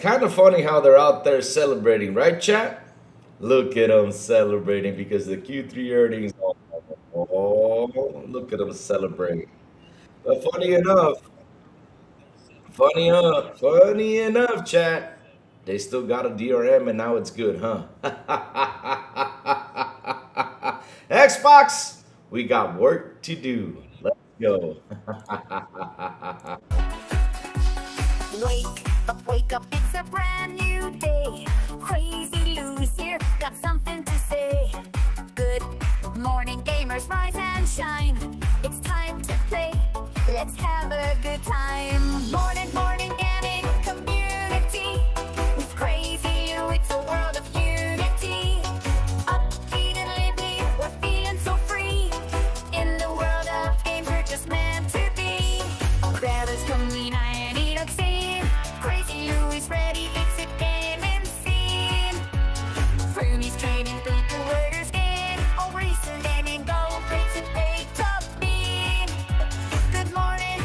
kind of funny how they're out there celebrating, right, chat? Look at them celebrating because the Q3 earnings. Oh, look at them celebrate. But funny enough, chat. They still got a DRM and now it's good, huh? Xbox, we got work to do. Let's go. Wake up, it's a brand new day. Crazy Lou's here, got something to say. Good morning, gamers, rise and shine. It's time to play, let's have a good time. Morning, gaming community. With Crazy Lou, it's a world of unity. Upbeat and lively, we're feeling so free. In the world of games, we're just meant to be. Brothers coming, I need a scene. Crazy Lou is ready, it's a gaming scene. Fernie's training people, worders gain. All recent gaming, go, breaks and pay top mean. Good morning,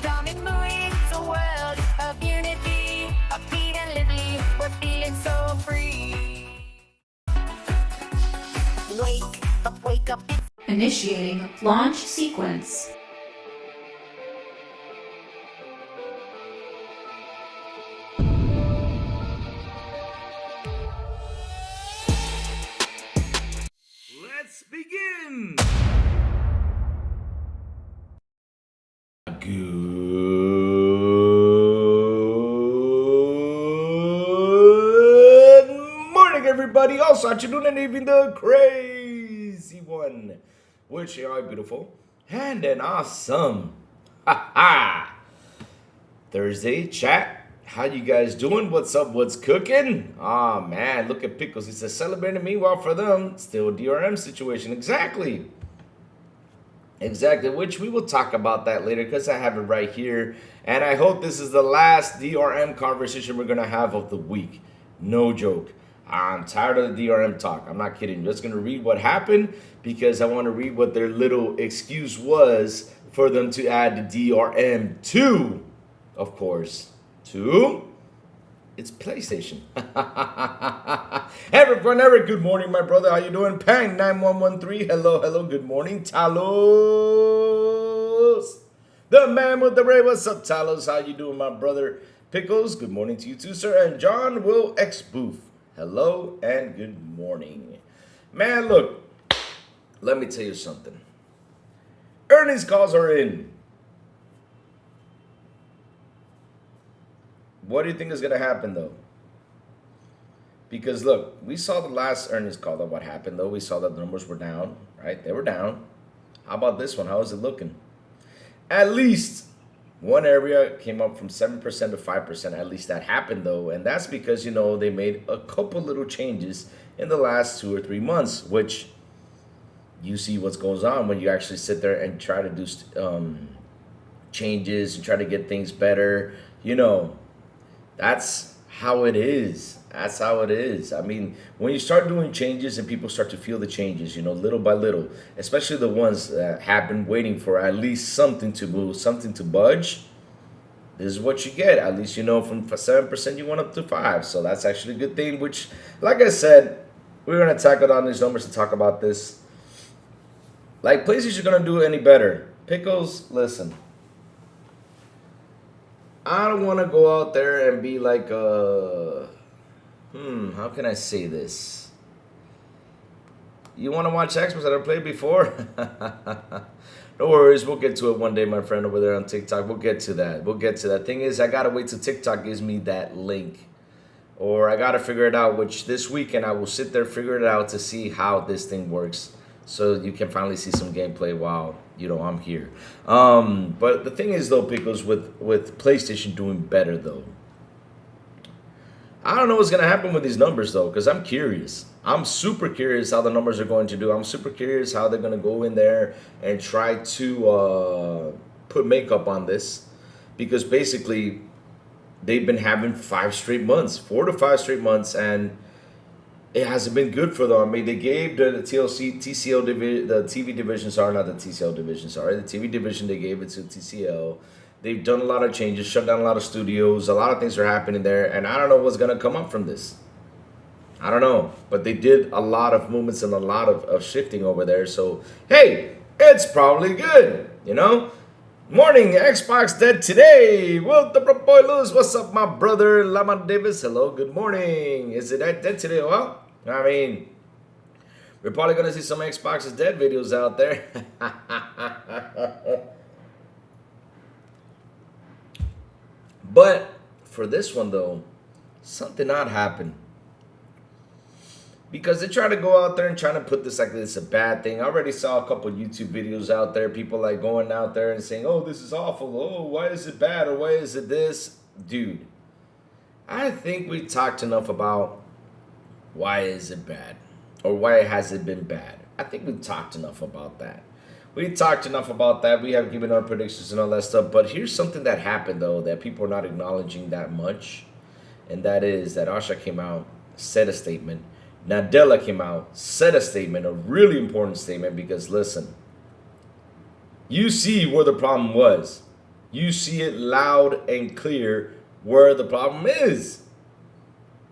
coming, moving. It's a world of unity. Upbeat and lively, we're feeling so free. Wake up, it's Initiating launch sequence. Let's begin. Good morning, everybody. Also, how you doing? And even the crazy one, which you are beautiful and an awesome. Ha ha. Thursday chat. How you guys doing? What's up? What's cooking? Oh man, look at Pickles. He says celebrating. Meanwhile, for them, still a DRM situation. Exactly. Exactly, which we will talk about that later because I have it right here. And I hope this is the last DRM conversation we're going to have of the week. No joke. I'm tired of the DRM talk. I'm not kidding. I'm just going to read what happened because I want to read what their little excuse was for them to add the DRM to, of course, to it's PlayStation. Everyone, good morning, my brother. How you doing? Pang9113. Hello, good morning. Talos. The man with the ray. What's up, Talos? How you doing, my brother? Pickles, good morning to you too, sir. And John Will X Booth. Hello and good morning. Man, look, let me tell you something. Earnings calls are in. What do you think is going to happen, though? Because, look, we saw the last earnings call that what happened, though. We saw that the numbers were down, right? They were down. How about this one? How is it looking? At least one area came up from 7% to 5%. At least that happened, though. And that's because, you know, they made a couple little changes in the last 2 or 3 months, which you see what goes on when you actually sit there and try to do changes and try to get things better, you know. That's how it is. That's how it is. I mean, when you start doing changes and people start to feel the changes, you know, little by little, especially the ones that have been waiting for at least something to move, something to budge, this is what you get. At least, you know, from 7% you went up to 5%. So that's actually a good thing, which, like I said, we're going to tackle on these numbers to talk about this. Like, PlayStation going to do any better? Pickles, listen. I don't want to go out there and be like, how can I say this? You want to watch Xbox that I played before? No worries, we'll get to it one day, my friend over there on TikTok. We'll get to that. Thing is, I got to wait till TikTok gives me that link. Or I got to figure it out, which this weekend I will sit there, figure it out to see how this thing works. So you can finally see some gameplay while, you know, I'm here. But the thing is, though, Pickles, with PlayStation doing better, though, I don't know what's going to happen with these numbers, though, because I'm curious. I'm super curious how the numbers are going to do. I'm super curious how they're going to go in there and try to put makeup on this. Because basically, they've been having 5 straight months, 4 to 5 straight months, and it hasn't been good for them. I mean, they gave the TCL division, the TV division, sorry, not the TCL division, sorry, the TV division, they gave it to TCL. They've done a lot of changes, shut down a lot of studios. A lot of things are happening there, and I don't know what's gonna come up from this. I don't know, but they did a lot of movements and a lot of shifting over there. So hey, it's probably good, you know. Morning, Xbox dead today. Well, the boy Lewis, what's up, my brother Lamont Davis? Hello, good morning. Is it dead today? Well, I mean, we're probably gonna see some Xbox is dead videos out there. But for this one though, something odd happened. Because they try to go out there and trying to put this like this is a bad thing. I already saw a couple YouTube videos out there, people like going out there and saying, oh, this is awful. Oh, why is it bad? Or why is it this? Dude, I think we talked enough about why is it bad? Or why has it been bad? I think we talked enough about that. We talked enough about that. We have given our predictions and all that stuff. But here's something that happened, though, that people are not acknowledging that much. And that is that Asha came out, said a statement. Nadella came out, said a statement, a really important statement, because listen, you see where the problem was. You see it loud and clear where the problem is.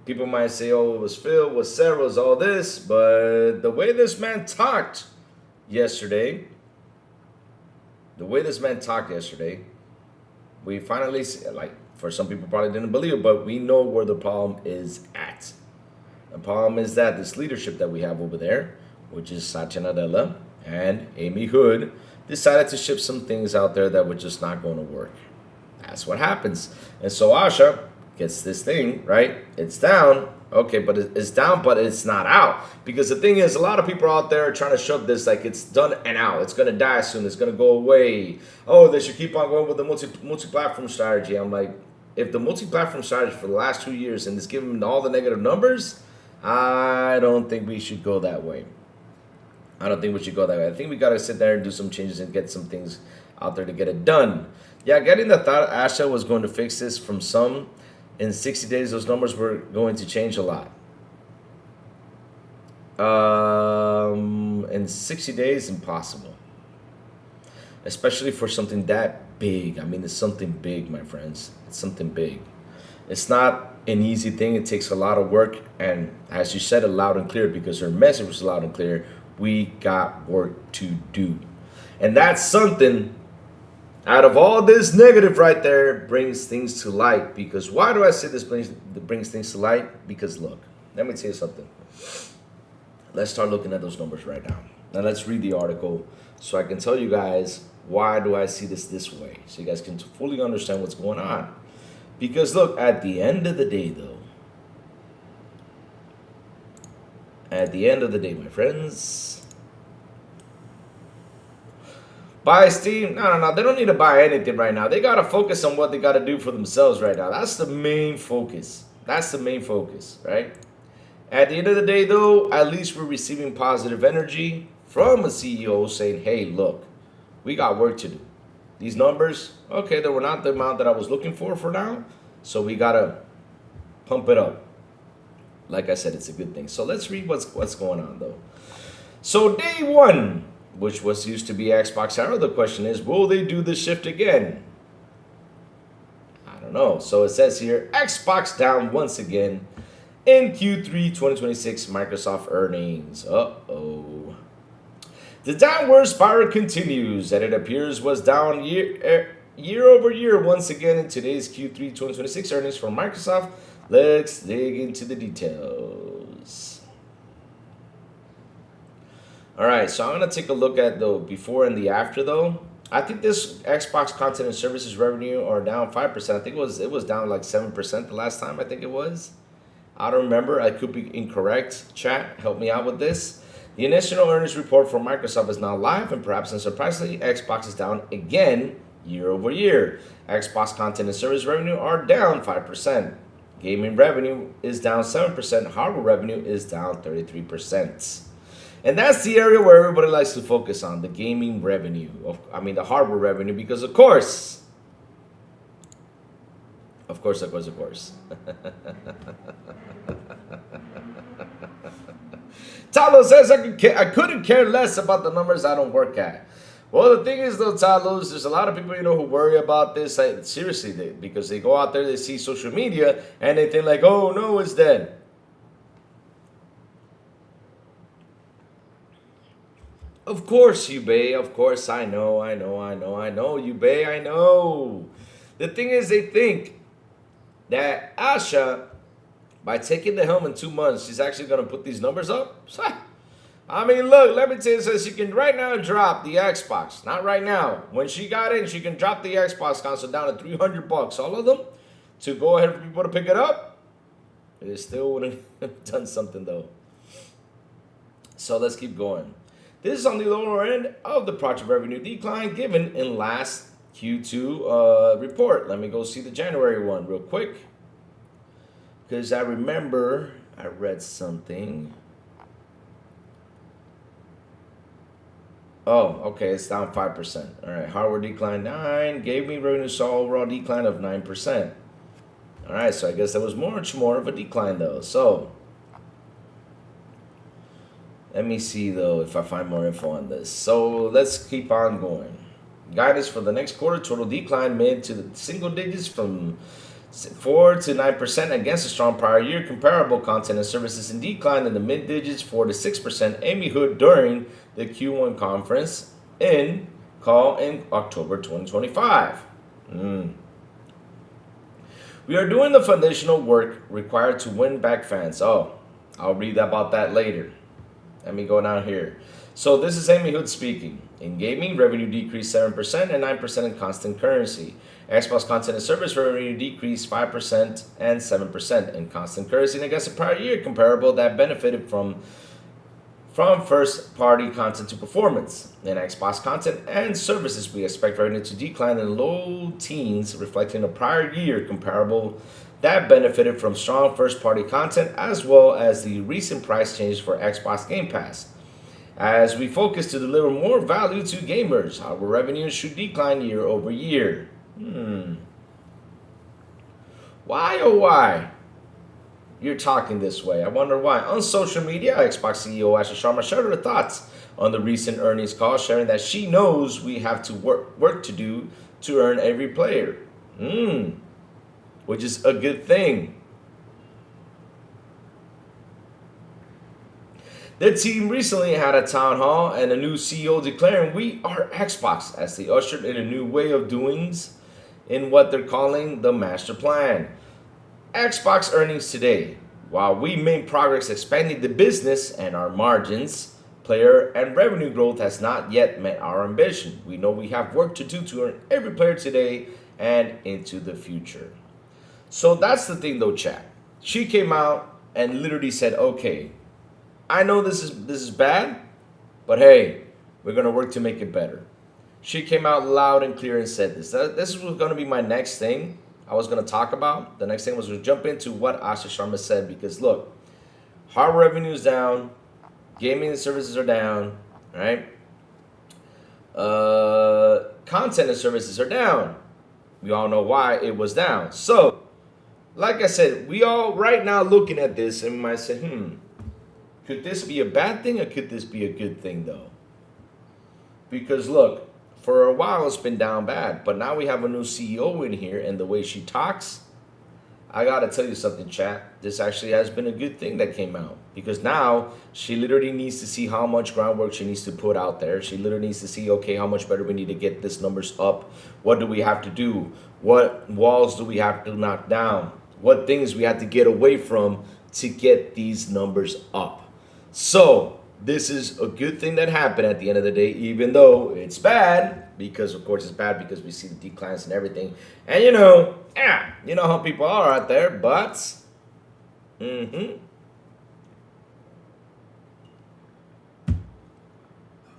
People might say, oh, it was Phil, it was Sarah, it was all this, but the way this man talked yesterday, we finally, like, for some people probably didn't believe it, but we know where the problem is at. The problem is that this leadership that we have over there, which is Satya Nadella and Amy Hood, decided to ship some things out there that were just not going to work. That's what happens. And so Asha gets this thing, right? It's down. Okay, but it's down, but it's not out. Because the thing is, a lot of people out there are trying to shove this like it's done and out. It's going to die soon. It's going to go away. Oh, they should keep on going with the multi-platform strategy. I'm like, if the multi-platform strategy for the last 2 years and it's giving all the negative numbers, I don't think we should go that way. I think we got to sit there and do some changes and get some things out there to get it done. Yeah, getting the thought Asha was going to fix this from some. In 60 days, those numbers were going to change a lot. In 60 days, impossible. Especially for something that big. I mean, it's something big, my friends. It's something big. It's not an easy thing. It takes a lot of work, and as you said it loud and clear, because her message was loud and clear, we got work to do. And that's something, out of all this negative right there, brings things to light. Because why do I say this brings things to light? Because look, let me tell you something. Let's start looking at those numbers right now. Now let's read the article so I can tell you guys why do I see this way, so you guys can fully understand what's going on. Because look, at the end of the day, though, my friends, buy Steam? No, they don't need to buy anything right now. They got to focus on what they got to do for themselves right now. That's the main focus. Right? At the end of the day, though, at least we're receiving positive energy from a CEO saying, hey, look, we got work to do. These numbers, okay, they were not the amount that I was looking for now, so we gotta pump it up. Like I said, it's a good thing. So let's read what's going on, though. So day one, which was used to be Xbox Arrow, the question is, will they do the shift again? I don't know. So it says here, Xbox down once again in Q3 2026 Microsoft earnings. Uh-oh. The downward spiral continues, and it appears was down year over year once again in today's Q3 2026 earnings from Microsoft. Let's dig into the details. All right, so I'm going to take a look at the before and the after, though. I think this Xbox content and services revenue are down 5%. I think it was down like 7% the last time I think it was. I don't remember. I could be incorrect. Chat, help me out with this. The initial earnings report from Microsoft is now live, and perhaps unsurprisingly, Xbox is down again year over year. Xbox content and service revenue are down 5%. Gaming revenue is down 7%. Hardware revenue is down 33%. And that's the area where everybody likes to focus on, the gaming revenue. The hardware revenue, because of course. Talo says, I couldn't care less about the numbers I don't work at. Well, the thing is, though, Talos, there's a lot of people, who worry about this. Like, seriously, because they go out there, they see social media, and they think like, oh, no, it's dead. Of course, Yubei. Of course, I know, Yubei, I know. The thing is, they think that Asha, by taking the helm in 2 months, she's actually going to put these numbers up. I mean, look, let me tell you this. She can right now drop the Xbox. Not right now. When she got in, she can drop the Xbox console down to $300. All of them to go ahead for people to pick it up. It still wouldn't have done something, though. So let's keep going. This is on the lower end of the project revenue decline given in last Q2 report. Let me go see the January one real quick. Because I remember I read something. Oh, okay, it's down 5%. All right, hardware decline 9, gaming revenue saw overall decline of 9%. All right, so I guess that was much more of a decline though. So let me see though if I find more info on this. So let's keep on going. Guidance for the next quarter: total decline mid to the single digits from 4 to 9% against a strong prior year comparable. Content and services in decline in the mid digits, 4 to 6%. Amy Hood during the Q1 conference in October 2025. We are doing the foundational work required to win back fans. Oh, I'll read about that later. Let me go down here. So this is Amy Hood speaking. In gaming, revenue decreased 7% and 9% in constant currency. Xbox content and service revenue decreased 5% and 7% in constant currency and against a prior year comparable that benefited from first-party content to performance. In Xbox content and services, we expect revenue to decline in low teens, reflecting a prior year comparable that benefited from strong first-party content as well as the recent price change for Xbox Game Pass. As we focus to deliver more value to gamers, our revenues should decline year over year. Why, oh why? You're talking this way. I wonder why. On social media, Xbox CEO Asha Sharma shared her thoughts on the recent earnings call, sharing that she knows we have to work to do to earn every player. Which is a good thing. The team recently had a town hall and a new CEO declaring we are Xbox as they ushered in a new way of doings in what they're calling the master plan. Xbox earnings today. While we made progress expanding the business and our margins, player and revenue growth has not yet met our ambition. We know we have work to do to earn every player today and into the future. So that's the thing though, chat. She came out and literally said, okay, I know this is bad, but hey, we're going to work to make it better. She came out loud and clear and said this. This was going to be my next thing I was going to talk about. The next thing was to jump into what Asha Sharma said because look, hardware revenue is down, gaming and services are down, right? Content and services are down. We all know why it was down. So, like I said, we all right now looking at this and we might say, could this be a bad thing or could this be a good thing though? Because look, for a while it's been down bad, but now we have a new CEO in here and the way she talks, I gotta tell you something, chat. This actually has been a good thing that came out because now she literally needs to see how much groundwork she needs to put out there. She literally needs to see, okay, how much better we need to get this numbers up. What do we have to do? What walls do we have to knock down? What things we have to get away from to get these numbers up? So this is a good thing that happened at the end of the day, even though it's bad, because of course it's bad because we see the declines and everything. And you know how people are out there, but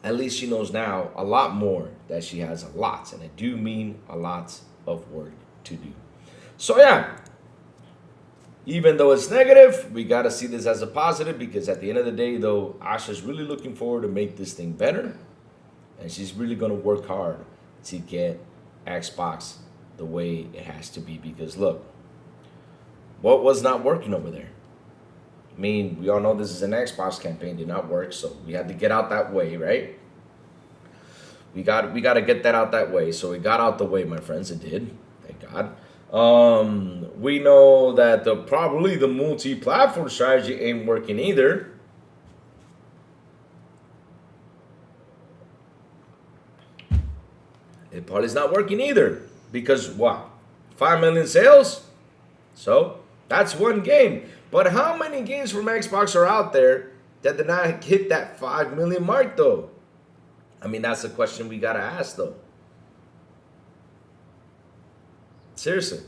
at least she knows now a lot more that she has a lot, and I do mean a lot of work to do. So yeah, even though it's negative, we got to see this as a positive because at the end of the day, though, Asha's really looking forward to make this thing better. And she's really going to work hard to get Xbox the way it has to be. Because look, what was not working over there? I mean, we all know this is an Xbox campaign, did not work. So we had to get out that way, right? We got to get that out that way. So it got out the way, my friends. It did. Thank God. We know that probably the multi-platform strategy ain't working either. It probably is not working either because wow, 5 million sales. So that's one game. But how many games from Xbox are out there that did not hit that 5 million mark though? I mean, that's the question we gotta ask though. Seriously.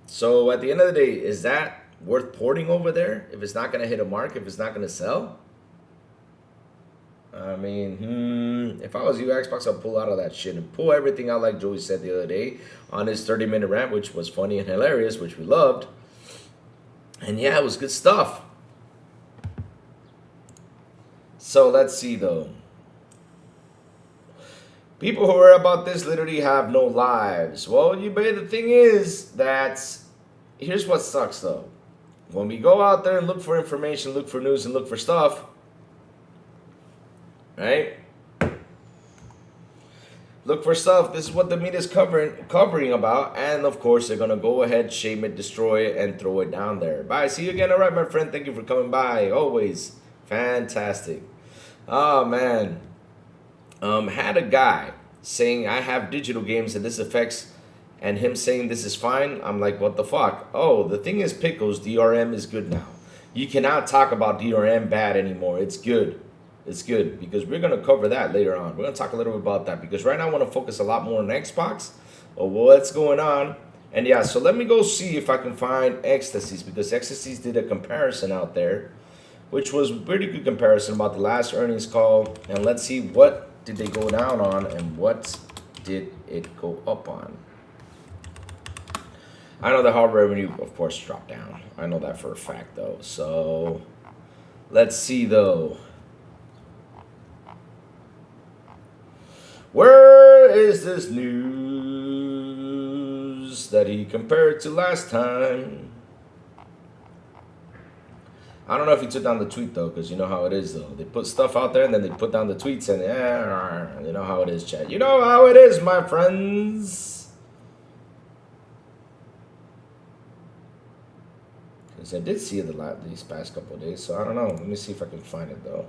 So at the end of the day, is that worth porting over there if it's not gonna hit a mark, if it's not gonna sell? I mean, if I was you, Xbox, I'd pull out of that shit and pull everything out like Joey said the other day on his 30-minute rant, which was funny and hilarious, which we loved. And yeah, it was good stuff. So let's see though. People who are about this literally have no lives. Well, the thing is that here's what sucks though. When we go out there and look for information, look for news, and look for stuff, right? Look for stuff. This is what the media is covering about, and of course they're gonna go ahead, shame it, destroy it, and throw it down there. Bye. See you again. All right, my friend. Thank you for coming by. Always fantastic. Oh man. Had a guy saying I have digital games and this affects, and him saying this is fine. I'm like, what the fuck? Oh, the thing is, Pickles, DRM is good now. You cannot talk about DRM bad anymore. It's good. It's good because we're going to cover that later on. We're going to talk a little bit about that because right now I want to focus a lot more on Xbox or what's going on. And yeah, so let me go see if I can find Ecstasies because Ecstasies did a comparison out there, which was a pretty good comparison about the last earnings call. And let's see what did they go down on and what did it go up on. I know the hardware revenue, of course, dropped down. I know that for a fact, though. So let's see, though. Where is this news that he compared to last time? I don't know if he took down the tweet, though, because you know how it is, though. They put stuff out there, and then they put down the tweets, and you know how it is, chat. You know how it is, my friends. Because I did see it these past couple of days, so I don't know. Let me see if I can find it, though.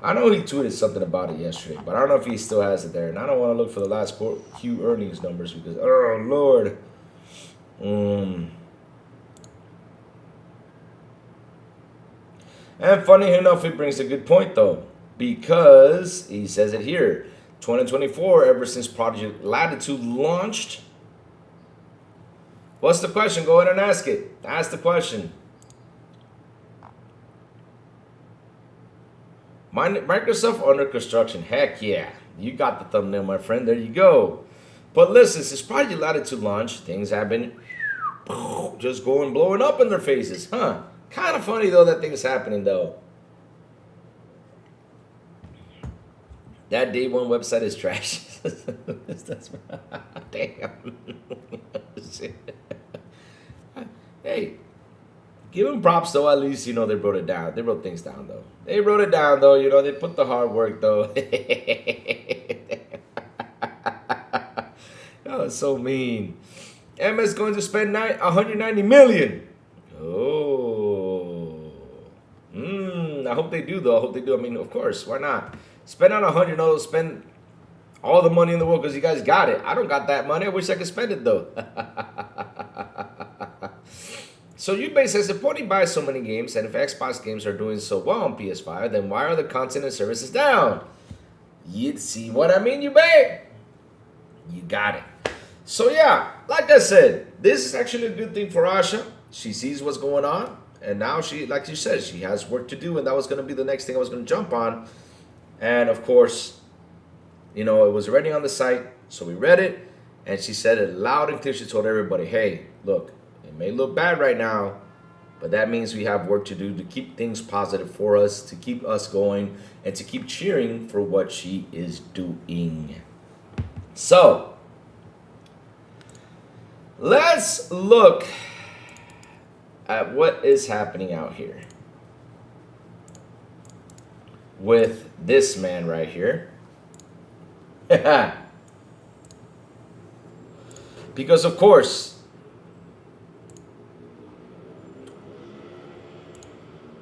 I know he tweeted something about it yesterday, but I don't know if he still has it there. And I don't want to look for the last Q earnings numbers because, oh, Lord. And funny enough, it brings a good point, though, because he says it here. 2024, ever since Project Latitude launched. What's the question? Go ahead and ask it. Ask the question. Microsoft under construction. Heck yeah. You got the thumbnail, my friend. There you go. But listen, since Project Latitude launch, things have been just blowing up in their faces. Huh. Kind of funny, though, that thing's happening, though. That day one website is trash. Damn. Hey. Give them props, though. At least, you know, they wrote it down. They wrote things down, though. They wrote it down, though. You know, they put the hard work, though. Oh, it's so mean. MS going to spend 190 million. Oh. I hope they do, though. I hope they do. I mean, of course. Why not? Spend on 100. No, spend all the money in the world because you guys got it. I don't got that money. I wish I could spend it, though. So you basically supporting by so many games, and if Xbox games are doing so well on PS5, then why are the content and services down? You see what I mean, you babe? You got it. So yeah, like I said, this is actually a good thing for Asha. She sees what's going on, and now she, like you said, she has work to do, and that was going to be the next thing I was going to jump on. And of course, you know, it was already on the site, so we read it, and she said it loud and clear. She told everybody, hey, look, it may look bad right now, but that means we have work to do to keep things positive for us, to keep us going, and to keep cheering for what she is doing. So, let's look at what is happening out here with this man right here. Because, of course,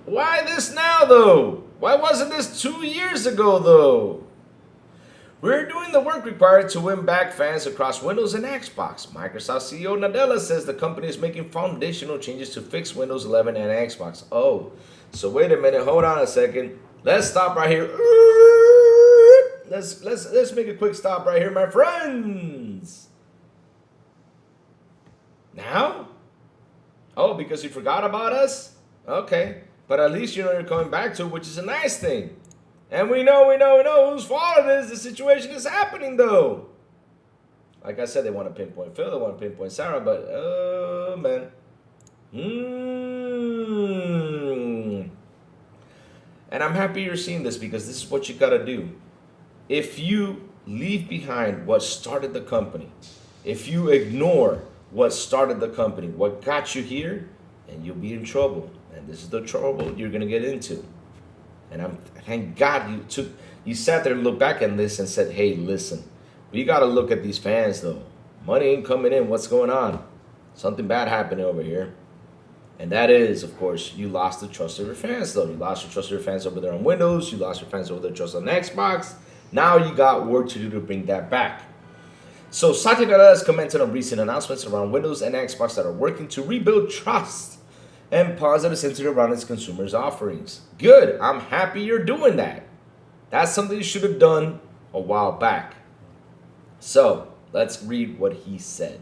why this now, though? Why wasn't this 2 years ago, though? We're doing the work required to win back fans across Windows and Xbox. Microsoft CEO Nadella says the company is making foundational changes to fix Windows 11 and Xbox. Oh, so wait a minute. Hold on a second. Let's stop right here. Let's make a quick stop right here, my friends. Now? Oh, because you forgot about us? Okay. But at least you know you're coming back to it, which is a nice thing. And we know whose fault it is. The situation is happening, though. Like I said, they want to pinpoint Phil, they want to pinpoint Sarah, but, oh, man. And I'm happy you're seeing this because this is what you got to do. If you leave behind what started the company, if you ignore what started the company, what got you here, and you'll be in trouble. And this is the trouble you're going to get into. And thank God you sat there and looked back at this and said, hey, listen, we got to look at these fans, though. Money ain't coming in. What's going on? Something bad happening over here. And that is, of course, you lost the trust of your fans, though. You lost your trust of your fans over there on Windows. You lost your fans over there trust on Xbox. Now you got work to do to bring that back. So Satya Nadella has commented on recent announcements around Windows and Xbox that are working to rebuild trust and positive sentiment around its consumers' offerings. Good. I'm happy you're doing that. That's something you should have done a while back. So let's read what he said.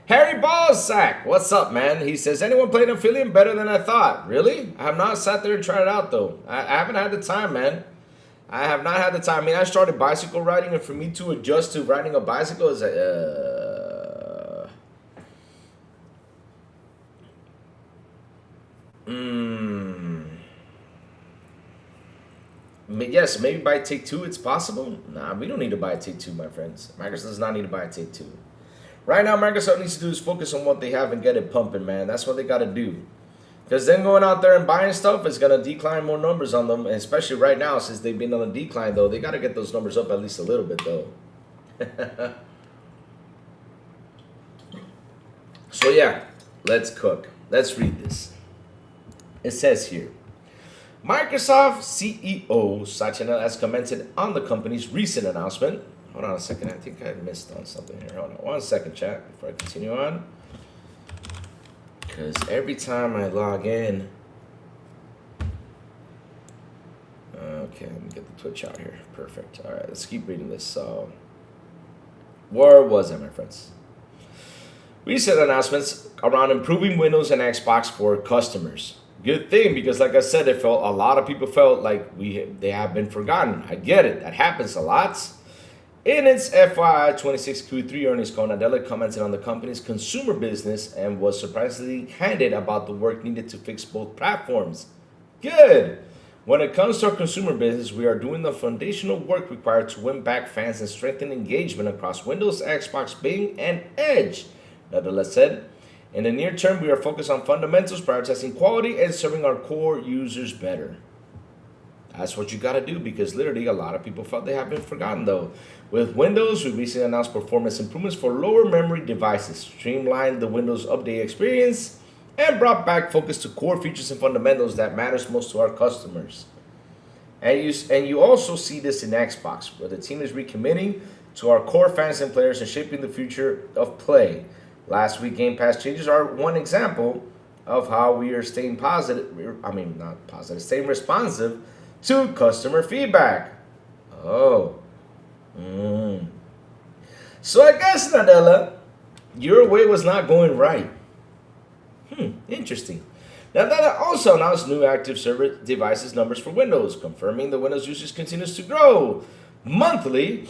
Harry Balzac, what's up, man? He says, anyone playing Aphelion better than I thought? Really? I have not sat there and tried it out, though. I haven't had the time, man. I have not had the time. I mean, I started bicycle riding, and for me to adjust to riding a bicycle is like, yes, maybe buy Take-Two, it's possible. Nah, we don't need to buy a Take-Two, my friends. Microsoft does not need to buy a Take-Two. Right now, Microsoft needs to do is focus on what they have and get it pumping, man. That's what they got to do. Because then going out there and buying stuff is going to decline more numbers on them. And especially right now, since they've been on a decline, though. They got to get those numbers up at least a little bit, though. So, yeah. Let's cook. Let's read this. It says here. Microsoft CEO Satya Nadella has commented on the company's recent announcement. Hold on a second. I think I missed on something here. Hold on 1 second, chat, before I continue on. Because every time I log in... Okay, let me get the Twitch out here. Perfect. All right, let's keep reading this. So, where was I, my friends? Recent announcements around improving Windows and Xbox for customers. Good thing, because like I said, a lot of people felt like they have been forgotten. I get it. That happens a lot. In its FY 26 Q3 earnings call, Nadella commented on the company's consumer business and was surprisingly candid about the work needed to fix both platforms. Good. When it comes to our consumer business, we are doing the foundational work required to win back fans and strengthen engagement across Windows, Xbox, Bing, and Edge, Nadella said. In the near term, we are focused on fundamentals, prioritizing quality, and serving our core users better. That's what you got to do, because literally a lot of people felt they have been forgotten, though. With Windows, we recently announced performance improvements for lower memory devices, streamlined the Windows update experience, and brought back focus to core features and fundamentals that matters most to our customers. And you also see this in Xbox, where the team is recommitting to our core fans and players and shaping the future of play. Last week, Game Pass changes are one example of how we are staying staying responsive to customer feedback. Oh. So I guess, Nadella, your way was not going right. Interesting. Nadella also announced new active server devices numbers for Windows, confirming the Windows usage continues to grow. Monthly,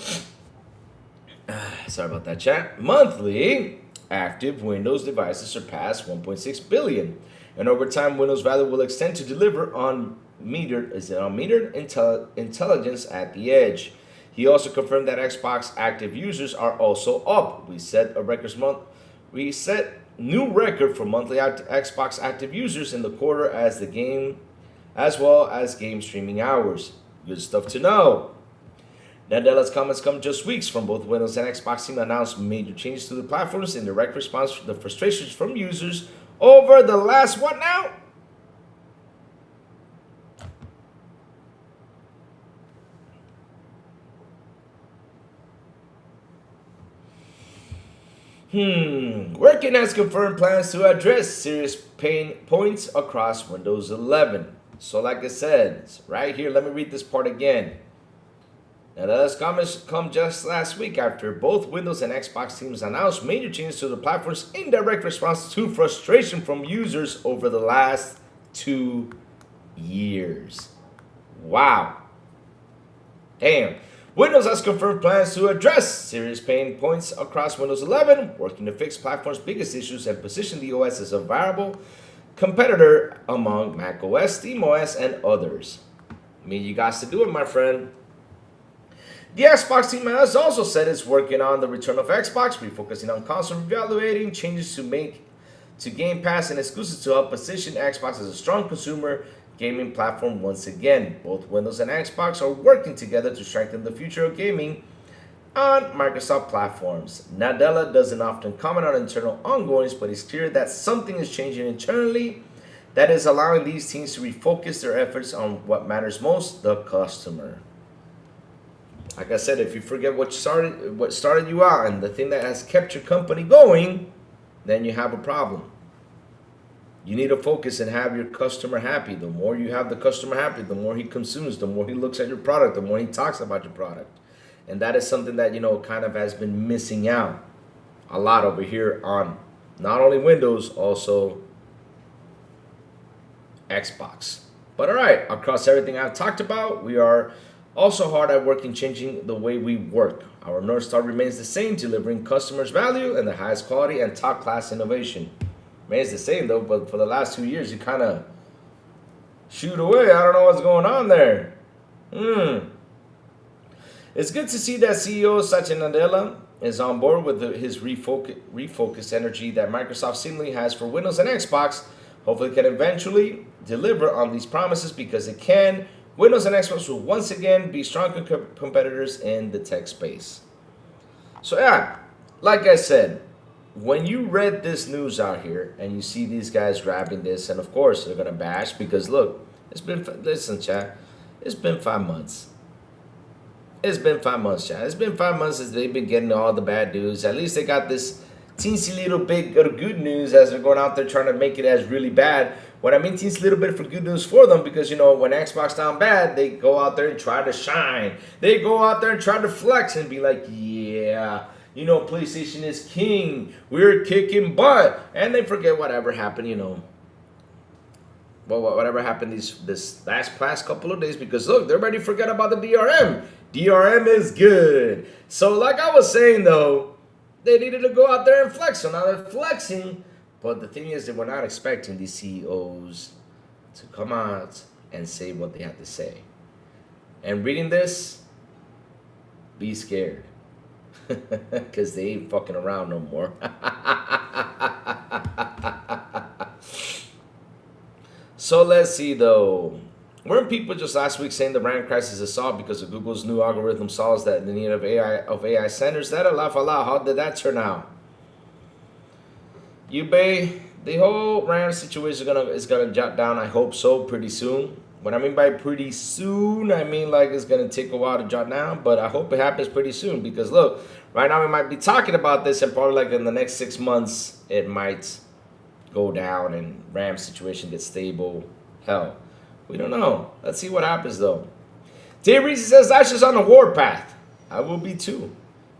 sorry about that, chat. Monthly active Windows devices surpass 1.6 billion. And over time, Windows value will extend to deliver on metered intelligence at the edge. He also confirmed that Xbox active users are also up. We set new record for monthly Xbox active users in the quarter as well as game streaming hours. Good stuff to know. Nadella's comments come just weeks from both Windows and Xbox team announced major changes to the platforms in direct response to the frustrations from users over the last what now? Working has confirmed plans to address serious pain points across Windows 11. So like I said, right here, let me read this part again. Now those comments come just last week after both Windows and Xbox teams announced major changes to the platforms in direct response to frustration from users over the last 2 years. Wow. Damn. Windows has confirmed plans to address serious pain points across Windows 11, working to fix platform's biggest issues and position the OS as a viable competitor among macOS, SteamOS, and others. I mean, you got to do it, my friend. The Xbox team has also said it's working on the return of Xbox, refocusing on console evaluating changes to make to Game Pass and exclusives to help position Xbox as a strong consumer gaming platform once again. Both Windows and Xbox are working together to strengthen the future of gaming on Microsoft platforms. Nadella doesn't often comment on internal ongoings, but it's clear that something is changing internally that is allowing these teams to refocus their efforts on what matters most, the customer. Like I said, if you forget what started you out and the thing that has kept your company going, then you have a problem. You need to focus and have your customer happy. The more you have the customer happy, the more he consumes, the more he looks at your product, the more he talks about your product. And that is something that, kind of has been missing out a lot over here on not only Windows, also Xbox. But all right, across everything I've talked about, we are also hard at work in changing the way we work. Our North Star remains the same, delivering customers value and the highest quality and top-class innovation. Remains the same, though, but for the last 2 years, you kind of shoot away. I don't know what's going on there. It's good to see that CEO Satya Nadella is on board with his refocused energy that Microsoft seemingly has for Windows and Xbox. Hopefully it can eventually deliver on these promises because it can. Windows and Xbox will once again be strong competitors in the tech space. So yeah, like I said, when you read this news out here and you see these guys grabbing this, and of course they're gonna bash because look, listen, chat, it's been 5 months. It's been 5 months, chat. It's been 5 months since they've been getting all the bad news. At least they got this teensy little bit of good news as they're going out there trying to make it as really bad. What I mean, teensy little bit for good news for them because, when Xbox down bad, they go out there and try to shine. They go out there and try to flex and be like, yeah, PlayStation is king. We're kicking butt. And they forget whatever happened, whatever happened this past couple of days because, look, they already forget about the DRM. DRM is good. So like I was saying, though, they needed to go out there and flex. So now they're flexing. But the thing is that we're not expecting these CEOs to come out and say what they have to say. And reading this, be scared. Because they ain't fucking around no more. So let's see though. Weren't people just last week saying the brand crisis is solved because of Google's new algorithm solves that the need of AI centers? That a laugh a lot. How did that turn out? eBay, the whole RAM situation is gonna jot down. I hope so pretty soon. What I mean by pretty soon, I mean like it's gonna take a while to jot down, but I hope it happens pretty soon because look, right now we might be talking about this and probably like in the next 6 months it might go down and RAM situation gets stable. Hell, we don't know. Let's see what happens though. Dave Reese says Asha's on the warpath. I will be too.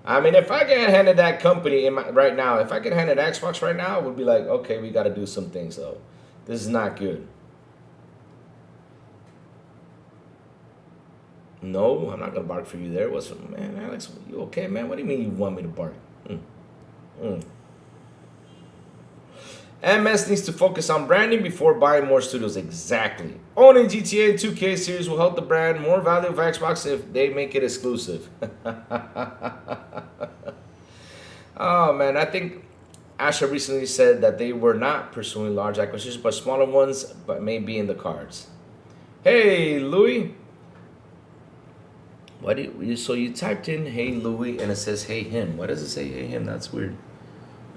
I mean, if I can hand it that company right now, if I can hand it Xbox right now, it would be like, okay, we got to do some things though. This is not good. No, I'm not gonna bark for you there. Man, Alex, you okay, man? What do you mean you want me to bark? MS needs to focus on branding before buying more studios. Exactly. Owning GTA and 2K series will help the brand more value of Xbox if they make it exclusive. Oh man, I think Asha recently said that they were not pursuing large acquisitions, but smaller ones, but may be in the cards. Hey, Louis. What do you, so you typed in "Hey Louis" and it says "Hey him." Why does it say "Hey him"? That's weird.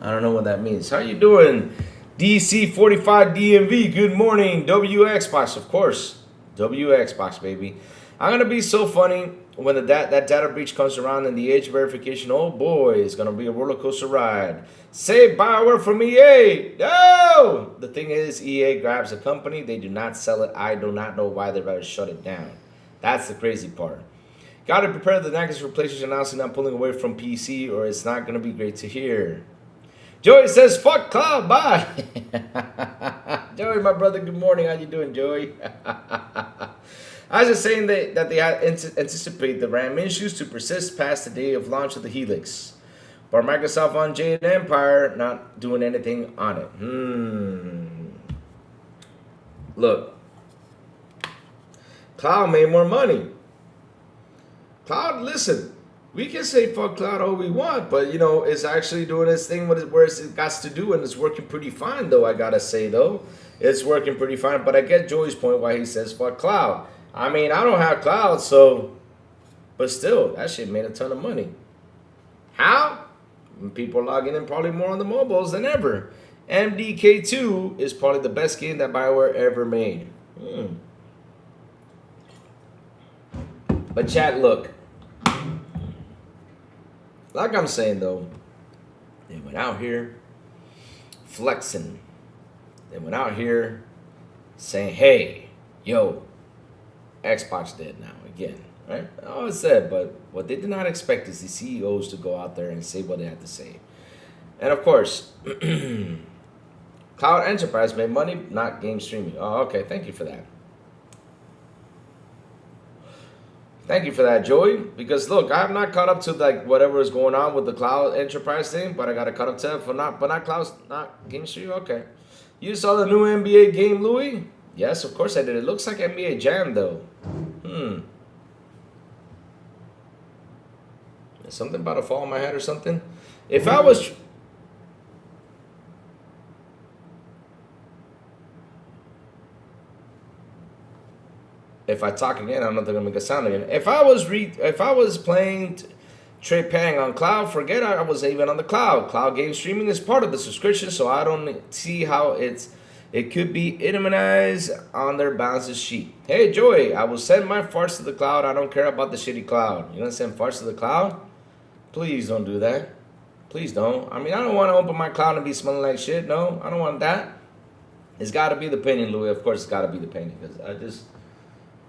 I don't know what that means. How you doing, DC45 DMV? Good morning, WXbox, of course, WXbox baby. I'm gonna be so funny when that data breach comes around and the age verification. Oh boy, it's gonna be a roller coaster ride. Say BioWare from EA. No, the thing is, EA grabs a company, they do not sell it. I do not know why they'd rather shut it down. That's the crazy part. Gotta prepare the next for PlayStation announcing not pulling away from PC, or it's not gonna be great to hear. Joey says, "Fuck cloud, bye." Joey, my brother, good morning. How you doing, Joey? I was just saying that they had anticipate the RAM issues to persist past the day of launch of the Helix, but Microsoft on Jade Empire not doing anything on it. Look, cloud made more money. Cloud, listen, we can say fuck cloud all we want, but you know, it's actually doing its thing where it's got to do, and it's working pretty fine though, I gotta say though. It's working pretty fine, but I get Joey's point why he says fuck cloud. I mean, I don't have cloud, so, but still, that shit made a ton of money. How? People logging in probably more on the mobiles than ever. MDK2 is probably the best game that BioWare ever made. But chat, look. Like I'm saying though, they went out here flexing. They went out here saying, "Hey, yo, Xbox dead now again," right? Oh, it's said, but what they did not expect is the CEOs to go out there and say what they had to say. And of course, Cloud Enterprise made money, not game streaming. Oh, okay, thank you for that. Thank you for that, Joey. Because look, I have not caught up to like whatever is going on with the Cloud Enterprise thing, but I got to cut up to it for not Cloud, not game stream. Okay, you saw the new NBA game, Louis? Yes, of course I did. It looks like NBA Jam though. Is something about to fall on my head or something? If I was if I talk again, I don't know if they're gonna make a sound again. If I was playing Trey Pang on cloud, forget I was even on the cloud. Cloud game streaming is part of the subscription, so I don't see how it could be itemized on their balances sheet. Hey Joey, I will send my farts to the cloud. I don't care about the shitty cloud. You gonna send farts to the cloud? Please don't do that. Please don't. I mean, I don't want to open my cloud and be smelling like shit. No, I don't want that. It's got to be the painting, Louis. Of course, it's got to be the painting because I just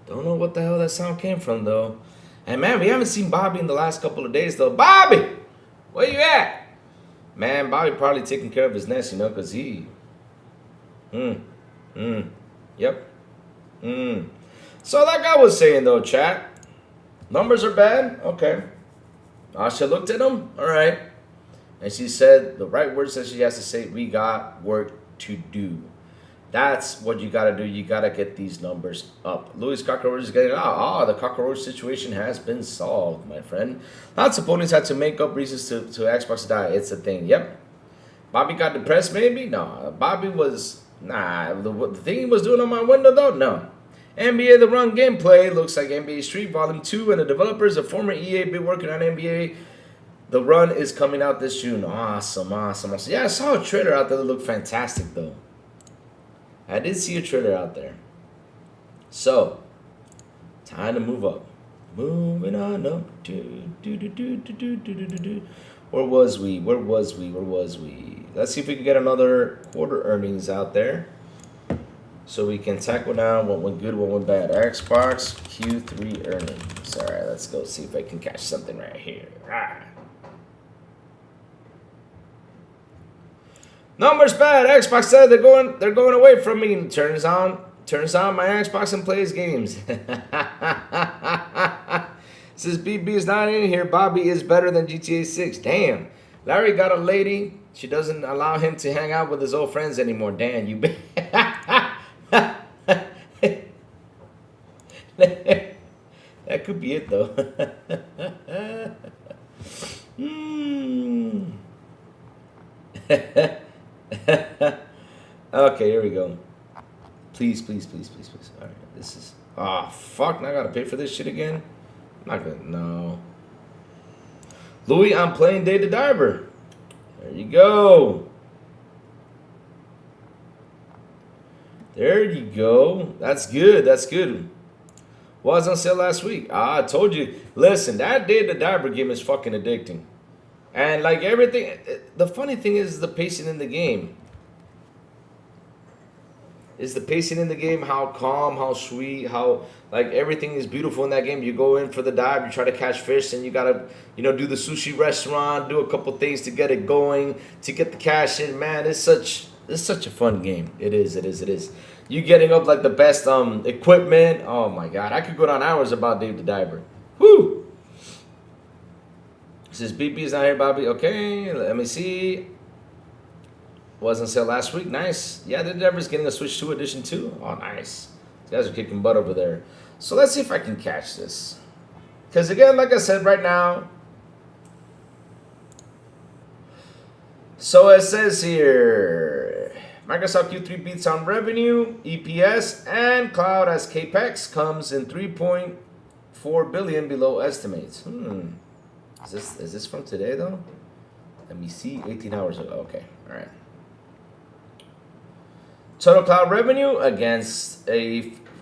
don't know what the hell that sound came from, though. And, man, we haven't seen Bobby in the last couple of days, though. Bobby! Where you at? Man, Bobby probably taking care of his nest, you know, because he... Yep. So, like I was saying, though, chat, numbers are bad? Okay. Asha looked at them? All right. And she said the right words that she has to say, we got work to do. That's what you got to do. You got to get these numbers up. Louis Cockroach is getting out. The cockroach situation has been solved, my friend. Lots of opponents had to make up reasons to Xbox to die. It's a thing. Yep. Bobby got depressed, maybe? No. Bobby was... Nah. The thing he was doing on my window, though? No. NBA The Run gameplay looks like NBA Street Volume 2, and the developers of former EA been working on NBA The Run is coming out this June. Awesome. Yeah, I saw a trailer out there that looked fantastic, though. I did see a trailer out there. So, time to move up. Moving on up. Where was we? Let's see if we can get another quarter earnings out there. So we can tackle down what went good, what went bad. Xbox Q3 earnings. All right, let's go see if I can catch something right here. Numbers bad. Xbox said they're going away from me. Turns on my Xbox and plays games. Says BB is not in here. Bobby is better than GTA 6. Damn. Larry got a lady. She doesn't allow him to hang out with his old friends anymore. Damn, you. That could be it, though. Okay, here we go. Please, please, please, please, please. All right, this is. Oh, fuck. Now I gotta pay for this shit again? I'm not gonna. No. Louis, I'm playing Day the Diver. There you go. There you go. That's good. That's good. Was on sale last week. I told you. Listen, that Day the Diver game is fucking addicting. And like everything, the funny thing is the pacing in the game. Is the pacing in the game, how calm, how sweet, how like everything is beautiful in that game. You go in for the dive, you try to catch fish, and you gotta, do the sushi restaurant, do a couple things to get it going, to get the cash in. Man, it's such a fun game. It is. You getting up like the best equipment. Oh my god, I could go down hours about Dave the Diver. Whoo! Says BB's not here, Bobby. Okay, let me see. Was on sale last week. Nice. Yeah, the Diver's getting a Switch 2 edition too. Oh, nice. These guys are kicking butt over there. So let's see if I can catch this. Because again, like I said, right now. So it says here, Microsoft Q3 beats on revenue, EPS, and cloud as CapEx comes in 3.4 billion below estimates. Is this from today though? Let me see. 18 hours ago. Okay. All right. Total cloud revenue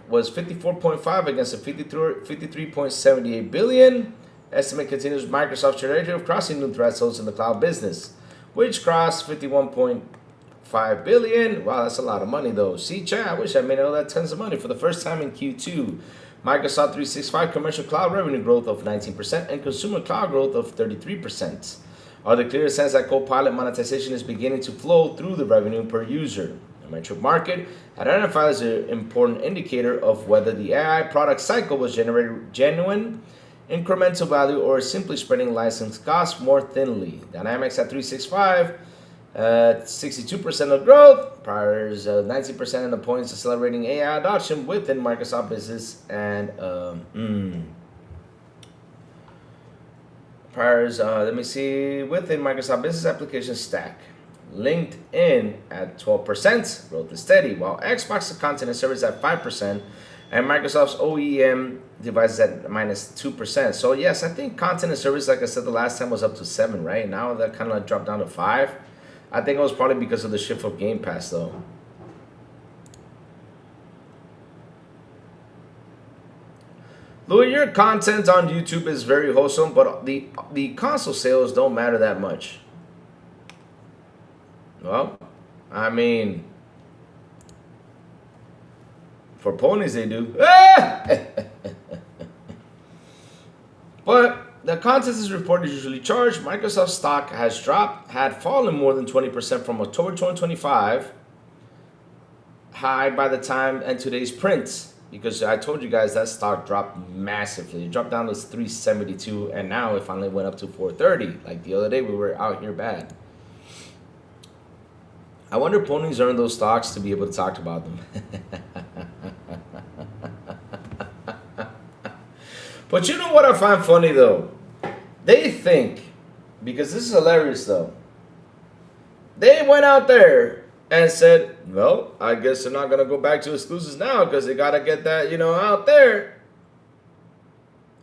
was 54.5 against a 53.78 billion. Estimate continues Microsoft's trajectory of crossing new thresholds in the cloud business, which crossed 51.5 billion. Wow, that's a lot of money though. See, chat, I wish I made all that tons of money for the first time in Q2. Microsoft 365 commercial cloud revenue growth of 19% and consumer cloud growth of 33%. Are the clear sense that Copilot monetization is beginning to flow through the revenue per user. The metric market identified as an important indicator of whether the AI product cycle was generating genuine incremental value or simply spreading license costs more thinly. Dynamics at 365, 62% of growth, priors 90% of the points accelerating AI adoption within Microsoft Business and priors, let me see, within Microsoft Business Application Stack. LinkedIn at 12%, growth is steady, while Xbox content and service at 5%, and Microsoft's OEM devices at minus 2%. So yes, I think content and service, like I said the last time, was up to 7, right? Now that kind of dropped down to 5. I think it was probably because of the shift of Game Pass, though. Louis, your content on YouTube is very wholesome, but the console sales don't matter that much. Well, I mean, for ponies they do. But the content is reported usually charged. Microsoft stock had fallen more than 20% from October 2025 high by the time and today's print. Because I told you guys that stock dropped massively. It dropped down to 372, and now it finally went up to 430. Like the other day, we were out here bad. I wonder if ponies earn those stocks to be able to talk about them. But you know what I find funny, though? They think, because this is hilarious, though. They went out there and said, well, I guess they're not going to go back to exclusives now because they got to get that, out there.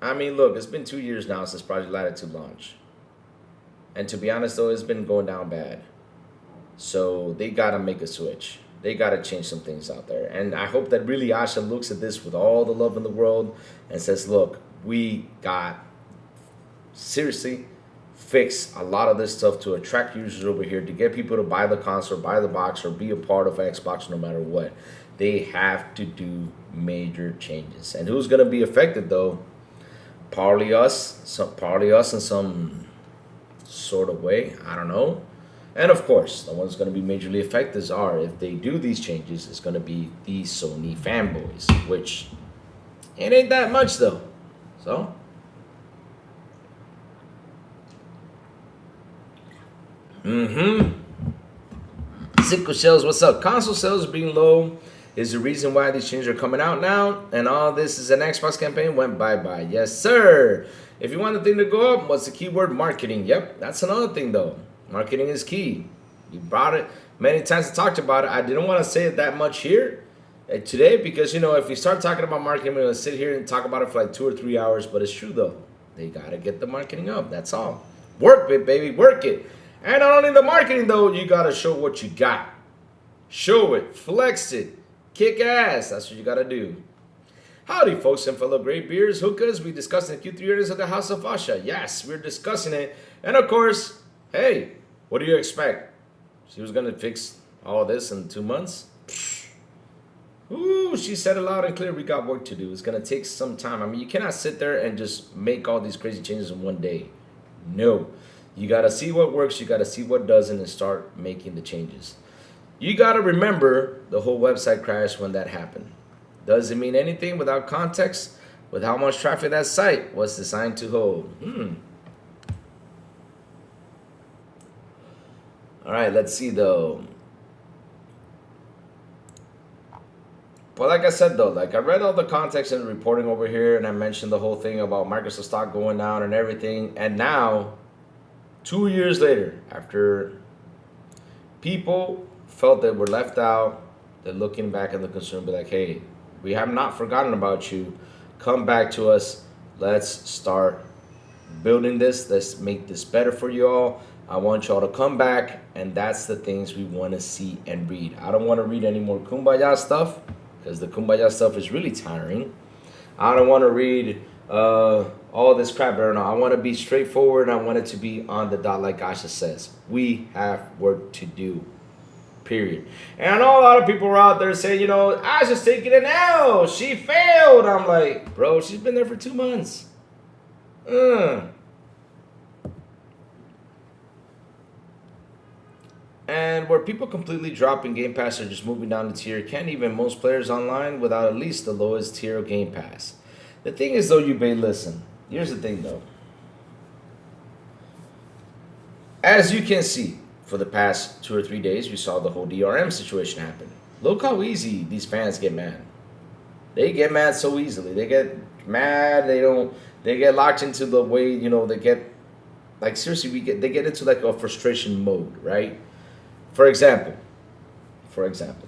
I mean, look, it's been 2 years now since Project Latitude launched. And to be honest, though, it's been going down bad. So they got to make a switch. They got to change some things out there. And I hope that really Asha looks at this with all the love in the world and says, look, we got, seriously, fix a lot of this stuff to attract users over here, to get people to buy the console, buy the box, or be a part of Xbox no matter what. They have to do major changes. And who's going to be affected, though? Probably us in some sort of way. I don't know. And of course, the ones going to be majorly affected are, if they do these changes, it's going to be the Sony fanboys, which it ain't that much though. So, Zico Shells, what's up? Console sales being low is the reason why these changes are coming out now, and all this is an Xbox campaign went bye-bye. Yes, sir. If you want the thing to go up, what's the keyword? Marketing. Yep, that's another thing though. Marketing is key. We brought it many times and talked about it. I didn't want to say it that much here today because, you know, if we start talking about marketing, we're going to sit here and talk about it for like 2 or 3 hours. But it's true, though. They got to get the marketing up. That's all. Work it, baby. Work it. And not only the marketing, though, you got to show what you got. Show it. Flex it. Kick ass. That's what you got to do. Howdy, folks and fellow great beers, hookahs. We discussed the Q3 earnings of the House of Asha. Yes, we're discussing it. And of course, hey, what do you expect? She was going to fix all this in 2 months? Ooh, she said it loud and clear. We got work to do. It's going to take some time. I mean, you cannot sit there and just make all these crazy changes in one day. No. You got to see what works. You got to see what doesn't and start making the changes. You got to remember the whole website crash when that happened. Doesn't mean anything without context with how much traffic that site was designed to hold. All right, let's see though. Well, like I said though, like I read all the context and the reporting over here, and I mentioned the whole thing about Microsoft stock going down and everything. And now, 2 years later, after people felt they were left out, they're looking back at the consumer and be like, hey, we have not forgotten about you. Come back to us. Let's start building this. Let's make this better for you all. I want y'all to come back, and that's the things we want to see and read. I don't want to read any more kumbaya stuff because the kumbaya stuff is really tiring. I don't want to read all this crap. I don't know. I want to be straightforward. I want it to be on the dot like Asha says. We have work to do. Period. And I know a lot of people are out there saying, you know, Asha's taking an L. She failed. I'm like, bro, she's been there for 2 months. And where people completely dropping Game Pass or just moving down the tier, can't even most players online without at least the lowest tier of Game Pass. The thing is, though, you may listen. Here's the thing, though. As you can see, for the past 2 or 3 days, we saw the whole DRM situation happen. Look how easy these fans get mad. They get mad so easily. They get mad. They get locked into the way, you know, they get, like, seriously, they get into like a frustration mode, right? For example,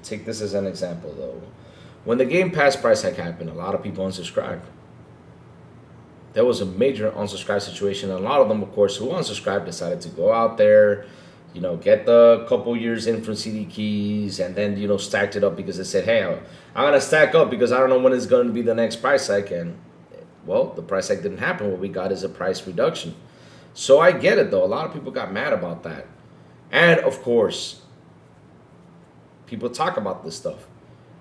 take this as an example, though. When the Game Pass price hike happened, a lot of people unsubscribed. There was a major unsubscribe situation. And a lot of them, of course, who unsubscribed decided to go out there, you know, get the couple years in from CD keys, and then, you know, stacked it up because they said, hey, I'm going to stack up because I don't know when it's going to be the next price hike. And, well, the price hike didn't happen. What we got is a price reduction. So I get it, though. A lot of people got mad about that. And, of course, people talk about this stuff.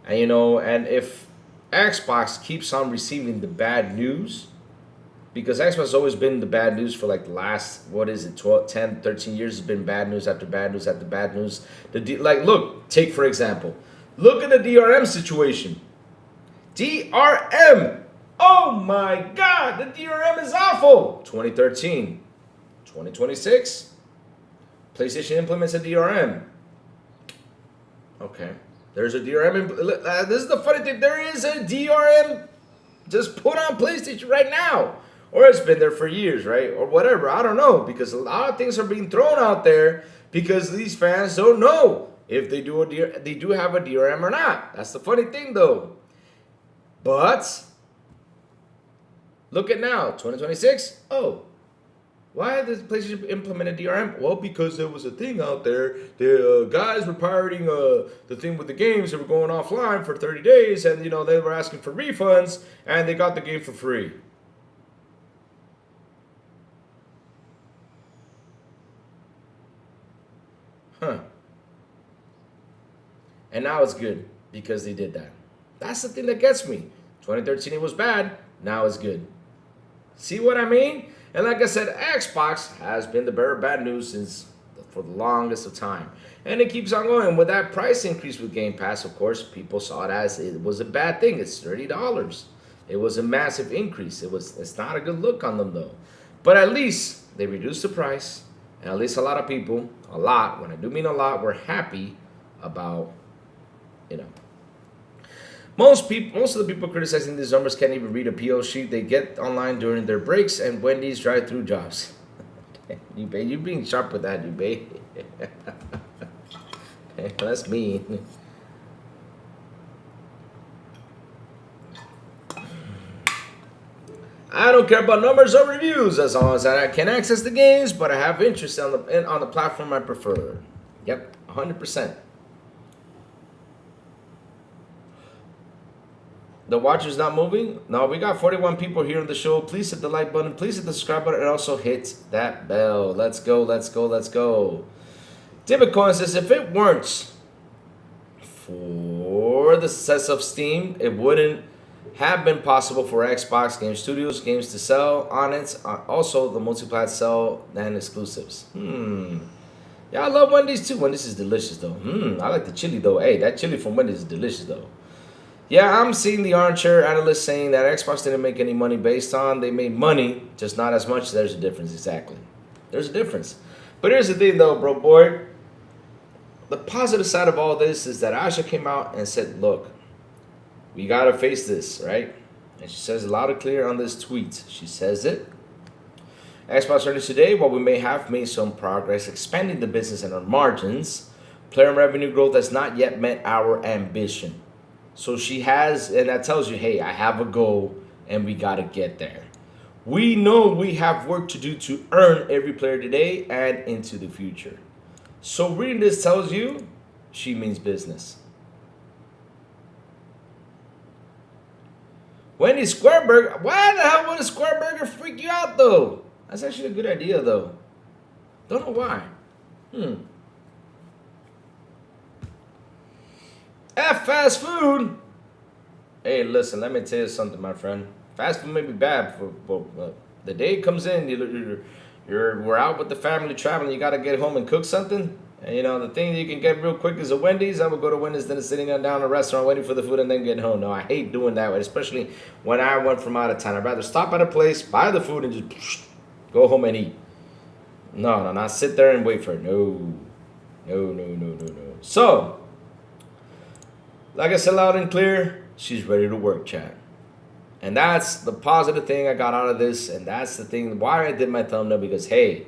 And, you know, and if Xbox keeps on receiving the bad news, because Xbox has always been the bad news for like the last, 12, 10, 13 years. It's been bad news after bad news after bad news. Look, take for example, look at the DRM situation. DRM. Oh my God, the DRM is awful. 2013, 2026, PlayStation implements a DRM. Okay, there's a DRM. This is the funny thing. There is a DRM just put on PlayStation right now. Or it's been there for years, right? Or whatever. I don't know. Because a lot of things are being thrown out there because these fans don't know if they do have a DRM or not. That's the funny thing, though. But look at now, 2026. Oh, why did PlayStation implement a DRM? Well, because there was a thing out there. The guys were pirating the thing with the games. They were going offline for 30 days, and, you know, they were asking for refunds, and they got the game for free. And now it's good because they did that. That's the thing that gets me. 2013 it was bad. Now it's good. See what I mean? And like I said, Xbox has been the bearer of bad news for the longest of time. And it keeps on going. With that price increase with Game Pass, of course, people saw it as it was a bad thing. It's $30. It was a massive increase. It's not a good look on them, though. But at least they reduced the price. And at least a lot of people, when I do mean a lot, were happy about, you know. Most of the people criticizing these numbers can't even read a PO sheet. They get online during their breaks and Wendy's drive-through jobs. You being sharp with that, you babe. That's me. I don't care about numbers or reviews as long as I can access the games, but I have interest on the platform I prefer. Yep, 100%. The watcher's not moving? No, we got 41 people here on the show. Please hit the like button. Please hit the subscribe button and also hit that bell. Let's go, let's go, let's go. Timotcoin says, if it weren't for the success of Steam, it wouldn't have been possible for Xbox Game Studios games to sell on it. Also, the multi-plat sell and exclusives. Yeah, I love Wendy's too. Wendy's is delicious though. I like the chili though. Hey, that chili from Wendy's is delicious though. Yeah, I'm seeing the armchair analyst saying that Xbox didn't make any money based on they made money, just not as much. There's a difference, exactly. There's a difference. But here's the thing though, bro boy. The positive side of all this is that Asha came out and said, look, we got to face this, right? And she says it loud and clear on this tweet. She says it. Xbox earnings today, while we may have made some progress expanding the business and our margins, player revenue growth has not yet met our ambition. So she has, and that tells you, hey, I have a goal and we got to get there. We know we have work to do to earn every player today and into the future. So reading this tells you she means business. Wendy Square Burger, why the hell would a Square Burger freak you out though? That's actually a good idea though. Don't know why. F fast food. Hey, listen, let me tell you something, my friend. Fast food may be bad, but the day comes in, we're out with the family traveling, you got to get home and cook something. And, you know, the thing that you can get real quick is a Wendy's. I would go to Wendy's, then sitting down a restaurant waiting for the food and then get home. No, I hate doing that, especially when I went from out of town. I'd rather stop at a place, buy the food, and just go home and eat. No, not sit there and wait for it. No. So, like I said loud and clear, she's ready to work, chat. And that's the positive thing I got out of this. And that's the thing why I did my thumbnail. Because, hey,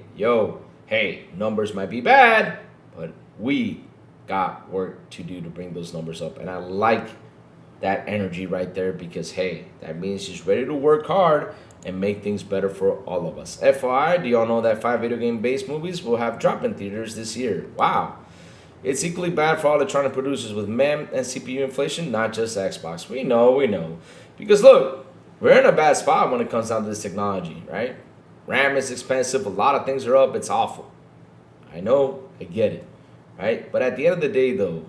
numbers might be bad, but we got work to do to bring those numbers up. And I like that energy right there because, hey, that means she's ready to work hard and make things better for all of us. FYI, do y'all know that 5 video game-based movies will have drop in theaters this year? Wow. It's equally bad for all electronic producers with MEM and CPU inflation, not just Xbox. We know. Because look, we're in a bad spot when it comes down to this technology, right? RAM is expensive, a lot of things are up, it's awful. I know, I get it, right? But at the end of the day though,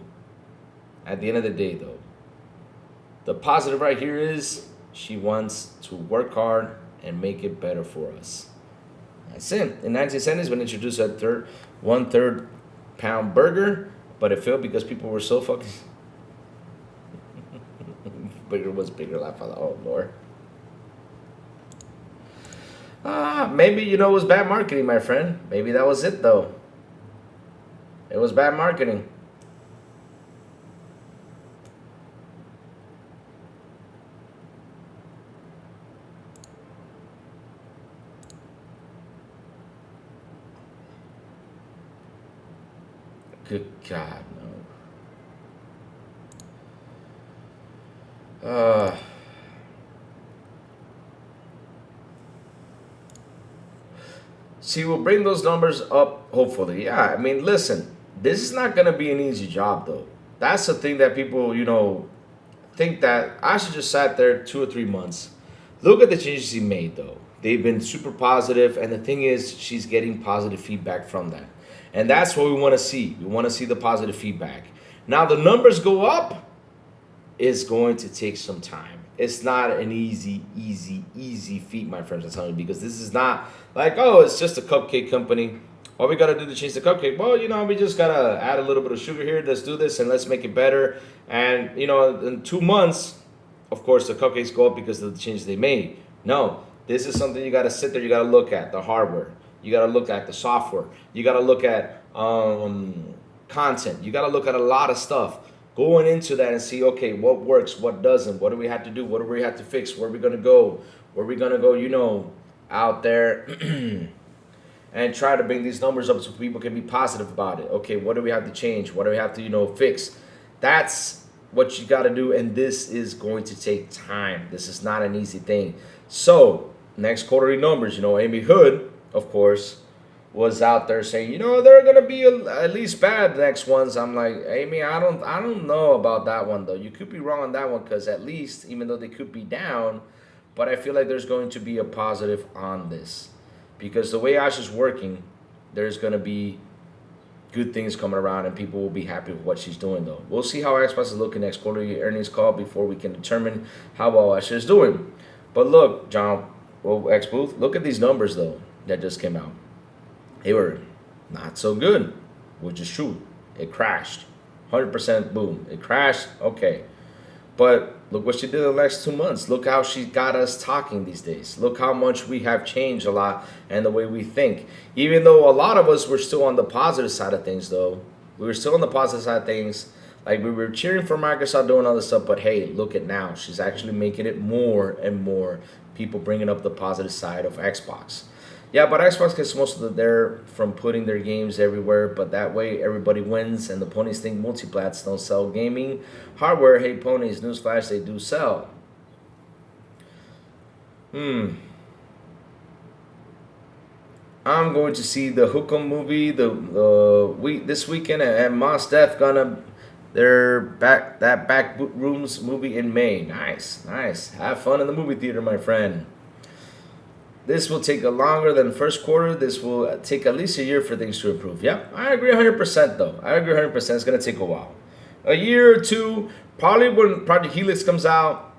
the positive right here is she wants to work hard and make it better for us. That's it. In 1970s, when introduced a 1/3 pound burger, but it failed because people were so fucking bigger was bigger. Laugh out loud. Oh Lord. Maybe it was bad marketing, my friend. Maybe that was it though. It was bad marketing. Good God, no. See, we'll bring those numbers up, hopefully. Yeah, I mean, listen, this is not going to be an easy job, though. That's the thing that people, think that Asha just sat there 2 or 3 months. Look at the changes he made, though. They've been super positive, and the thing is, she's getting positive feedback from that. And that's what we want to see. We want to see the positive feedback. Now, the numbers go up. It's going to take some time. It's not an easy feat, my friends. I'm telling you, because this is not like, oh, it's just a cupcake company. All we got to do to change the cupcake, well, we just got to add a little bit of sugar here. Let's do this and let's make it better. And, in 2 months, of course, the cupcakes go up because of the changes they made. No, this is something you got to sit there. You got to look at the hardware. You got to look at the software. You got to look at content. You got to look at a lot of stuff. Going into that and see, okay, what works, what doesn't, what do we have to do, what do we have to fix, where are we going to go, out there and try to bring these numbers up so people can be positive about it. Okay, what do we have to change? What do we have to, fix? That's what you got to do, and this is going to take time. This is not an easy thing. So, next quarterly numbers, Amy Hood, of course, was out there saying, they're going to be at least bad the next ones. I'm like, Amy, I don't know about that one, though. You could be wrong on that one, because at least, even though they could be down, but I feel like there's going to be a positive on this. Because the way Asha's working, there's going to be good things coming around, and people will be happy with what she's doing, though. We'll see how Xbox is looking next quarterly earnings call before we can determine how well Asha is doing. But look, John, X Booth, look at these numbers, though, that just came out. They were not so good, which is true. It crashed. 100% boom. It crashed. Okay. But look what she did in the last 2 months. Look how she got us talking these days. Look how much we have changed a lot and the way we think. Even though a lot of us were still on the positive side of things, though. We were still on the positive side of things. Like, we were cheering for Microsoft doing all this stuff. But hey, look at now. She's actually making it more and more people bringing up the positive side of Xbox. Yeah, but Xbox gets most of their from putting their games everywhere, but that way everybody wins, and the ponies think multiplats don't sell gaming hardware. Hey, ponies, newsflash, they do sell. I'm going to see the Hookem movie this weekend, and Mos Def gonna back rooms movie in May. Nice. Have fun in the movie theater, my friend. This will take longer than the first quarter. This will take at least a year for things to improve. Yeah, I agree 100%, though. I agree 100%. It's going to take a while. A year or two, probably when Project Helix comes out,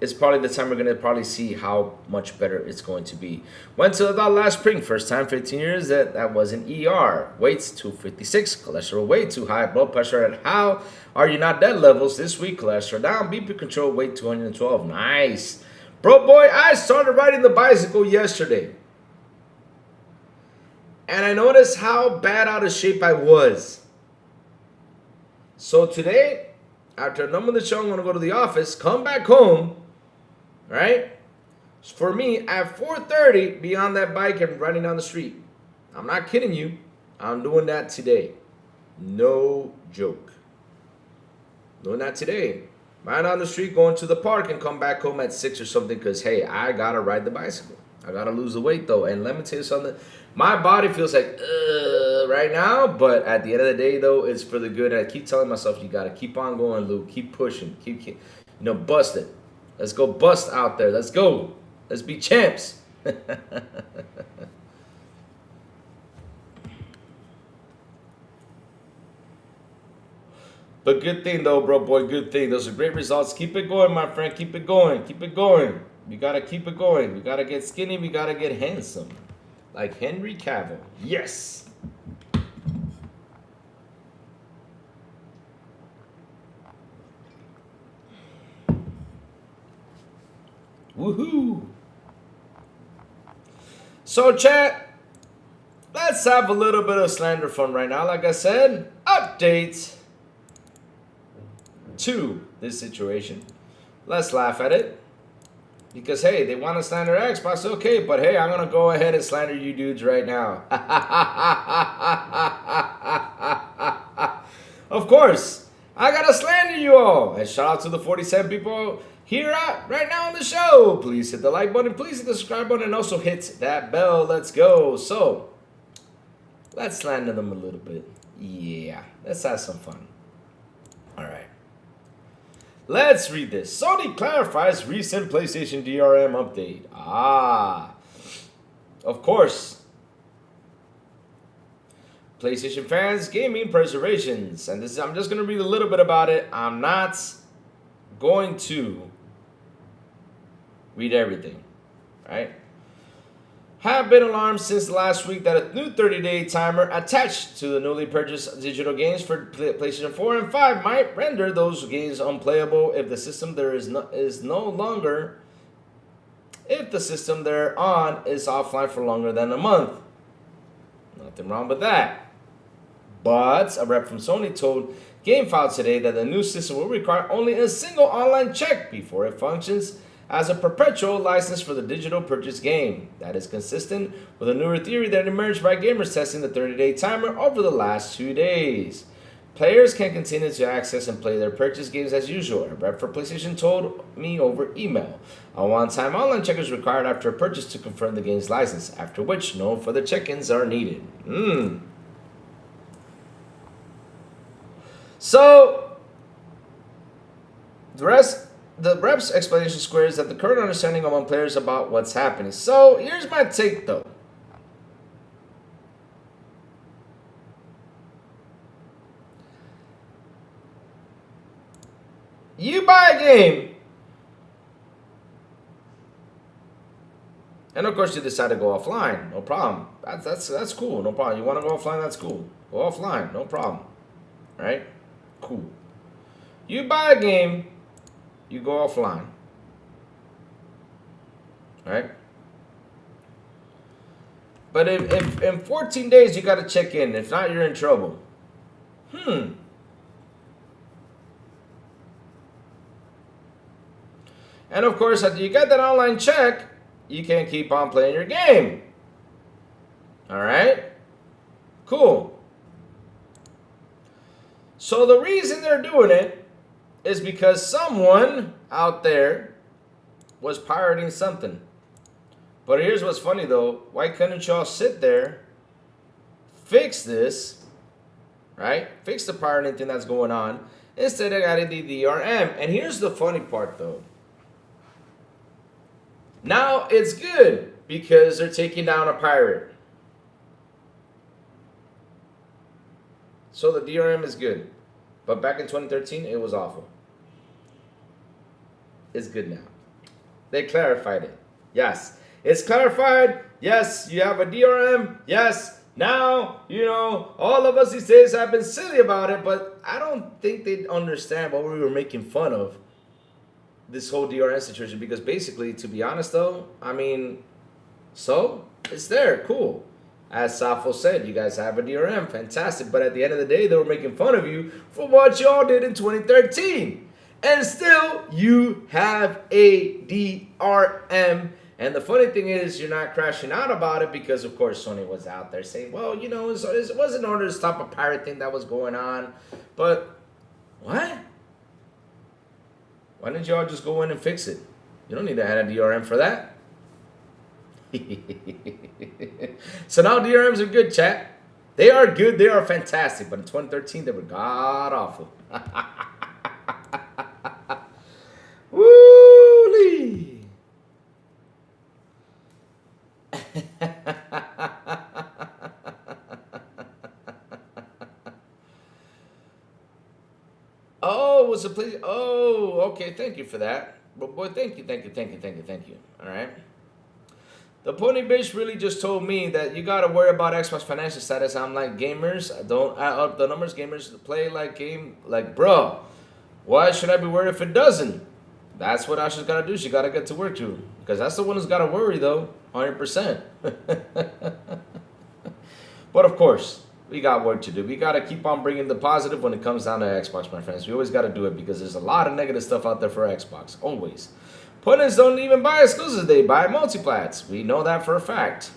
is probably the time we're going to probably see how much better it's going to be. Went to the doctor last spring. First time 15 years that was an ER. Weights 256. Cholesterol way too high. Blood pressure at how are you not dead levels this week. Cholesterol down. BP control weight 212. Nice. Bro, boy, I started riding the bicycle yesterday. And I noticed how bad out of shape I was. So today, after a number of the show, I'm going to go to the office, come back home, right? For me, at 4:30, be on that bike and running down the street. I'm not kidding you. I'm doing that today. No joke. Doing that today. Right on the street, going to the park, and come back home at 6 or something, because, hey, I got to ride the bicycle. I got to lose the weight, though. And let me tell you something. My body feels like, right now, but at the end of the day, though, it's for the good. And I keep telling myself, you got to keep on going, Luke. Keep pushing. Keep bust it. Let's go bust out there. Let's go. Let's be champs. But good thing, though, bro, boy, good thing. Those are great results. Keep it going, my friend. Keep it going. Keep it going. We got to keep it going. We got to get skinny. We got to get handsome. Like Henry Cavill. Yes. Woohoo. So, chat, let's have a little bit of slander fun right now. Like I said, updates to this situation. Let's laugh at it. Because, hey, they want to slander Xbox, okay, but hey, I'm going to go ahead and slander you dudes right now. Of course, I got to slander you all. And shout out to the 47 people here right now on the show. Please hit the like button, please hit the subscribe button, and also hit that bell. Let's go. So, let's slander them a little bit. Yeah, let's have some fun. All right. Let's read this. Sony clarifies recent PlayStation DRM update. Of course. PlayStation fans, gaming preservations. And I'm just going to read a little bit about it. I'm not going to read everything. Right? Have been alarmed since last week that a new 30-day timer attached to the newly purchased digital games for PlayStation 4 and 5 might render those games unplayable if the system they're on is offline for longer than a month. Nothing wrong with that. But a rep from Sony told GameFile today that the new system will require only a single online check before it functions as a perpetual license for the digital purchase game. That is consistent with a newer theory that emerged by gamers testing the 30-day timer over the last 2 days. Players can continue to access and play their purchase games as usual. A rep for PlayStation told me over email. A one-time online check is required after a purchase to confirm the game's license, after which no further check-ins are needed. So, the rep's explanation squares that the current understanding among players about what's happening. So, here's my take though. You buy a game, and of course you decide to go offline. No problem. That's cool. No problem. You want to go offline? That's cool. Go offline. No problem. Right? Cool. You buy a game, you go offline. Right? But if in 14 days you got to check in, if not, you're in trouble. And of course, after you get that online check, you can keep on playing your game. All right? Cool. So the reason they're doing it is because someone out there was pirating something. But here's what's funny though. Why couldn't y'all sit there, fix this, right? Fix the pirating thing that's going on instead of adding the DRM. And here's the funny part though. Now it's good because they're taking down a pirate. So the DRM is good. But back in 2013, it was awful. It's good now. They clarified it. Yes. It's clarified. Yes, you have a DRM. Yes. Now, you know, all of us these days have been silly about it, but I don't think they understand what we were making fun of. This whole DRM situation, because basically, to be honest though, I mean, so it's there, cool. As Safo said, you guys have a DRM, fantastic. But at the end of the day, they were making fun of you for what y'all did in 2013. And still, you have a DRM. And the funny thing is, you're not crashing out about it because, of course, Sony was out there saying, well, you know, it was in order to stop a pirate thing that was going on. But what? Why didn't y'all just go in and fix it? You don't need to add a DRM for that. So now DRMs are good, chat. They are good. They are fantastic. But in 2013, they were god awful. Woo-lee. Oh, it was a place. Oh, okay. Thank you for that. But boy, thank you. All right. The pony bitch really just told me that you gotta worry about Xbox financial status. I'm like, gamers don't add up the numbers. Gamers play like bro. Why should I be worried if it doesn't? That's what Asha's gotta do. She gotta get to work too, because that's the one who's gotta worry though, 100%. But of course, we got work to do. We gotta keep on bringing the positive when it comes down to Xbox, my friends. We always gotta do it because there's a lot of negative stuff out there for Xbox. Always. Pundits don't even buy exclusives, they buy multiplats. We know that for a fact.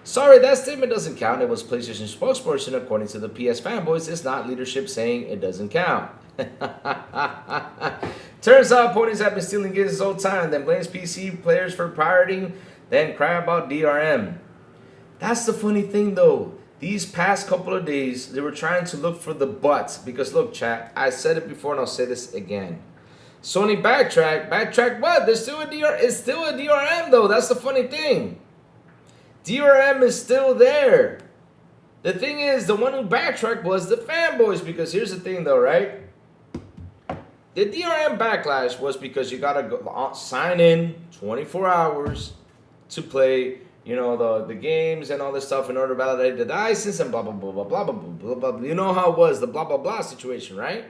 Sorry, that statement doesn't count. It was PlayStation spokesperson, according to the PS fanboys. It's not leadership saying it doesn't count. Turns out ponies have been stealing games this whole time, then blames PC players for pirating, then cry about DRM. That's the funny thing though. These past couple of days, they were trying to look for the buts. Because look, chat, I said it before and I'll say this again. Sony backtrack what? There's still a DRM. It's still a DRM though. That's the funny thing. DRM is still there. The thing is, the one who backtracked was the fanboys. Because here's the thing though, right? The DRM backlash was because you gotta go, sign in 24 hours to play, you know, the games and all this stuff in order to validate the license and blah blah blah blah blah blah blah blah blah. You know how it was, the blah blah blah situation, right?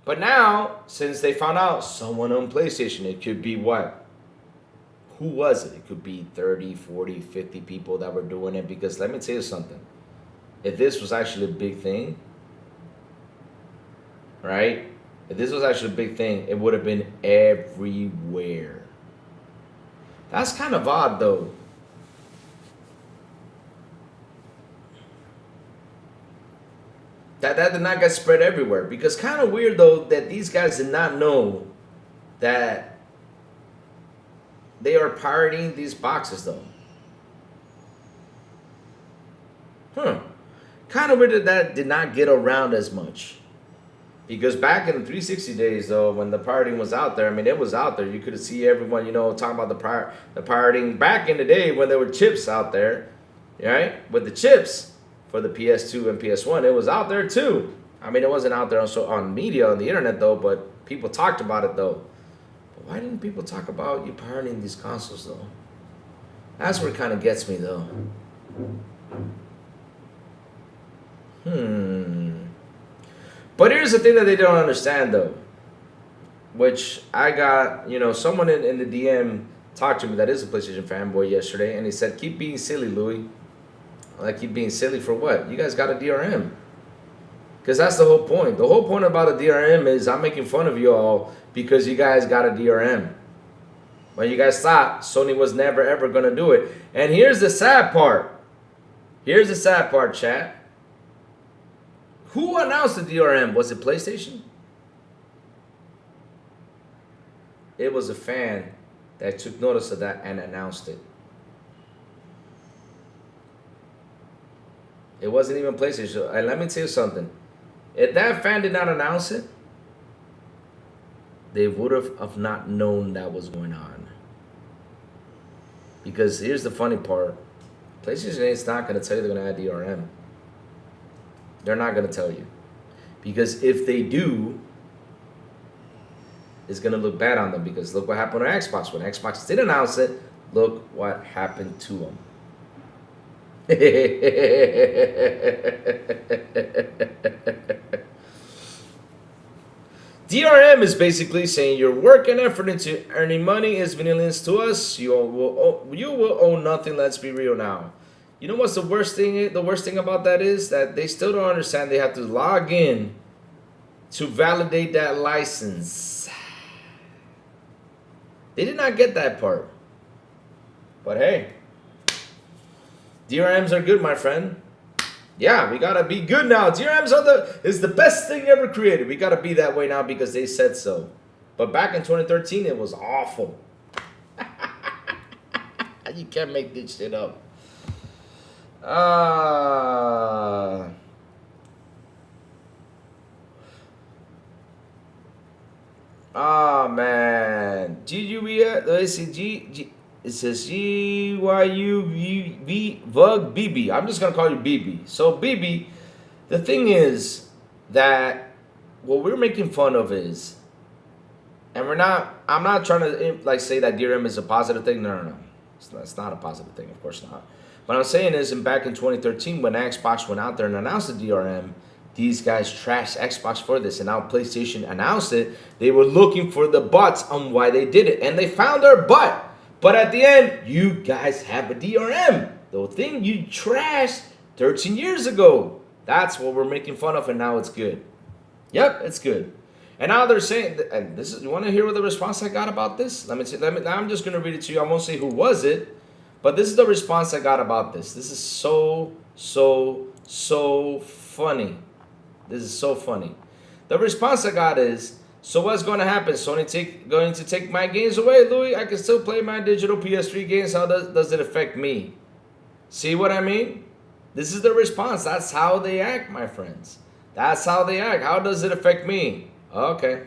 But now, since they found out someone on PlayStation, it could be what? Who was it? It could be 30, 40, 50 people that were doing it. Because let me tell you something. If this was actually a big thing, right? If this was actually a big thing, it would have been everywhere. That's kind of odd, though. That did not get spread everywhere. Because kind of weird, though, that these guys did not know that they are pirating these boxes, though. Kind of weird that did not get around as much. Because back in the 360 days, though, when the pirating was out there, I mean, it was out there. You could see everyone, you know, talking about the pirating back in the day when there were chips out there, right? With the chips for the PS2 and PS1, it was out there too. I mean, it wasn't out there on media, on the internet, though, but people talked about it, though. But why didn't people talk about you pirating these consoles, though? That's where it kind of gets me, though. But here's the thing that they don't understand, though, which I got, you know, someone in the DM talked to me that is a PlayStation fanboy yesterday, and he said, keep being silly, Louis. Like, keep being silly for what? You guys got a DRM. Because that's the whole point. The whole point about a DRM is I'm making fun of you all because you guys got a DRM. When you guys thought Sony was never, ever going to do it. And here's the sad part. Here's the sad part, chat. Who announced the DRM? Was it PlayStation? It was a fan that took notice of that and announced it. It wasn't even PlayStation. And let me tell you something. If that fan did not announce it, they would have not known that was going on. Because here's the funny part. PlayStation is not going to tell you they're going to add DRM. They're not going to tell you. Because if they do, it's going to look bad on them. Because look what happened on Xbox. When Xbox did announce it, look what happened to them. DRM is basically saying your work and effort into earning money is meaningless to us. You will own nothing. Let's be real now. You know what's the worst thing? The worst thing about that is that they still don't understand. They have to log in to validate that license. They did not get that part. But hey, DRMs are good, my friend. Yeah, we gotta be good now. DRMs is the best thing ever created. We gotta be that way now because they said so. But back in 2013, it was awful. You can't make this shit up. Man. Let's see, it says GYUV Vug BB. I'm just gonna call you BB. So BB, the thing is that what we're making fun of is, and I'm not trying to like say that DRM is a positive thing. No. It's not a positive thing, of course not. What I'm saying is, back in 2013, when Xbox went out there and announced the DRM, these guys trashed Xbox for this, and now PlayStation announced it. They were looking for the butts on why they did it, and they found their butt. But at the end, you guys have a DRM. The thing you trashed 13 years ago. That's what we're making fun of, and now it's good. Yep, it's good. And now they're saying, and this is, you want to hear what the response I got about this? I'm just going to read it to you. I won't say who was it, but this is the response I got about this. This is so funny. This is so funny. The response I got is, so what's going to happen? Sony going to take my games away, Louis? I can still play my digital PS3 games. How does it affect me? See what I mean? This is the response. That's how they act, my friends. That's how they act. How does it affect me? Okay.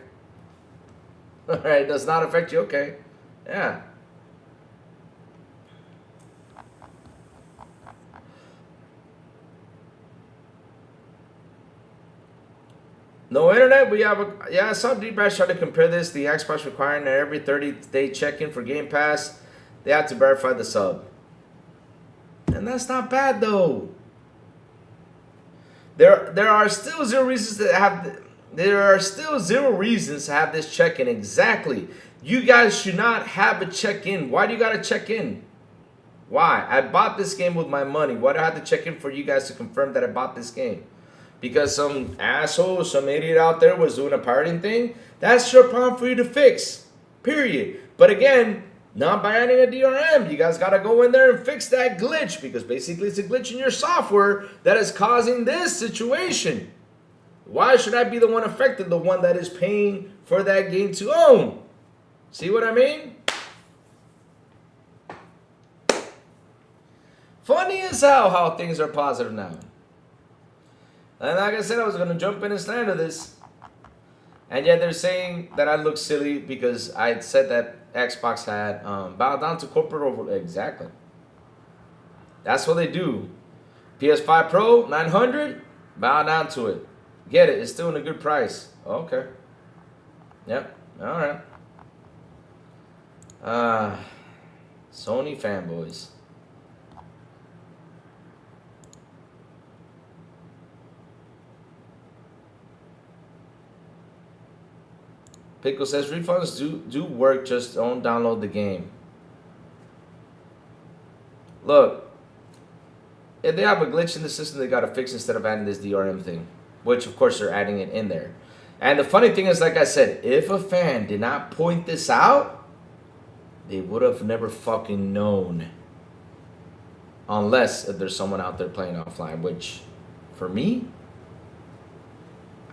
All right, does not affect you. Okay. Yeah. No internet, we have a, yeah, I saw D-Bash try to compare this, the Xbox requiring that every 30-day check-in for Game Pass, they have to verify the sub. And that's not bad, though. There are still zero reasons to have, this check-in, exactly. You guys should not have a check-in. Why do you got to check in? Why? I bought this game with my money. Why do I have to check in for you guys to confirm that I bought this game? because some asshole, some idiot out there was doing a pirating thing, that's your problem for you to fix. Period. But again, not by adding a DRM. You guys got to go in there and fix that glitch, because basically it's a glitch in your software that is causing this situation. Why should I be the one affected, the one that is paying for that game to own? See what I mean? Funny as hell how things are positive now. And like I said, I was going to jump in and slander this. And yet they're saying that I look silly because I had said that Xbox had bowed down to corporate over. Exactly. That's what they do. PS5 Pro, 900, bow down to it. Get it. It's still in a good price. Okay. Yep. All right. Sony fanboys. Pickle says refunds do work, just don't download the game. Look, if they have a glitch in the system, they gotta fix instead of adding this DRM thing, which of course they're adding it in there. And the funny thing is, like I said, if a fan did not point this out, they would have never fucking known. Unless if there's someone out there playing offline, which for me,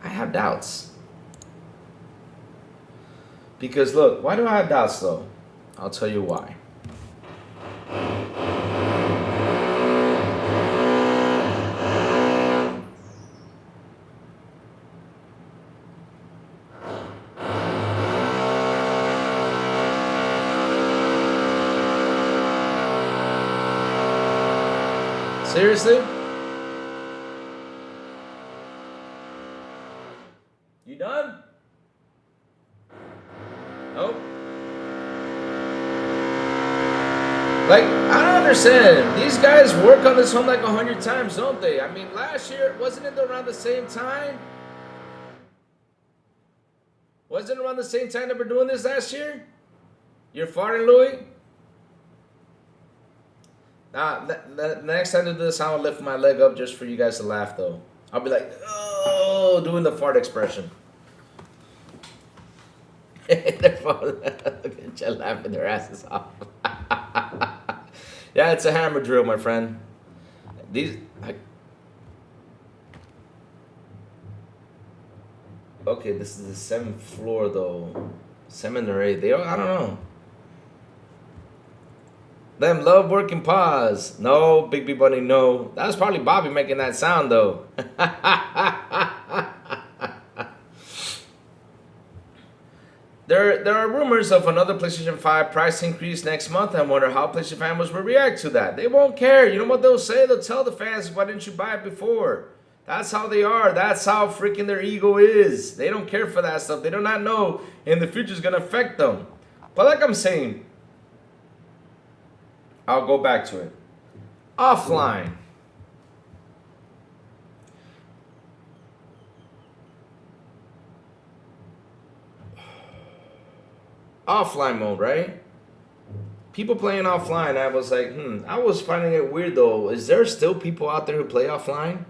I have doubts. Because look, why do I have doubts though? I'll tell you why. Seriously? You done? Nope. Like, I don't understand. These guys work on this home like 100 times, don't they? I mean, last year, wasn't it around the same time? Wasn't it around the same time that we're doing this last year? You're farting, Louis? Nah, the next time I do this, I'll lift my leg up just for you guys to laugh, though. I'll be like, oh, doing the fart expression. They're laughing their asses off. Yeah, it's a hammer drill, my friend. Okay, this is the 7th floor, though. 7th or 8th. I don't know. Them love working paws. No, Big B Bunny, no. That was probably Bobby making that sound, though. There are rumors of another PlayStation 5 price increase next month. I wonder how PlayStation fans will react to that. They won't care. You know what they'll say? They'll tell the fans, why didn't you buy it before? That's how they are. That's how freaking their ego is. They don't care for that stuff. They do not know in the future is going to affect them. But like I'm saying, I'll go back to it. Offline. Offline mode, right? People playing offline, I was like, I was finding it weird though. Is there still people out there who play offline?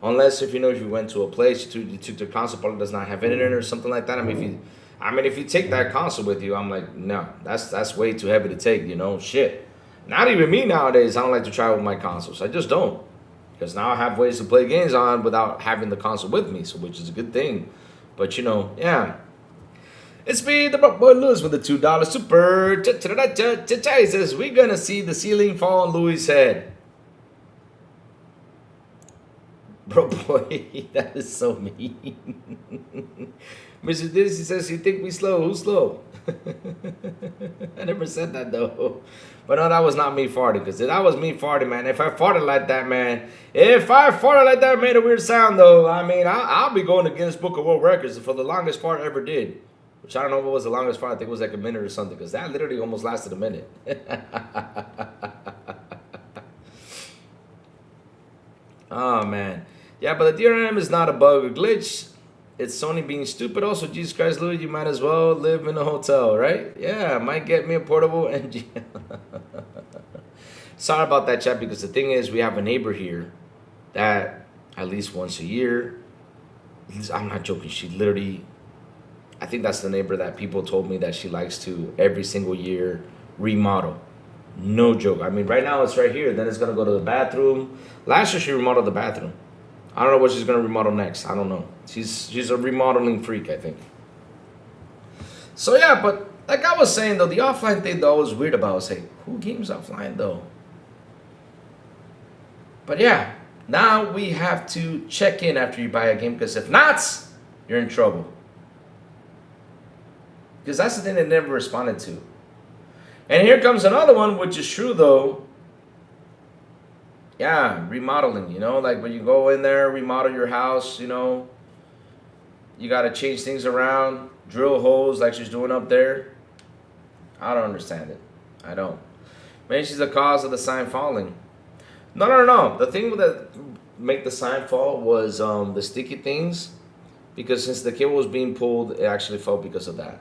Unless if you went to a place, you took the console, probably does not have internet or something like that. I mean, if you take that console with you, I'm like, no, that's way too heavy to take, shit. Not even me nowadays, I don't like to travel with my consoles. I just don't. Because now I have ways to play games on without having the console with me, so which is a good thing. But yeah. It's me, the boy Lewis, with the $2 super. He says, we're going to see the ceiling fall on Louis' head. Bro, boy, that is so mean. Mr. Dizzy says, you think we slow? Who's slow? I never said that, though. But no, that was not me farting. Because if that was me farting, man, if I farted like that, man, made a weird sound, though, I mean, I'll be going to Guinness Book of World Records for the longest fart I ever did. Which I don't know what was the longest fart. I think it was like a minute or something. Because that literally almost lasted a minute. Oh, man. Yeah, but the DRM is not a bug or glitch. It's Sony being stupid. Also, Jesus Christ, Louis, you might as well live in a hotel, right? Yeah, might get me a portable NG. Sorry about that, chat, because the thing is, we have a neighbor here that at least once a year I'm not joking. She literally, I think that's the neighbor that people told me that she likes to every single year remodel. No joke. I mean, right now it's right here. Then it's gonna go to the bathroom. Last year she remodeled the bathroom. I don't know what she's gonna remodel next. I don't know. She's a remodeling freak, I think. So yeah, but like I was saying though, the offline thing though I was weird about. I was like, who games offline though? But yeah, now we have to check in after you buy a game, because if not, you're in trouble. Because that's the thing they never responded to. And here comes another one, which is true though. Yeah, remodeling, you know, like when you go in there, remodel your house, you know, you got to change things around, drill holes like she's doing up there. I don't understand it. I don't. Maybe she's the cause of the sign falling. No. The thing that make the sign fall was the sticky things, because since the cable was being pulled, it actually fell because of that.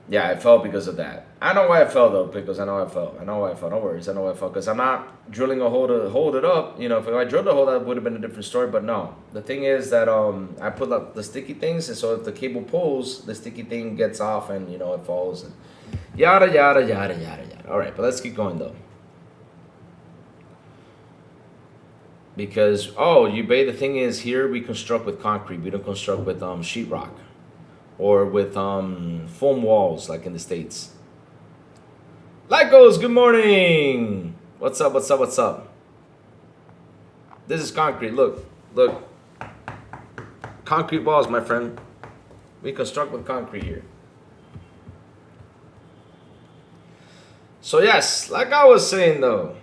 Yeah, it fell because of that. I know why it fell though, because I know I fell. No worries, I know why it fell. Because I'm not drilling a hole to hold it up. You know, if I drilled a hole, that would have been a different story. But no, the thing is that I put up the sticky things, and so if the cable pulls, the sticky thing gets off, and you know it falls, and yada yada yada yada yada. All right, but let's keep going though. Because the thing is, here we construct with concrete. We don't construct with sheetrock. Or with foam walls like in the States. Lycos, good morning. What's up? This is concrete. Look. Concrete walls, my friend. We construct with concrete here. So yes, like I was saying though,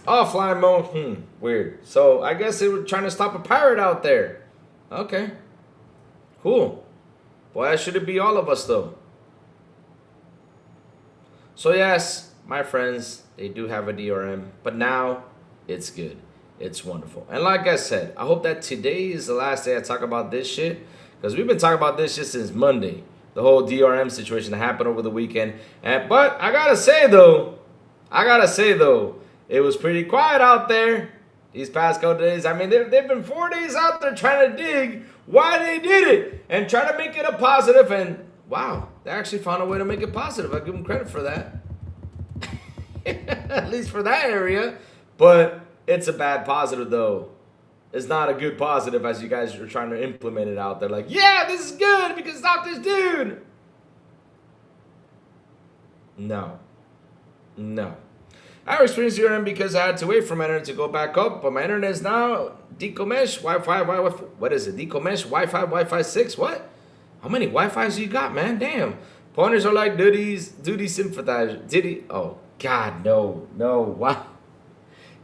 offline mode, weird. So I guess they were trying to stop a pirate out there. Okay, cool. Why should it be all of us though? So yes, my friends, they do have a DRM, but now it's good. It's wonderful. And like I said, I hope that today is the last day I talk about this shit, because we've been talking about this shit since Monday. The whole DRM situation that happened over the weekend. But I gotta say though, it was pretty quiet out there these past couple days. I mean, they've been 4 days out there trying to dig why they did it and try to make it a positive, and wow, they actually found a way to make it positive. I give them credit for that. At least for that area. But it's a bad positive though. It's not a good positive as you guys are trying to implement it out there. Like, yeah, this is good because stop this dude. No. I experienced DRM because I had to wait for my internet to go back up, but my internet is now decomesh, Wi-Fi, what is it? Decomesh, Wi-Fi 6, what? How many Wi-Fis you got, man? Damn. Pointers are like duty sympathizer. Oh, God, no. Wow.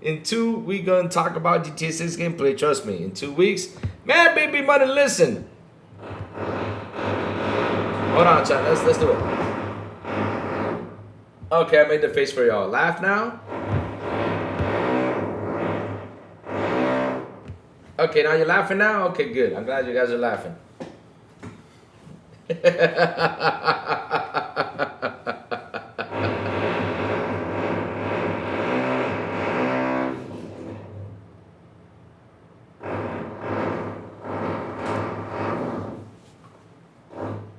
In 2 weeks, we gonna talk about GTA 6 gameplay. Trust me. In 2 weeks, man, baby, money, listen. Hold on, chat. Let's do it. Okay, I made the face for y'all. Laugh now. Okay, now you're laughing now? Okay, good. I'm glad you guys are laughing.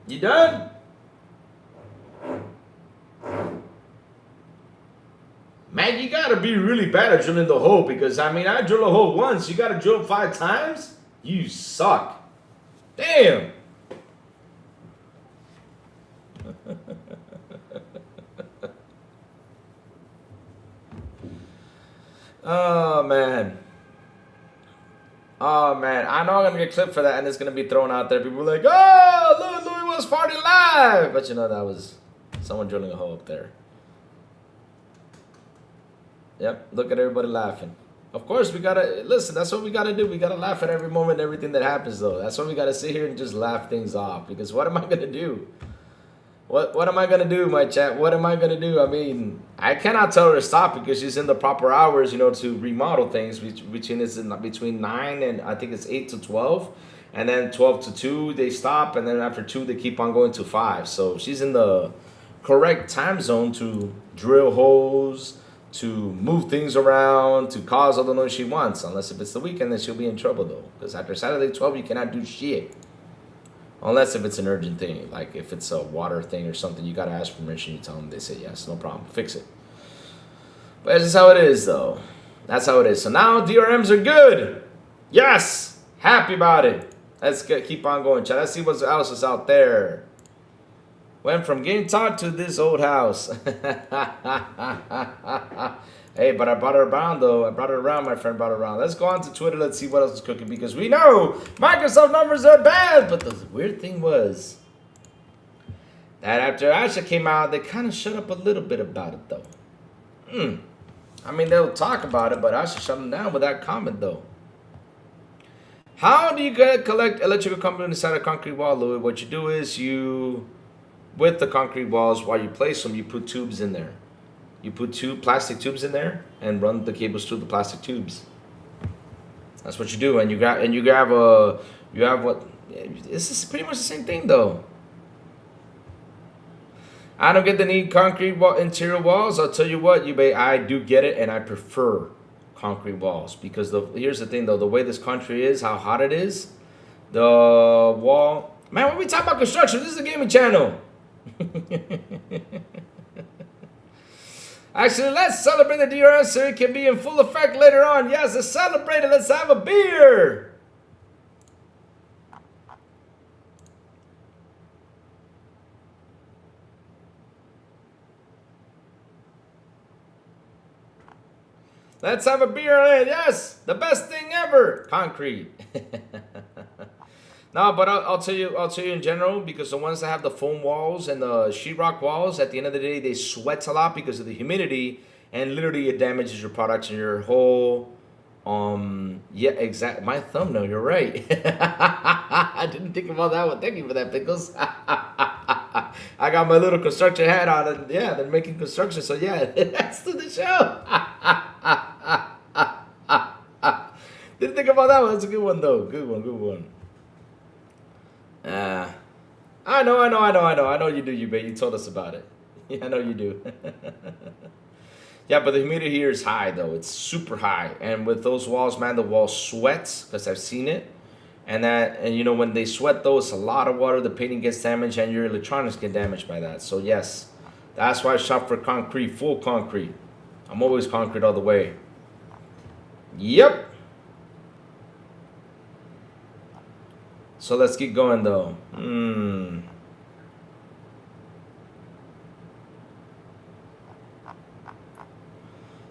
You done? Man, you gotta be really bad at drilling the hole, because I mean, I drill a hole once, you gotta drill 5 times? You suck. Damn. Oh man. I know I'm gonna get clipped for that, and it's gonna be thrown out there. People are like, oh, Louis was farting live, but you know, that was someone drilling a hole up there. Yep, look at everybody laughing. Of course, we gotta listen. That's what we gotta do. We gotta laugh at every moment, everything that happens, though. That's why we gotta sit here and just laugh things off. Because what am I gonna do? What am I gonna do, my chat? What am I gonna do? I mean, I cannot tell her to stop because she's in the proper hours, you know, to remodel things. Between 9 and I think it's 8 to 12, and then 12 to 2 they stop, and then after 2 they keep on going to 5. So she's in the correct time zone to drill holes, to move things around, to cause all the noise she wants. Unless if it's the weekend, then she'll be in trouble though. Because after Saturday 12, you cannot do shit. Unless if it's an urgent thing, like if it's a water thing or something, you gotta ask permission. You tell them, they say yes, no problem, fix it. But that's just how it is, though. That's how it is. So now DRMs are good. Yes, happy about it. Let's keep on going, chat. Let's see what else is out there. Went from getting taught to this old house. Hey, but I brought it around, though. I brought it around, my friend brought it around. Let's go on to Twitter. Let's see what else is cooking. Because we know Microsoft numbers are bad. But the weird thing was that after Asha came out, they kind of shut up a little bit about it, though. I mean, they'll talk about it, but Asha shut them down with that comment, though. How do you collect electrical components inside a concrete wall, Louis? What you do is with the concrete walls, while you place them, you put tubes in there. You put 2 plastic tubes in there and run the cables through the plastic tubes. That's what you do, and you have what? This is pretty much the same thing, though. I don't get the need concrete interior walls. I'll tell you what, I do get it, and I prefer concrete walls because here's the thing, though. The way this country is, how hot it is, the wall. Man, when we talk about construction, this is a gaming channel. Actually, let's celebrate the DRM so it can be in full effect later on. Yes, let's celebrate it. Let's have a beer. Let's have a beer on it. Yes, the best thing ever. Concrete. No, but I'll tell you in general, because the ones that have the foam walls and the sheetrock walls, at the end of the day, they sweat a lot because of the humidity, and literally it damages your products and your whole. Yeah, exactly. My thumbnail. You're right. I didn't think about that one. Thank you for that, Pickles. I got my little construction hat on, and yeah, they're making construction. So yeah, that's to the show. Didn't think about that one. That's a good one, though. Good one. I know you do, you told us about it. Yeah, I know you do. Yeah, but the humidity here is high, though. It's super high. And with those walls, man, the wall sweats, because I've seen it. And you know, when they sweat, though, it's a lot of water. The painting gets damaged, and your electronics get damaged by that. So, yes, that's why I shop for concrete, full concrete. I'm always concrete all the way. Yep. So let's keep going, though.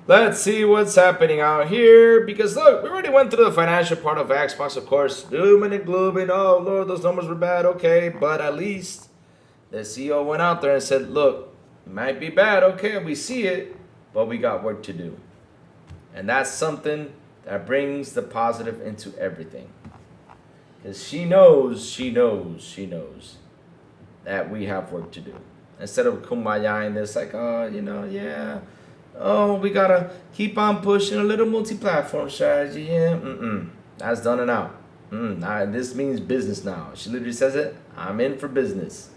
Let's see what's happening out here. Because, look, we already went through the financial part of Xbox, of course. Dooming and glooming. Oh, Lord, those numbers were bad. Okay, but at least the CEO went out there and said, look, it might be bad. Okay, we see it, but we got work to do. And that's something that brings the positive into everything. Because she knows that we have work to do. Instead of kumbaya and this, like, oh, you know, yeah. Oh, we got to keep on pushing a little multi-platform strategy. Yeah, that's done and out. This means business now. She literally says it. I'm in for business.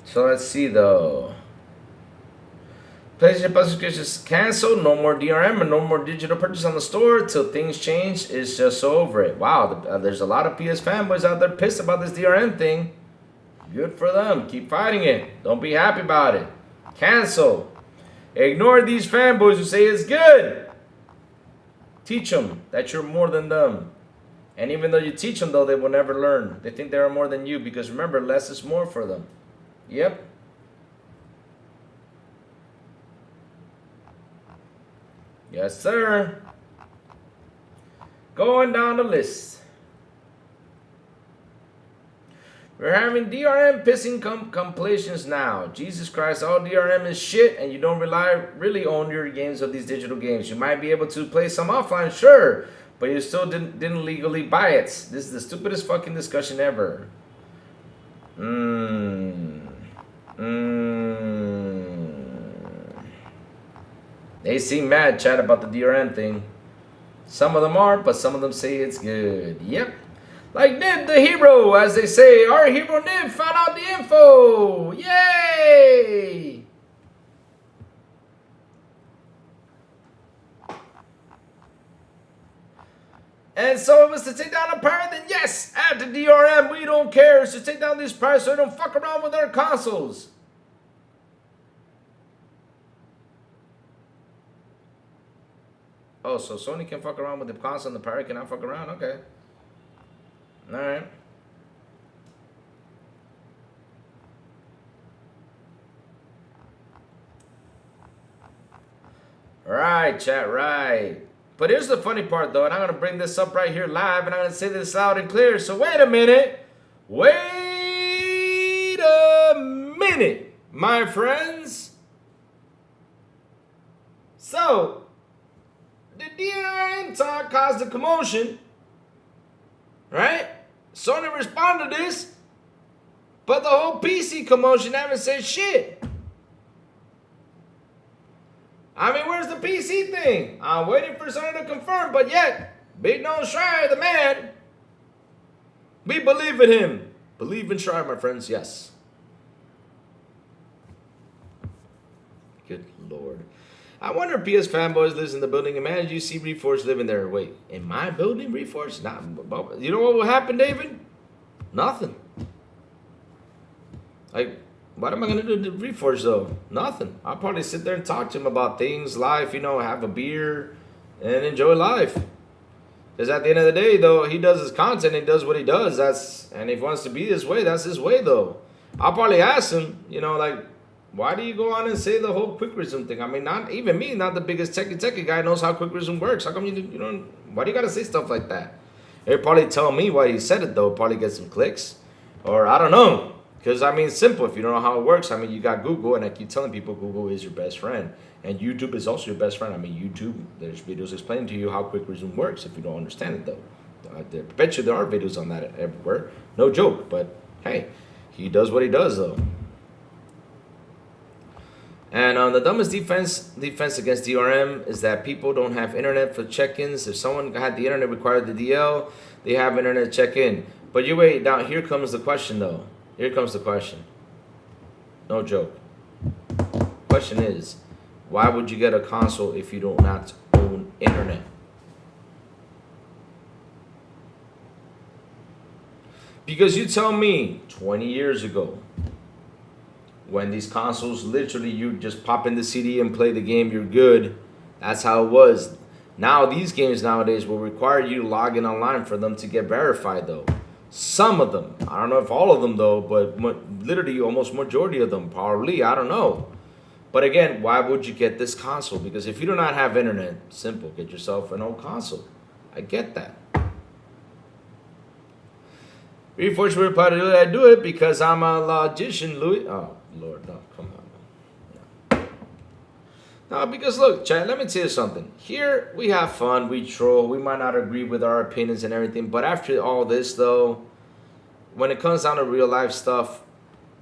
So let's see, though. PlayStation Plus subscriptions canceled. No more DRM and no more digital purchase on the store till things change. It's just so over it. Wow, there's a lot of PS fanboys out there pissed about this DRM thing. Good for them. Keep fighting it. Don't be happy about it. Cancel. Ignore these fanboys who say it's good. Teach them that you're more than them. And even though you teach them, though, they will never learn. They think they are more than you because, remember, less is more for them. Yep. Yes, sir. Going down the list. We're having DRM pissing compilations now. Jesus Christ, all DRM is shit, and you don't rely really on your games of these digital games. You might be able to play some offline, sure, but you still didn't legally buy it. This is the stupidest fucking discussion ever. They seem mad, chat, about the DRM thing. Some of them aren't, but some of them say it's good. Yep. Like Nib the hero, as they say. Our hero Nib found out the info. Yay! And so it was to take down a pirate, then yes, add to DRM, we don't care. It's to take down these pirates so they don't fuck around with our consoles. Oh, so Sony can fuck around with the console and the pirate cannot fuck around? Okay. Alright. Right, chat, right. But here's the funny part, though, and I'm going to bring this up right here live, and I'm going to say this loud and clear. So wait a minute. Wait a minute, my friends. So, the DRM talk caused a commotion, right? Sony responded to this, but the whole PC commotion haven't said shit. I mean, where's the PC thing? I'm waiting for Sony to confirm, but yet, Big Nose Schreier, the man, we believe in him. Believe in Schreier, my friends, yes. Good Lord. I wonder if PS fanboys lives in the building, and man, did you see Reforge living there? Wait, in my building, Reforge? Not, you know what will happen, David? Nothing. Like, what am I going to do to Reforge, though? Nothing. I'll probably sit there and talk to him about things, life, you know, have a beer, and enjoy life. Because at the end of the day, though, he does his content, he does what he does. And if he wants to be this way, that's his way, though. I'll probably ask him, you know, like, why do you go on and say the whole quick resume thing? I mean, not even me, not the biggest techie guy knows how quick resume works. How come you know, why do you got to say stuff like that? He'll probably tell me why he said it, though. Probably get some clicks. Or I don't know. Because, I mean, it's simple. If you don't know how it works, I mean, you got Google, and I keep telling people Google is your best friend. And YouTube is also your best friend. I mean, YouTube, there's videos explaining to you how quick resume works if you don't understand it, though. I bet you there are videos on that everywhere. No joke. But, hey, he does what he does, though. And the dumbest defense against DRM is that people don't have internet for check-ins. If someone had the internet required the DL, they have internet check-in. But you wait, now here comes the question, though. Here comes the question. No joke. Question is, why would you get a console if you do not own internet? Because you tell me 20 years ago, when these consoles, literally, you just pop in the CD and play the game, you're good. That's how it was. Now, these games nowadays will require you to log in online for them to get verified, though. Some of them. I don't know if all of them, though, but literally almost majority of them, probably. I don't know. But again, why would you get this console? Because if you do not have internet, simple, get yourself an old console. I get that. Reforge will reply to do it. I do it because I'm a logician, Louis. Oh, Lord, no, come on. No, because look, chat, let me tell you something. Here, we have fun, we troll, we might not agree with our opinions and everything, but after all this, though, when it comes down to real life stuff,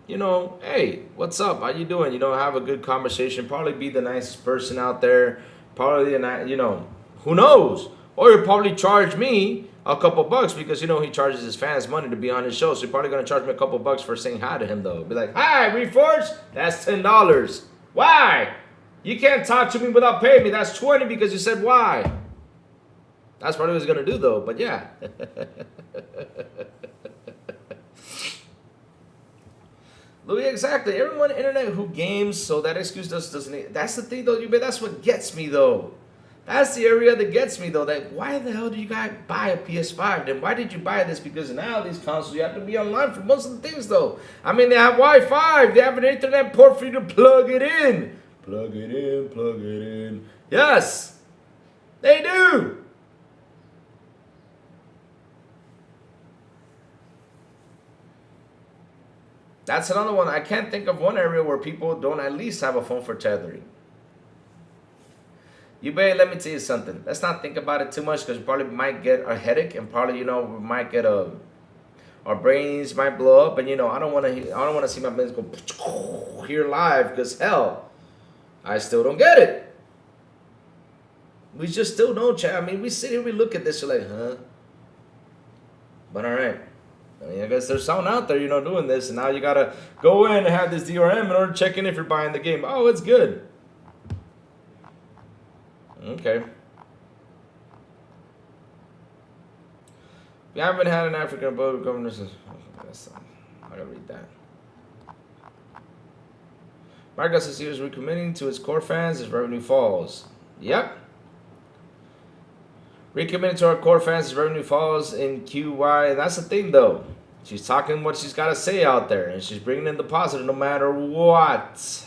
you know, hey, what's up? How you doing? You know, have a good conversation. Probably be the nicest person out there. Probably, you know, who knows? Or you'll probably charge me a couple bucks because, you know, he charges his fans money to be on his show. So you're probably going to charge me a couple bucks for saying hi to him, though. Be like, hi, Reforge. That's $10. Why? You can't talk to me without paying me. That's 20 because you said why. That's what he was going to do, though. But yeah. Louis, exactly. Everyone on the internet who games, so that excuse doesn't. That's the thing, though. That's what gets me, though. That's the area that gets me, though. That why the hell do you guys buy a PS5? Then why did you buy this? Because now these consoles, you have to be online for most of the things, though. I mean, they have Wi-Fi. They have an Ethernet port for you to plug it in. Plug it in, plug it in. Yes, they do. That's another one. I can't think of one area where people don't at least have a phone for tethering. You better let me tell you something. Let's not think about it too much because you probably might get a headache and probably, you know, we might get a Our brains might blow up, and you know, I don't want to see my brains go here live, because hell, I still don't get it. We just still don't, chat. I mean, we sit here, we look at this, you're like, huh? But all right. I mean, I guess there's someone out there, you know, doing this, and now you gotta go in and have this DRM in order to check in if you're buying the game. Oh, it's good. Okay. We haven't had an African board governor since. I gotta read that. Marcus is recommitting to its core fans as revenue falls. Yep. Recommitting to our core fans as revenue falls in QY. And that's the thing, though. She's talking what she's got to say out there, and she's bringing in the positive no matter what.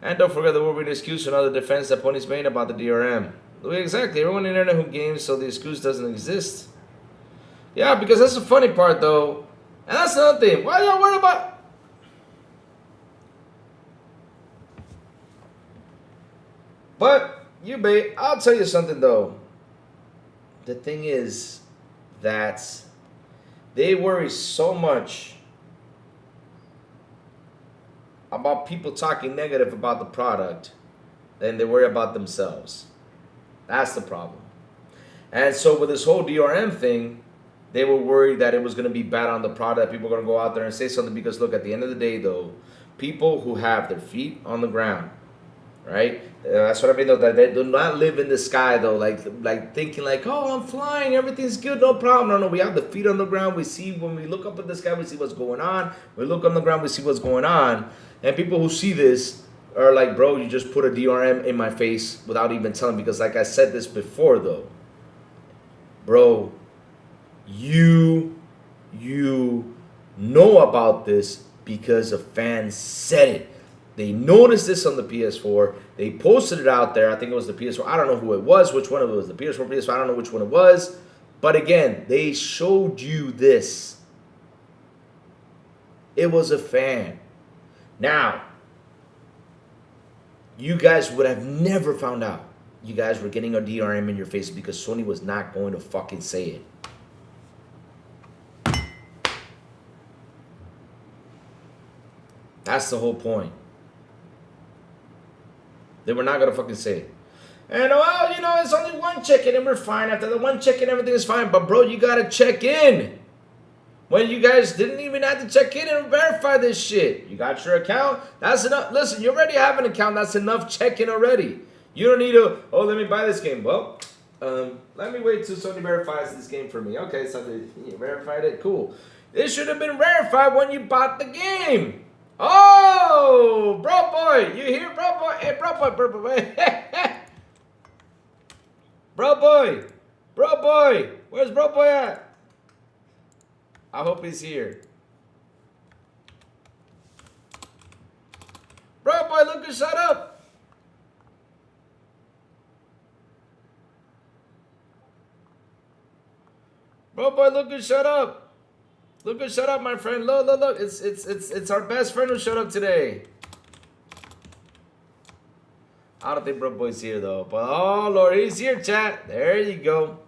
And don't forget the Wolverine excuse and other defense that Pony's made about the DRM. Exactly. Everyone in the internet who games, so the excuse doesn't exist. Yeah, because that's the funny part, though. And that's another thing. Why y'all worried about... But, you bait, I'll tell you something, though. The thing is that they worry so much about people talking negative about the product than they worry about themselves. That's the problem. And so with this whole DRM thing, they were worried that it was going to be bad on the product. People were going to go out there and say something, because look, at the end of the day, though, people who have their feet on the ground, right? That's what I mean, though, that they do not live in the sky, though, like thinking like, oh, I'm flying, everything's good, no problem. No, we have the feet on the ground. We see, when we look up at the sky, we see what's going on. We look on the ground, we see what's going on. And people who see this are like, bro, you just put a DRM in my face without even telling me. Because like I said this before, though, bro, you know about this because a fan said it. They noticed this on the PS4. They posted it out there. I think it was the PS4. I don't know who it was, which one it was. The PS4, PS5. I don't know which one it was. But again, they showed you this. It was a fan. Now, you guys would have never found out. You guys were getting a DRM in your face because Sony was not going to fucking say it. That's the whole point. They were not going to fucking say it. And, well, you know, it's only one check-in and we're fine. After the one check-in, everything is fine. But, bro, you got to check in. When you guys didn't even have to check in and verify this shit. You got your account. That's enough. Listen, you already have an account. That's enough check-in already. You don't need to, oh, let me buy this game. Well, let me wait till Sony verifies this game for me. Okay, so you verified it. Cool. It should have been verified when you bought the game. Oh, bro boy, you here, bro boy? Hey, bro boy, bro boy. Bro boy, where's bro boy at? I hope he's here. Bro boy, look, shut up. Bro boy, look, shut up. Look, shut up, my friend. Look. It's our best friend who showed up today. I don't think Bro Boy's here, though. But, oh, Lord, he's here, chat. There you go.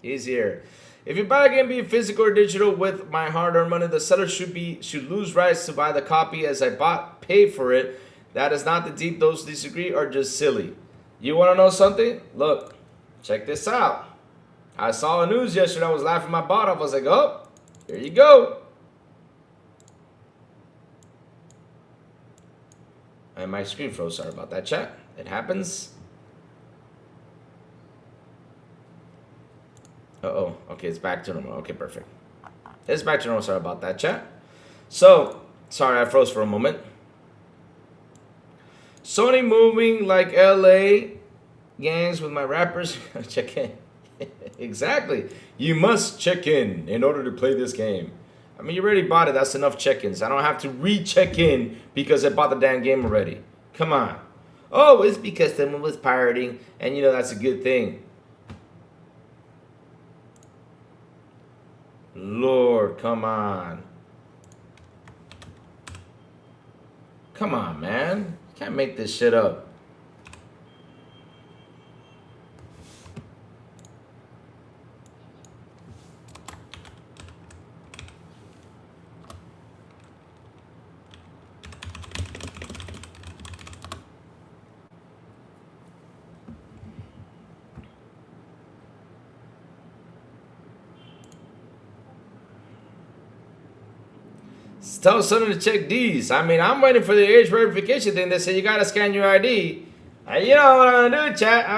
He's here. If you buy a game, be it physical or digital, with my hard-earned money, the seller should lose rights to buy the copy as I pay for it. That is not the deep. Those disagree are just silly. You want to know something? Look, check this out. I saw the news yesterday. I was laughing my butt off. I was like, oh. There you go. And my screen froze. Sorry about that, chat. It happens. Uh-oh. Okay, it's back to normal. Okay, perfect. It's back to normal. Sorry about that, chat. So, sorry, I froze for a moment. Sony moving like LA gangs with my rappers. Check in. Exactly. You must check in order to play this game. I mean, you already bought it. That's enough check-ins. I don't have to re-check in because I bought the damn game already. Come on. Oh, it's because someone was pirating, and you know that's a good thing. Lord, come on. Come on, man. You can't make this shit up. Tell Sony to check these. I mean, I'm waiting for the age verification thing. They say you gotta scan your ID. And you know what I'm gonna do, chat?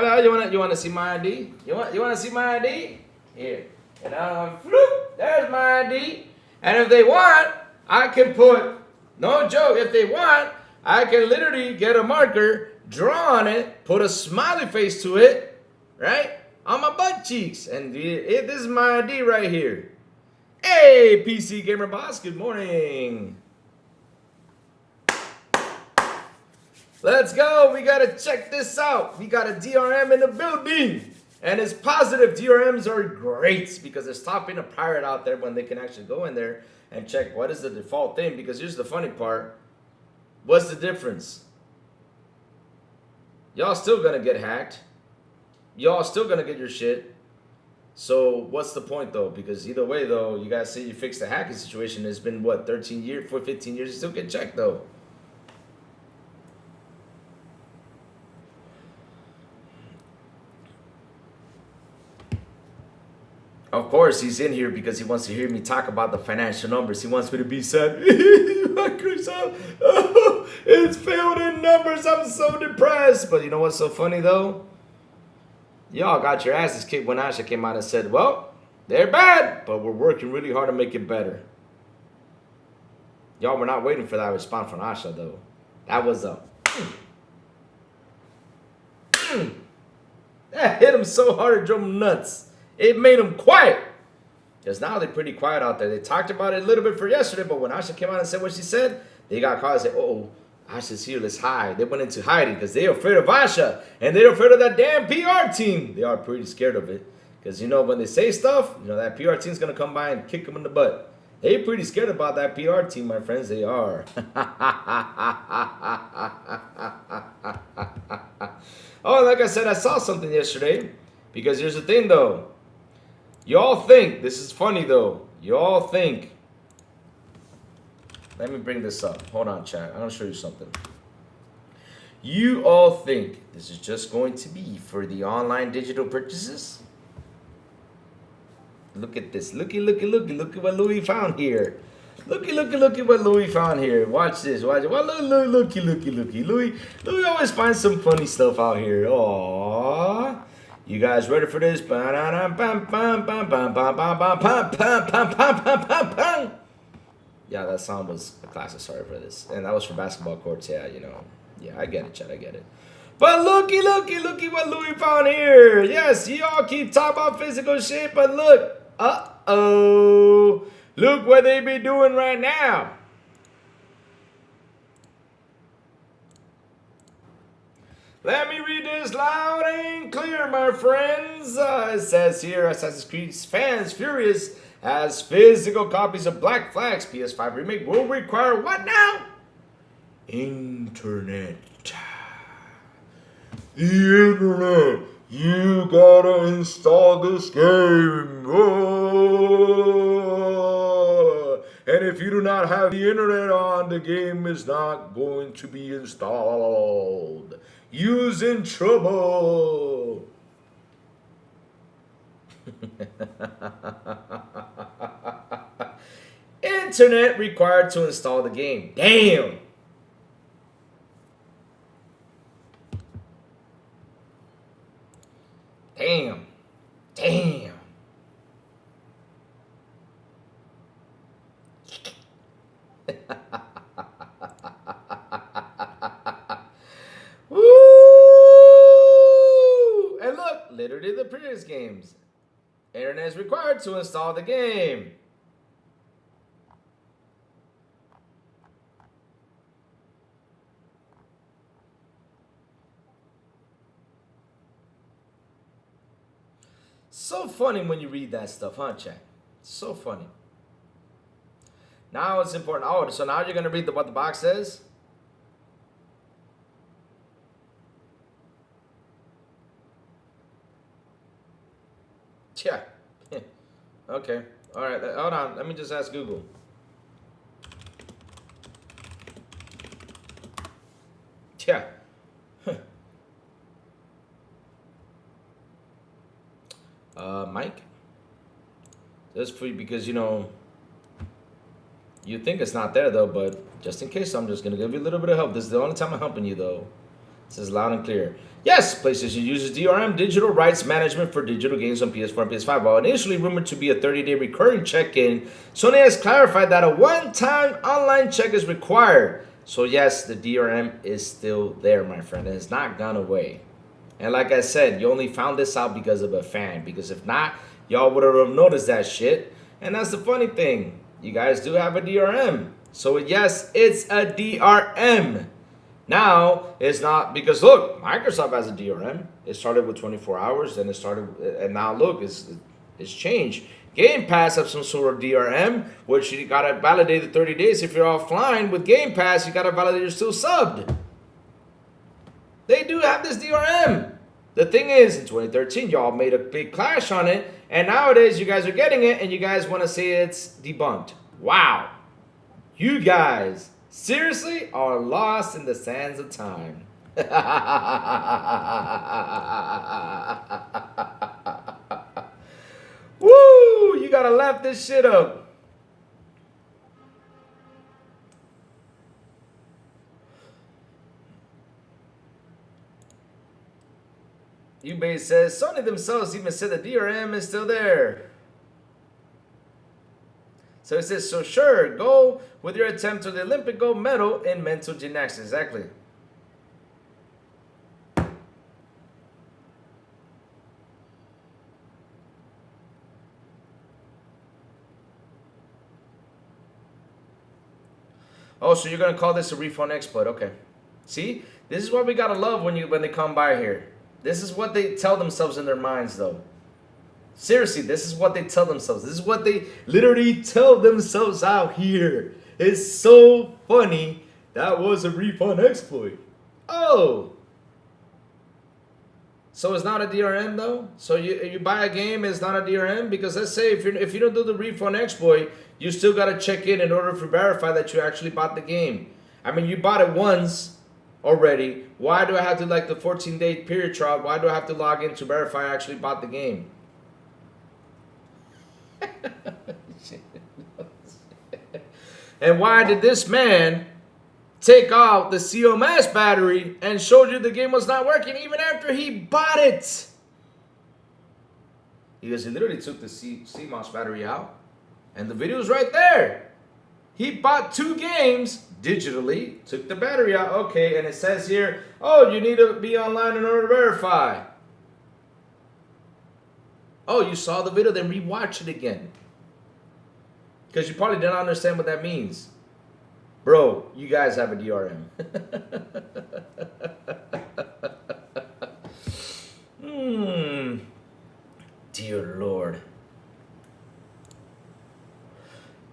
You wanna see my ID? You wanna see my ID? Here. And floop, there's my ID. And if they want, I can put, no joke, if they want, I can literally get a marker, draw on it, put a smiley face to it, right? On my butt cheeks. And this is my ID right here. Hey, PC Gamer Boss, good morning. Let's go. We got to check this out. We got a DRM in the building. And it's positive. DRMs are great because they're stopping a pirate out there when they can actually go in there and check what is the default thing. Because here's the funny part. What's the difference? Y'all still going to get hacked. Y'all still going to get your shit. So what's the point though? Because either way though, you guys say you fixed the hacking situation. It's been what, 13 years, for 15 years, you still get checked though. Of course, he's in here because he wants to hear me talk about the financial numbers. He wants me to be sad. Microsoft, oh, it's failed in numbers. I'm so depressed. But you know what's so funny though? Y'all got your asses kicked when Asha came out and said, well, they're bad, but we're working really hard to make it better. Y'all were not waiting for that response from Asha though. That was a... That hit him so hard it drove him nuts. It made them quiet. Because now they're pretty quiet out there. They talked about it a little bit for yesterday, but when Asha came out and said what she said, they got caught and said, oh, Asha's here, let's hide. They went into hiding because they're afraid of Asha. And they're afraid of that damn PR team. They are pretty scared of it. Because, you know, when they say stuff, you know, that PR team's going to come by and kick them in the butt. They're pretty scared about that PR team, my friends. They are. Oh, like I said, I saw something yesterday. Because here's the thing, though. Y'all think, this is funny though, y'all think, let me bring this up. Hold on, chat. I'm going to show you something. You all think this is just going to be for the online digital purchases? Look at this. Look at what Louis found here. Look at what Louis found here. Watch this. Watch it. Well, looky. Louis always finds some funny stuff out here. Aww. You guys ready for this? Yeah, that song was a classic. Sorry for this. And that was for basketball courts. Yeah, you know. Yeah, I get it, chat. I get it. But looky what Louis found here. Yes, y'all keep talking about physical shit, but look. Uh-oh. Look what they be doing right now. Let me read this loud and clear, my friends. It says here, Assassin's Creed fans furious as physical copies of Black Flag's PS5 remake will require what now? Internet. The internet. You gotta install this game. Oh. And if you do not have the internet on, the game is not going to be installed. You's in trouble. Internet required to install the game. Damn. Damn. Woo! And look, literally the previous games. Internet is required to install the game. So funny when you read that stuff, huh, chat? So funny. Now it's important. Oh, so now you're going to read what the box says? Yeah. Okay. All right. Hold on. Let me just ask Google. Yeah. Mike? That's for you because, you You think it's not there though, but just in case, I'm just gonna give you a little bit of help. This is the only time I'm helping you though. It says loud and clear. Yes, PlayStation uses DRM, digital rights management, for digital games on PS4 and PS5. While initially rumored to be a 30-day recurring check-in, Sony has clarified that a one-time online check is required. So yes, the DRM is still there, my friend. It has not gone away. And like I said, you only found this out because of a fan. Because if not, y'all would have noticed that shit. And that's the funny thing. You guys do have a DRM. So yes, it's a DRM. Now, it's not, because look, Microsoft has a DRM. It started with 24 hours, then it started, and now look, it's changed. Game Pass have some sort of DRM, which you gotta validate the 30 days. If you're offline with Game Pass, you gotta validate you're still subbed. They do have this DRM. The thing is, in 2013, y'all made a big clash on it, and nowadays you guys are getting it, and you guys want to say it's debunked. Wow. You guys seriously are lost in the sands of time. Woo! You gotta laugh this shit up. Ubay says, Sony themselves even said the DRM is still there. So it says, so sure, go with your attempt to the Olympic gold medal in mental gymnastics. Exactly. Oh, so you're gonna call this a refund exploit? Okay. See, this is what we gotta love when they come by here. This is what they tell themselves in their minds, though. Seriously, this is what they tell themselves. This is what they literally tell themselves out here. It's so funny. That was a refund exploit. Oh. So it's not a DRM though? So you buy a game, it's not a DRM? Because let's say if you don't do the refund exploit, you still got to check in order to verify that you actually bought the game. I mean, you bought it once already. Why do I have to, like, the 14-day period trial? Why do I have to log in to verify I actually bought the game? And why did this man take out the CMS battery and showed you the game was not working even after he bought it? Because he literally took the CMOS battery out, and the video is right there. He bought 2 games digitally, took the battery out. Okay, and it says here, oh, you need to be online in order to verify. Oh, you saw the video, then rewatch it again. Because you probably didn't understand what that means. Bro, you guys have a DRM. Dear Lord.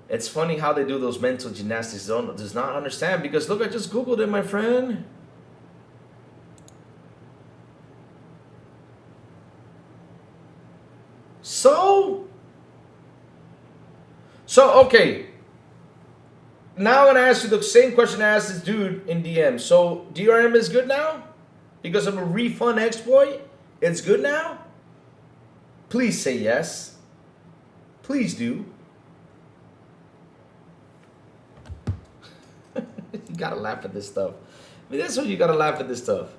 It's funny how they do those mental gymnastics. Does not understand, because look, I just Googled it, my friend. So okay. Now I'm gonna ask you the same question I asked this dude in DM. So DRM is good now? Because of a refund exploit? It's good now? Please say yes. Please do. You gotta laugh at this stuff. I mean, that's what you gotta laugh at this stuff.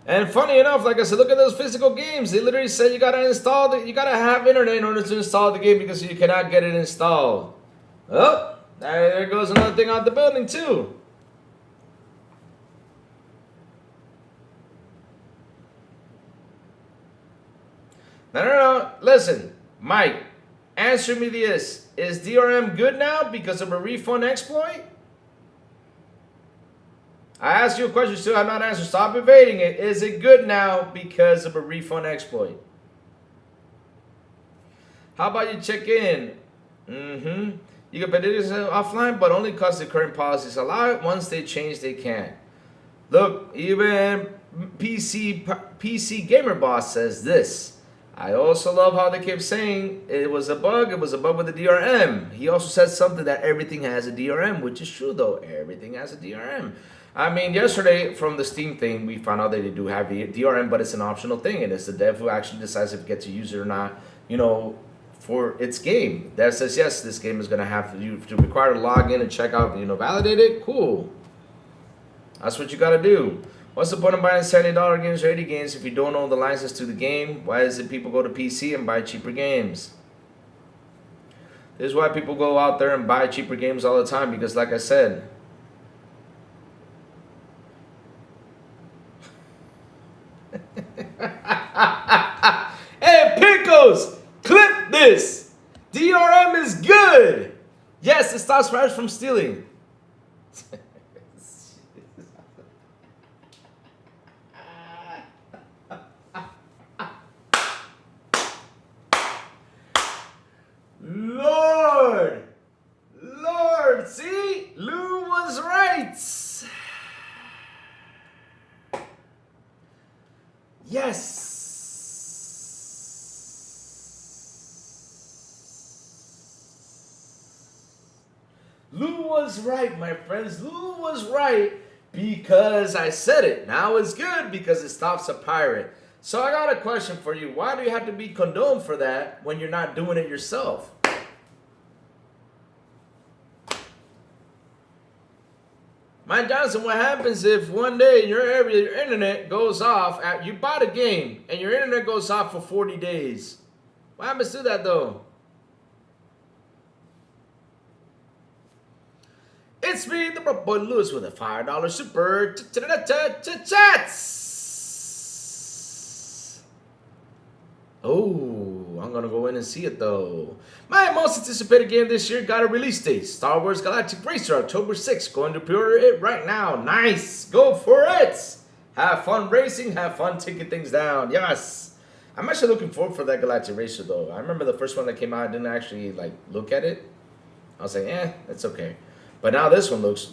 And funny enough, like I said, look at those physical games. They literally said you gotta install you gotta have internet in order to install the game, because you cannot get it installed. Oh, there goes another thing out the building too. No. Listen, Mike, answer me this. Is DRM good now because of a refund exploit? I asked you a question, still have not answered. Stop evading it. Is it good now because of a refund exploit? How about you check in? You can put it offline, but only because the current policies allow it. Once they change, they can't. Look, even PC Gamer Boss says this. I also love how they kept saying it was a bug. It was a bug with the DRM. He also said something that everything has a DRM, which is true though. Everything has a DRM. I mean, yesterday from the Steam thing, we found out that they do have the DRM, but it's an optional thing, and it's the dev who actually decides if it gets to use it or not. you know, for its game that says yes, this game is gonna have you to require to log in and check out, you know, validate it. Cool. That's what you gotta do. What's the point of buying $70 games or 80 games if you don't own the license to the game? Why is it people go to PC and buy cheaper games? This is why people go out there and buy cheaper games all the time, because like I said, hey Pickles, clip this. DRM is good. Yes, it stops players from stealing. Lord, see? Lou was right. Yes. Lou was right, my friends. Lou was right because I said it. Now it's good because it stops a pirate. So I got a question for you. Why do you have to be condoned for that when you're not doing it yourself? Mike Johnson, what happens if one day in your area your internet goes off, you bought a game and your internet goes off for 40 days? What happens to that though? It's me, the Broke Boy Lewis, with a $5 super chats. Oh, I'm gonna go in and see it though. My most anticipated game this year got a release date. Star Wars Galactic Racer, October 6th. Going to pre-order it right now. Nice, go for it. Have fun racing, have fun taking things down. Yes, I'm actually looking forward for that Galactic Racer though. I remember the first one that came out, I didn't actually like look at it. I was like, it's okay. But now this one looks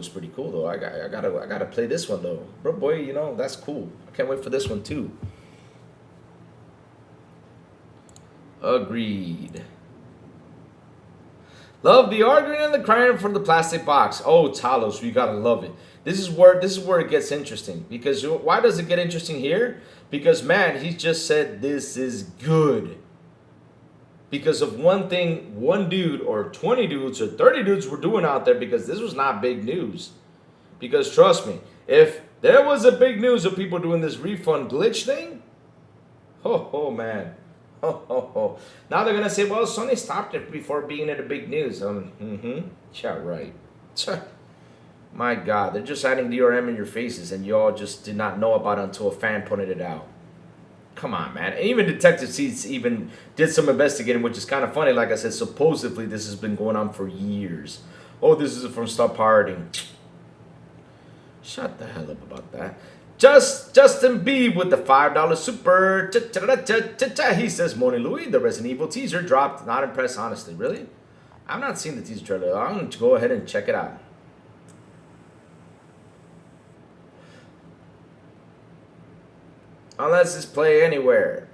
pretty cool though. I gotta play this one though. Bro, boy, you know, that's cool. I can't wait for this one too. Agreed. Love the arguing and the crying from the plastic box. Oh, Talos, you gotta love it. This is where it gets interesting. Because why does it get interesting here? Because man, he just said this is good. Because of one thing, one dude or 20 dudes or 30 dudes were doing out there, because this was not big news. Because trust me, if there was a big news of people doing this refund glitch thing, oh man. Oh. Now they're going to say, well, Sony stopped it before being in the big news. Yeah, right. My God, they're just adding DRM in your faces, and you all just did not know about it until a fan pointed it out. Come on, man. And even Detective Seats even did some investigating, which is kind of funny. Like I said, supposedly this has been going on for years. Oh, this is from Stop Pirating. Shut the hell up about that. Justin B with the $5 super. He says, Morning Louie, the Resident Evil teaser dropped. Not impressed, honestly. Really? I've not seen the teaser trailer. I'm going to go ahead and check it out. Unless it's play anywhere.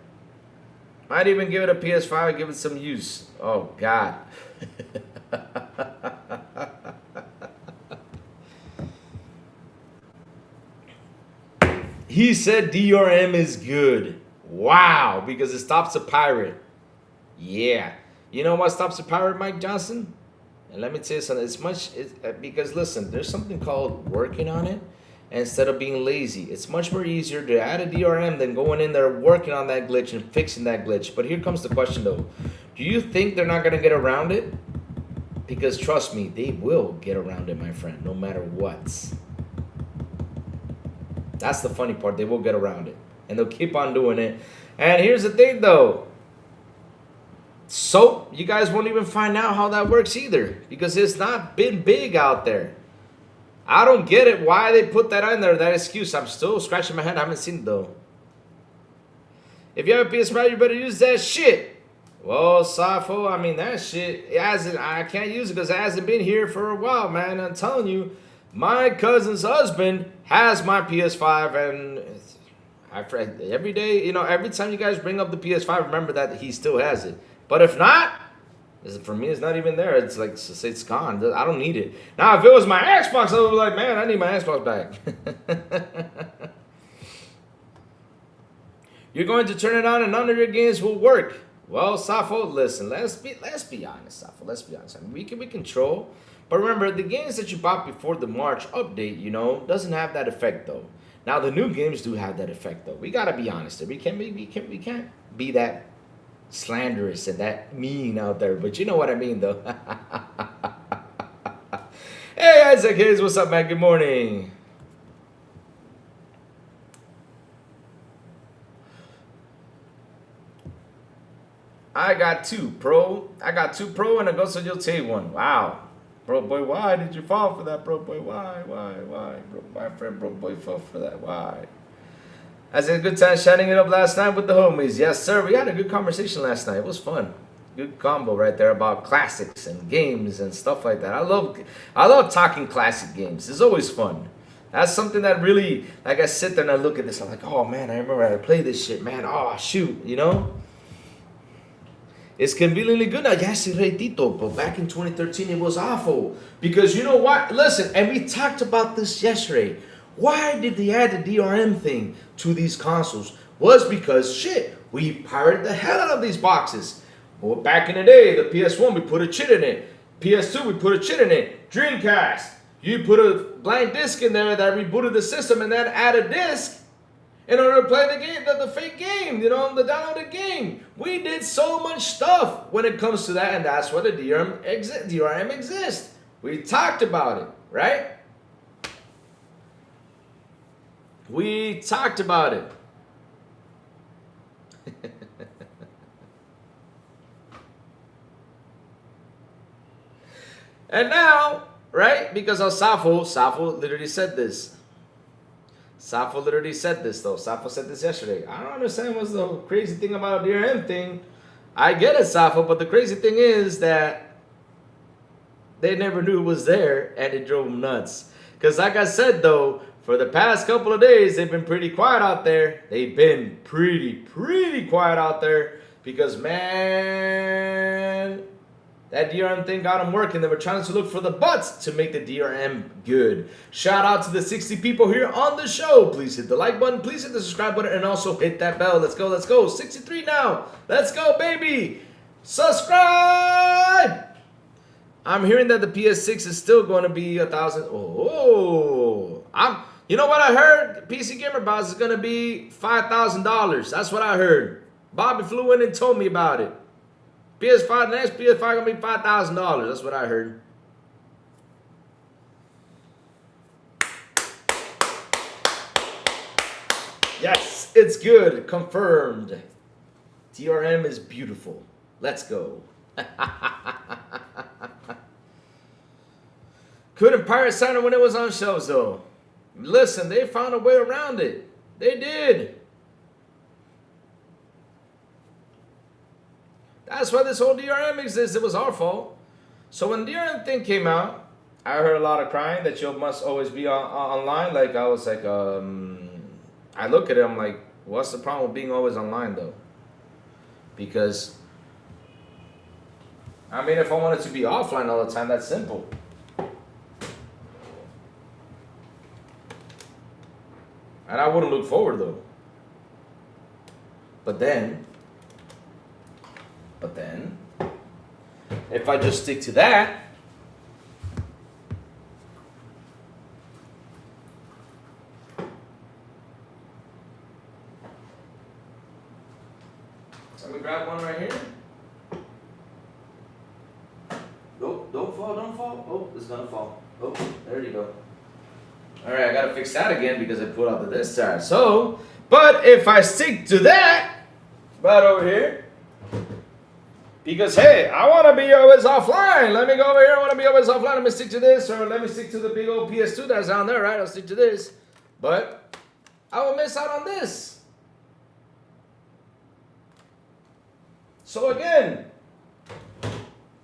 Might even give it a PS5 and give it some use. Oh, God. He said DRM is good. Wow, because it stops a pirate. Yeah. You know what stops a pirate, Mike Johnson? And let me tell you something. Because listen, there's something called working on it instead of being lazy. It's much more easier to add a DRM than going in there working on that glitch and fixing that glitch. But here comes the question though. Do you think they're not going to get around it? Because trust me, they will get around it, my friend, no matter what. That's the funny part. They will get around it. And they'll keep on doing it. And here's the thing, though. So, you guys won't even find out how that works either. Because it's not been big out there. I don't get it why they put that in there, that excuse. I'm still scratching my head. I haven't seen it, though. If you have a PS5, you better use that shit. Well, Safo, I mean, that shit, I can't use it because it hasn't been here for a while, man. I'm telling you. My cousin's husband has my PS5, and every day, you know, every time you guys bring up the PS5, remember that he still has it. But if not, for me, it's not even there. It's like, it's gone. I don't need it. Now, if it was my Xbox, I would be like, man, I need my Xbox back. You're going to turn it on and none of your games will work. Well, Safo, listen, let's be honest, Safo. Let's be honest. I mean, we control, but remember the games that you bought before the March update, you know, doesn't have that effect though. Now the new games do have that effect though. We gotta be honest. We can't be that slanderous and that mean out there. But you know what I mean though. Hey Isaac Hayes, what's up, man? Good morning. I got 2 pro. I got 2 pro and a Ghost of Yote one. Wow. Bro boy, why did you fall for that, bro boy? Why? Bro, my friend bro boy fell for that. Why? I had a good time shining it up last night with the homies. Yes, sir. We had a good conversation last night. It was fun. Good combo right there about classics and games and stuff like that. I love talking classic games. It's always fun. That's something that really, like, I sit there and I look at this. I'm like, oh man, I remember I played this shit, man. Oh shoot, you know. It's conveniently good now. Yes, Tito, but back in 2013 it was awful. Because you know what? Listen, and we talked about this yesterday. Why did they add the DRM thing to these consoles? Was because shit, we pirated the hell out of these boxes. Well, back in the day, the PS1 we put a chit in it. PS2 we put a chit in it. Dreamcast, you put a blank disc in there that rebooted the system and then add a disc in order to play the game, the fake game, you know, the downloaded game. We did so much stuff when it comes to that, and that's why the DRM exists. We talked about it, right? We talked about it. And now, right, because of Safo literally said this. Safo literally said this, though. Safo said this yesterday. I don't understand what's the crazy thing about the DRM thing. I get it, Safo, but the crazy thing is that they never knew it was there, and it drove them nuts. Because like I said, though, for the past couple of days, they've been pretty quiet out there. They've been pretty quiet out there. Because, man, that DRM thing got them working. They were trying to look for the butts to make the DRM good. Shout out to the 60 people here on the show. Please hit the like button. Please hit the subscribe button. And also hit that bell. Let's go. Let's go. 63 now. Let's go, baby. Subscribe. I'm hearing that the PS6 is still going to be 1,000. Oh, you know what I heard? PC Gamer Boss is going to be $5,000. That's what I heard. Bobby flew in and told me about it. PS5, next PS5 gonna be $5,000. That's what I heard. Yes, it's good. Confirmed. DRM is beautiful. Let's go. Couldn't pirate Sony when it was on shelves though. Listen, they found a way around it. They did. That's why this whole DRM exists. It was our fault. So when the DRM thing came out, I heard a lot of crying that you must always be online. Like, I was like, I look at it, I'm like, what's the problem with being always online though? Because, I mean, if I wanted to be offline all the time, that's simple. And I wouldn't look forward though. But then, if I just stick to that, let me grab one right here. Nope, don't fall. Oh, it's gonna fall. Oh, there you go. All right, I gotta fix that again because I pulled out the discharge. So, but if I stick to that, right over here, because, hey, I want to be always offline. Let me go over here. I want to be always offline. Let me stick to this, or let me stick to the big old PS2 that's down there, right? I'll stick to this. But I will miss out on this. So, again,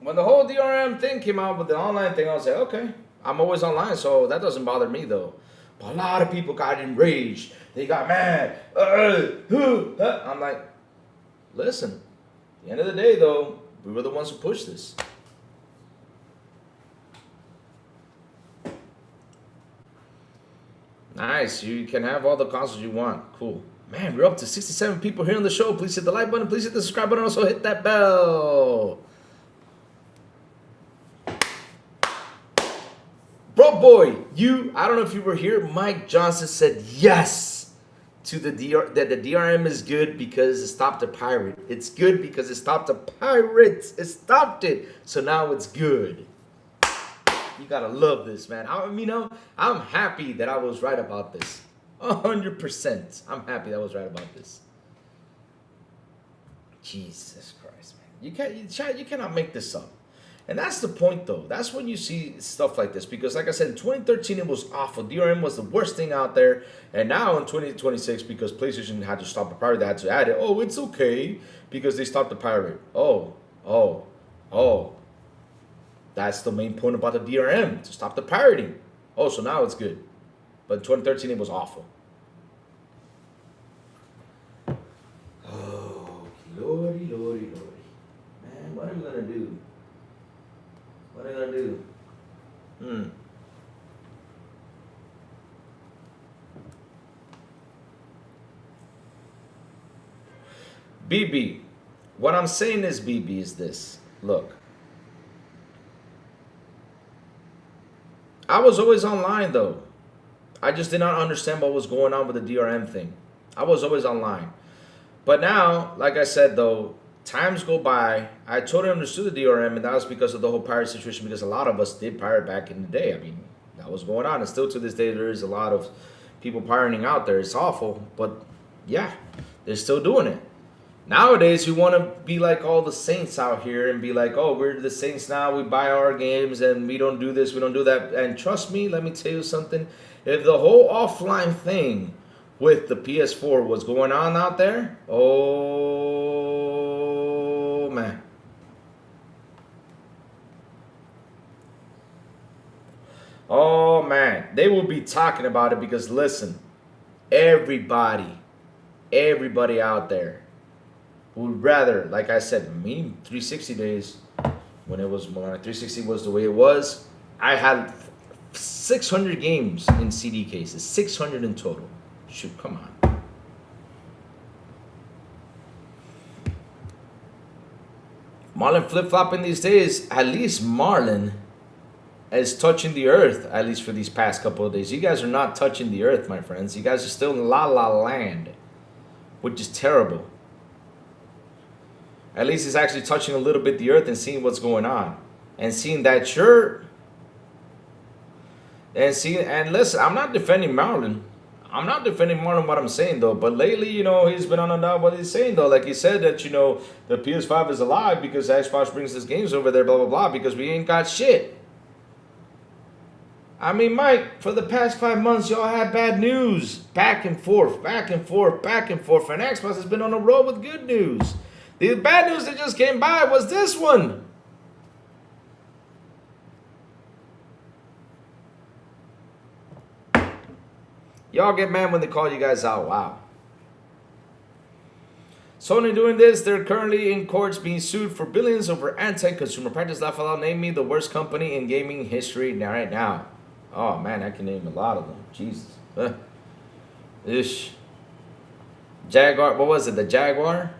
when the whole DRM thing came out with the online thing, I was like, okay, I'm always online, so that doesn't bother me, though. But a lot of people got enraged. They got mad. I'm like, listen. At the end of the day, though, we were the ones who pushed this. Nice. You can have all the consoles you want. Cool. Man, we're up to 67 people here on the show. Please hit the like button. Please hit the subscribe button. Also hit that bell. Bro, boy, I don't know if you were here. Mike Johnson said yes to the that the DRM is good because it stopped a pirate. It's good because it stopped a pirate. It stopped it. So now it's good. You gotta love this, man. I'm happy that I was right about this. 100%. I'm happy that I was right about this. Jesus Christ, man. You cannot make this up. And that's the point, though. That's when you see stuff like this. Because, like I said, in 2013, it was awful. DRM was the worst thing out there. And now in 2026, because PlayStation had to stop the pirate, they had to add it. Oh, it's okay because they stopped the pirate. Oh. That's the main point about the DRM, to stop the pirating. Oh, so now it's good. But in 2013, it was awful. Oh, lordy. Man, what are we going to do? What are you gonna do? BB. What I'm saying is, BB, is this. Look. I was always online, though. I just did not understand what was going on with the DRM thing. I was always online. But now, like I said, though, times go by. I totally understood the DRM, and that was because of the whole pirate situation, because a lot of us did pirate back in the day. I mean, that was going on. And still to this day, there is a lot of people pirating out there. It's awful, but yeah, they're still doing it. Nowadays, we want to be like all the saints out here and be like, oh, we're the saints now. We buy our games, and we don't do this, we don't do that. And trust me, let me tell you something. If the whole offline thing with the PS4 was going on out there, oh, man. Oh, man. They will be talking about it because, listen, everybody out there would rather, like I said, me, 360 days, when 360 was the way it was, I had 600 games in CD cases, 600 in total. Shoot, come on. Marlon flip-flopping these days. At least Marlon is touching the earth, at least for these past couple of days. You guys are not touching the earth, my friends. You guys are still in La La Land, which is terrible. At least he's actually touching a little bit the earth and seeing what's going on. And seeing that shirt. And listen, I'm not defending Marlon. I'm not defending Marlon what I'm saying, though. But lately, he's been on and on what he's saying, though. Like he said that, the PS5 is alive because Xbox brings his games over there, blah, blah, blah, because we ain't got shit. I mean, Mike, for the past 5 months, y'all had bad news. Back and forth. And Xbox has been on a roll with good news. The bad news that just came by was this one. Y'all get mad when they call you guys out. Wow. Sony doing this. They're currently in courts being sued for billions over anti-consumer practice. Laugh out loud. Name me the worst company in gaming history right now. Oh, man, I can name a lot of them. Jesus. Ish. Jaguar. What was it? The Jaguar?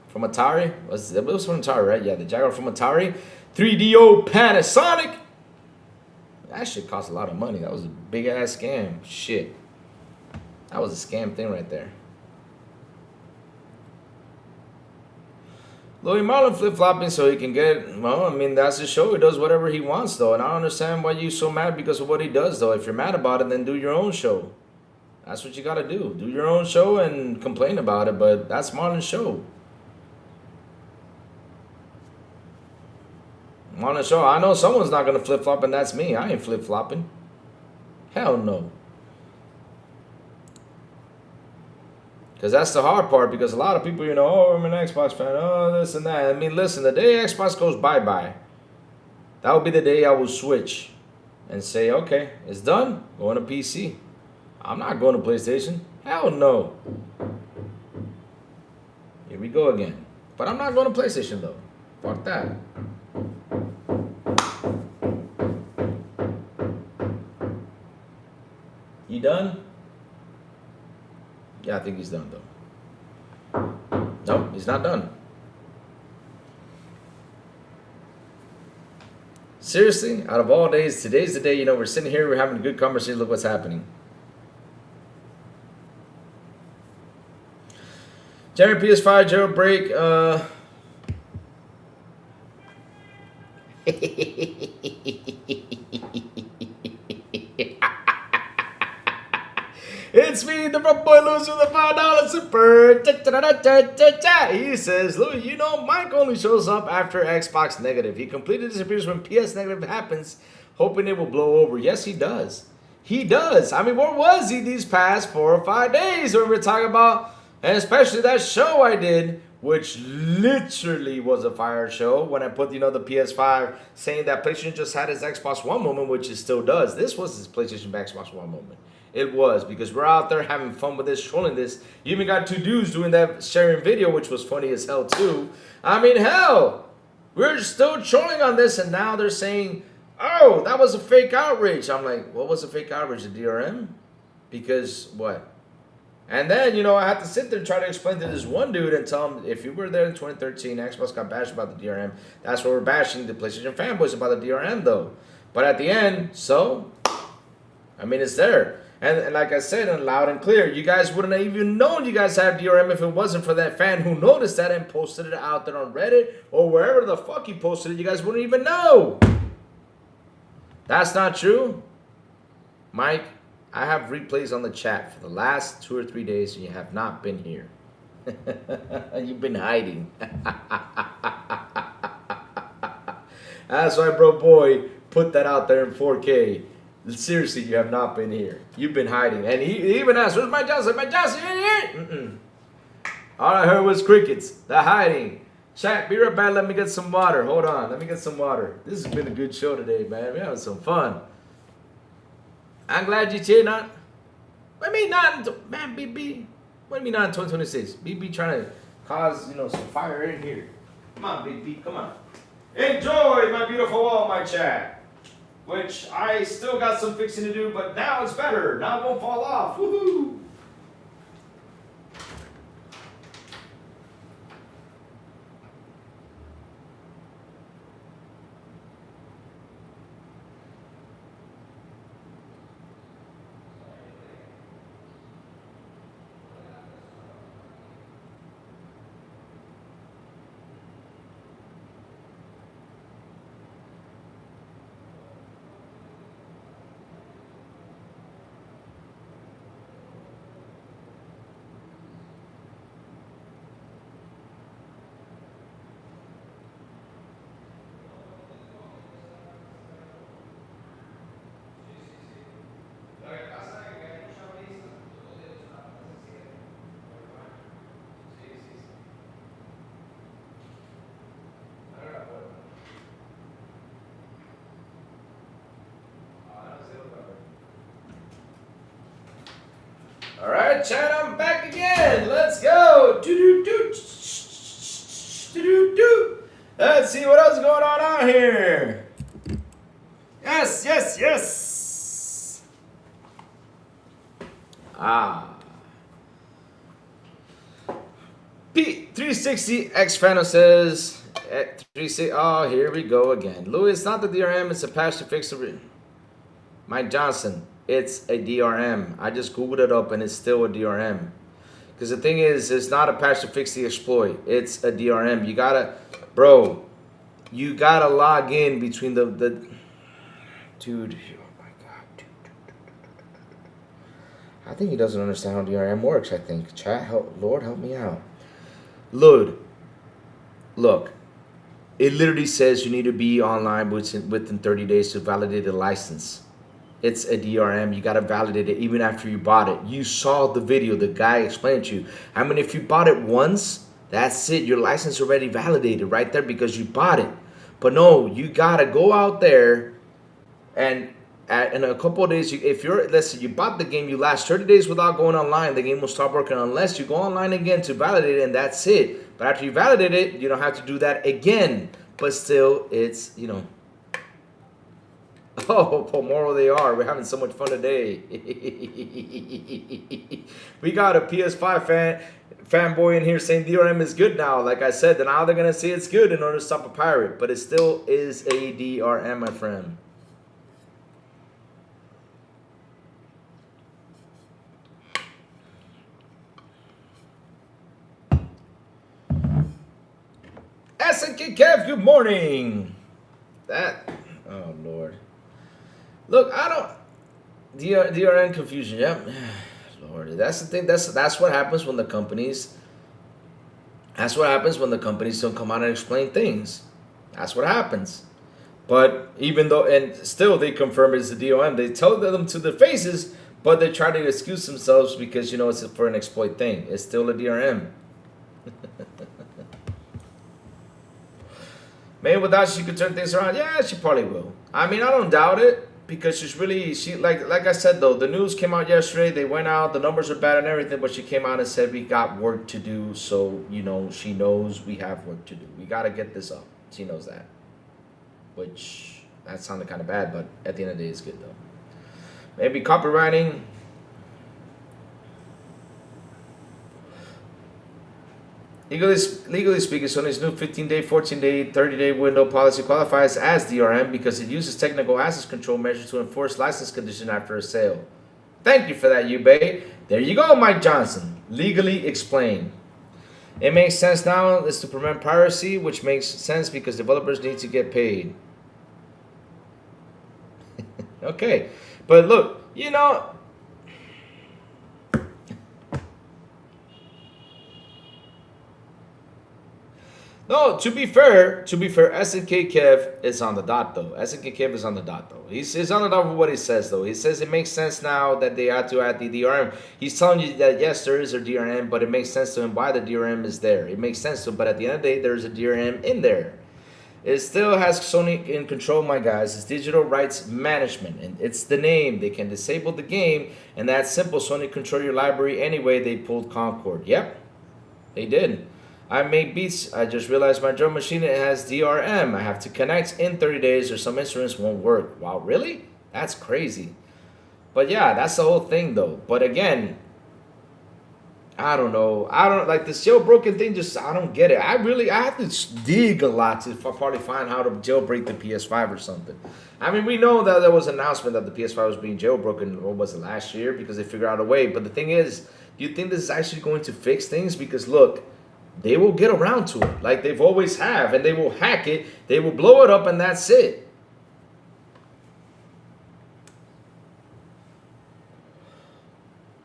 From Atari? It was from Atari, right? Yeah, the Jaguar from Atari. 3DO Panasonic. That shit cost a lot of money. That was a big-ass scam. Shit. That was a scam thing right there. Louis Marlon flip-flopping so he can get... Well, I mean, that's his show. He does whatever he wants, though. And I don't understand why you're so mad because of what he does, though. If you're mad about it, then do your own show. That's what you got to do. Do your own show and complain about it, but that's Marlon's show. Marlon's show. I know someone's not going to flip-flop, and that's me. I ain't flip-flopping. Hell no. Because that's the hard part, because a lot of people, oh, I'm an Xbox fan, oh, this and that. I mean, listen, the day Xbox goes bye-bye, that will be the day I will switch and say, okay, it's done, going to PC. I'm not going to PlayStation. Hell no. Here we go again. But I'm not going to PlayStation, though. Fuck that. You done? Yeah, I think he's done, though. No, he's not done. Seriously, out of all days, today's the day. You know, we're sitting here, we're having a good conversation. Look what's happening. January PS5 jailbreak. It's me, the front boy loser with the $5 super. He says, Louis, you know, Mike only shows up after Xbox negative. He completely disappears when PS negative happens, hoping it will blow over. Yes, he does. He does. I mean, where was he these past 4 or 5 days? When we're talking about, and especially that show I did, which literally was a fire show when I put, you know, the PS5 saying that PlayStation just had his Xbox One moment, which it still does. This was his PlayStation Xbox One moment. It was, because we're out there having fun with this, trolling this. You even got 2 dudes doing that sharing video, which was funny as hell too. I mean, hell, we're still trolling on this, and now they're saying, oh, that was a fake outrage. I'm like, what was a fake outrage? The DRM? Because what? And then, you know, I had to sit there and try to explain to this one dude and tell him, if you were there in 2013, Xbox got bashed about the DRM. That's what we're bashing the PlayStation fanboys about the DRM, though. But at the end, so, I mean, it's there. And like I said, and loud and clear, you guys wouldn't have even known you guys have DRM if it wasn't for that fan who noticed that and posted it out there on Reddit or wherever the fuck he posted it. You guys wouldn't even know. That's not true. Mike, I have replays on the chat for the last 2 or 3 days, and you have not been here. You've been hiding. That's why, bro boy, put that out there in 4K. Seriously, you have not been here. You've been hiding. And he even asked, where's my Johnson? My Johnson in here? All I heard was crickets. They're hiding. Chat, be right back. Let me get some water. Hold on. Let me get some water. This has been a good show today, man. We're having some fun. I'm glad you cheered on. What do you mean not? Man, BB. What do you mean not in 2026? BB trying to cause, you know, some fire in here. Come on, BB. Come on. Enjoy my beautiful wall, my chat. Which I still got some fixing to do, but now it's better. Now it won't fall off. Woohoo! All right, chat, I'm back again. Let's go. Let's see what else is going on out here. Yes, yes, yes. P360 X Fano says, 360. Oh, here we go again. Louis, it's not the DRM, it's a patch to fix the. Mike Johnson, it's a DRM. I just Googled it up and it's still a DRM. Because the thing is, it's not a patch to fix the exploit. It's a DRM. You gotta, bro, you gotta log in between the dude. Oh my God, dude. I think he doesn't understand how DRM works, I think. Chat, Lord, help me out. Look, it literally says you need to be online within 30 days to validate a license. It's a DRM. You got to validate it even after you bought it. You saw the video. The guy explained to you. I mean, if you bought it once, that's it. Your license already validated right there because you bought it. But no, you got to go out there and in a couple of days, if you're, let's say you bought the game, you last 30 days without going online, the game will stop working unless you go online again to validate it, and that's it. But after you validate it, you don't have to do that again. But still, it's, you know. Oh, Pomoro they are. We're having so much fun today. We got a PS5 fanboy in here saying DRM is good now. Like I said, now they're going to say it's good in order to stop a pirate. But it still is a DRM, my friend. SNK Kev, good morning. Oh Lord. Look, I don't. DRM confusion, yeah. Lord, that's the thing. That's what happens when the companies. That's what happens when the companies don't come out and explain things. That's what happens. But even though, and still they confirm it's a DOM. They tell them to their faces, but they try to excuse themselves because it's for an exploit thing. It's still a DRM. Maybe without she could turn things around. Yeah, she probably will. I mean, I don't doubt it because like I said though, the news came out yesterday. They went out, the numbers are bad and everything, but she came out and said we got work to do. So she knows we have work to do. We got to get this up. She knows that. Which that sounded kind of bad, but at the end of the day, it's good though. Maybe copywriting. Legally speaking, Sony's new 15-day, 14-day, 30-day window policy qualifies as DRM because it uses technical access control measures to enforce license conditions after a sale. Thank you for that, Yubei. There you go, Mike Johnson. Legally explained. It makes sense now is to prevent piracy, which makes sense because developers need to get paid. Okay, but look, No, to be fair, SNK Kev is on the dot though. SNK Kev is on the dot though. He's on the dot with what he says though. He says it makes sense now that they had to add the DRM. He's telling you that yes, there is a DRM, but it makes sense to him why the DRM is there. It makes sense to him, but at the end of the day, there's a DRM in there. It still has Sony in control, my guys. It's digital rights management, and it's the name. They can disable the game, and that's simple. Sony control your library anyway. They pulled Concord. Yep, they did. I made beats. I just realized my drum machine has DRM. I have to connect in 30 days or some instruments won't work. Wow, really? That's crazy. But yeah, that's the whole thing though. But again, I don't know. I don't like this jailbroken thing. I don't get it. I have to dig a lot to probably find how to jailbreak the PS5 or something. I mean, we know that there was an announcement that the PS5 was being jailbroken. What was it, last year? Because they figured out a way. But the thing is, do you think this is actually going to fix things? Because look, they will get around to it like they've always have, and they will hack it, they will blow it up, and that's it.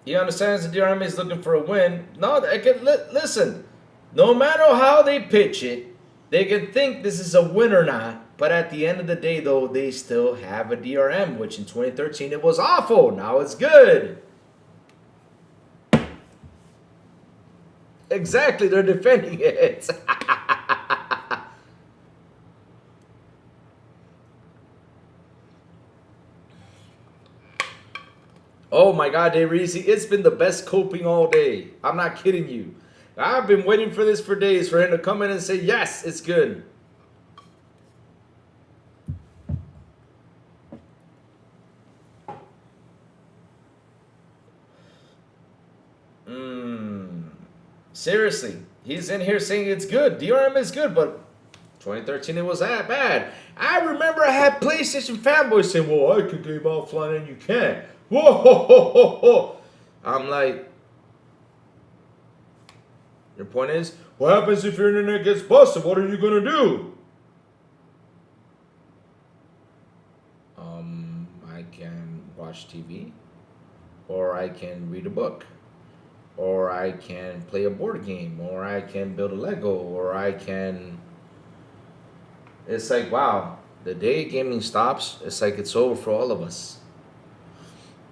He understands the DRM is looking for a win. No, they can listen. No matter how they pitch it, they can think this is a win or not, but at the end of the day, though, they still have a DRM, which in 2013 it was awful. Now it's good. Exactly, they're defending it. Oh my God, Dave Reese, it's been the best coping all day. I'm not kidding you. I've been waiting for this for days, for him to come in and say, yes, it's good. Seriously, he's in here saying it's good. DRM is good, but 2013 it was that bad. I remember I had PlayStation fanboys saying, well, I can game offline and you can't. Whoa, ho, ho, ho, ho. I'm like, your point is, what happens if your internet gets busted? What are you going to do? I can watch TV, or I can read a book, or I can play a board game, or I can build a Lego, or I can... It's like, wow, the day gaming stops, it's like it's over for all of us.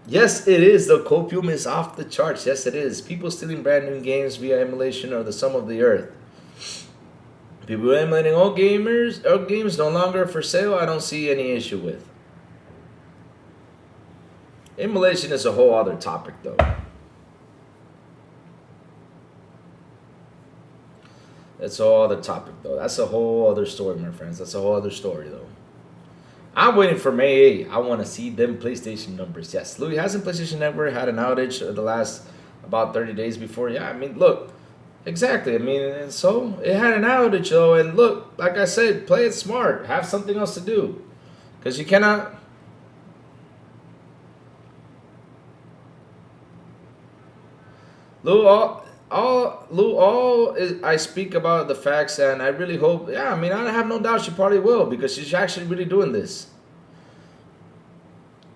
Yes, it is. The copium is off the charts. Yes, it is. People stealing brand new games via emulation are the sum of the earth. People emulating old games no longer for sale, I don't see any issue with. Emulation is a whole other topic, though. That's a whole other topic, though. That's a whole other story, my friends. That's a whole other story, though. I'm waiting for May 8. I want to see them PlayStation numbers. Yes, Louis, hasn't PlayStation Network had an outage the last about 30 days before? Yeah, I mean, look, Exactly. I mean, and so it had an outage though. And look, like I said, play it smart. Have something else to do, because you cannot. Lou, all is, I speak about the facts, and I really hope. Yeah, I mean, I have no doubt she probably will, because she's actually really doing this.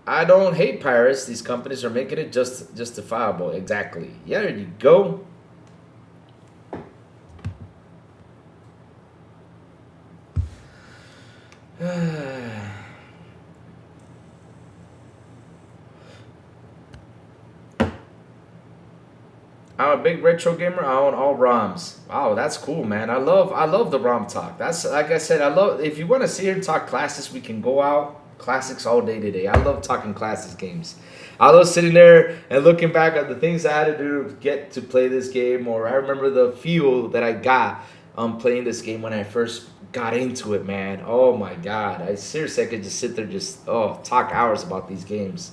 I don't hate pirates. These companies are making it justifiable. Exactly. Yeah, there you go. I'm a big retro gamer. I own all ROMs. Wow, that's cool, man. I love the ROM talk. That's like I said. I love if you want to sit here and talk classics, we can go out classics all day today. I love talking classics games. I love sitting there and looking back at the things I had to do to get to play this game, or I remember the feel that I got playing this game when I first got into it, man. Oh my God, I seriously I could just sit there just talk hours about these games.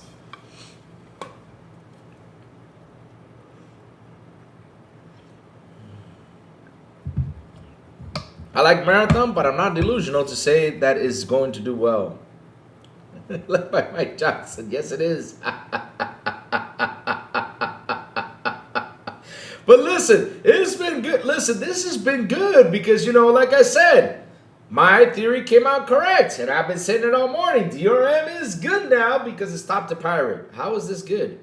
I like Marathon, but I'm not delusional to say that it's going to do well. Led by Mike Johnson. Yes, it is. But listen, it's been good. Listen, this has been good because, like I said, my theory came out correct. And I've been saying it all morning. DRM is good now because it stopped the pirate. How is this good?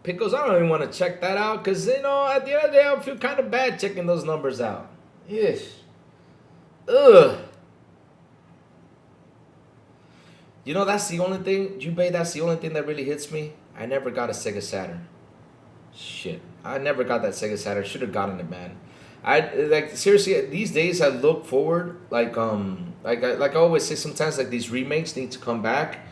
Pickles, I don't even want to check that out because, at the end of the day, I feel kind of bad checking those numbers out. Yes. Ugh. That's the only thing, Jubei, that's the only thing that really hits me. I never got a Sega Saturn. Shit. I never got that Sega Saturn. Should have gotten it, man. Seriously, these days I look forward, like I always say, sometimes like these remakes need to come back.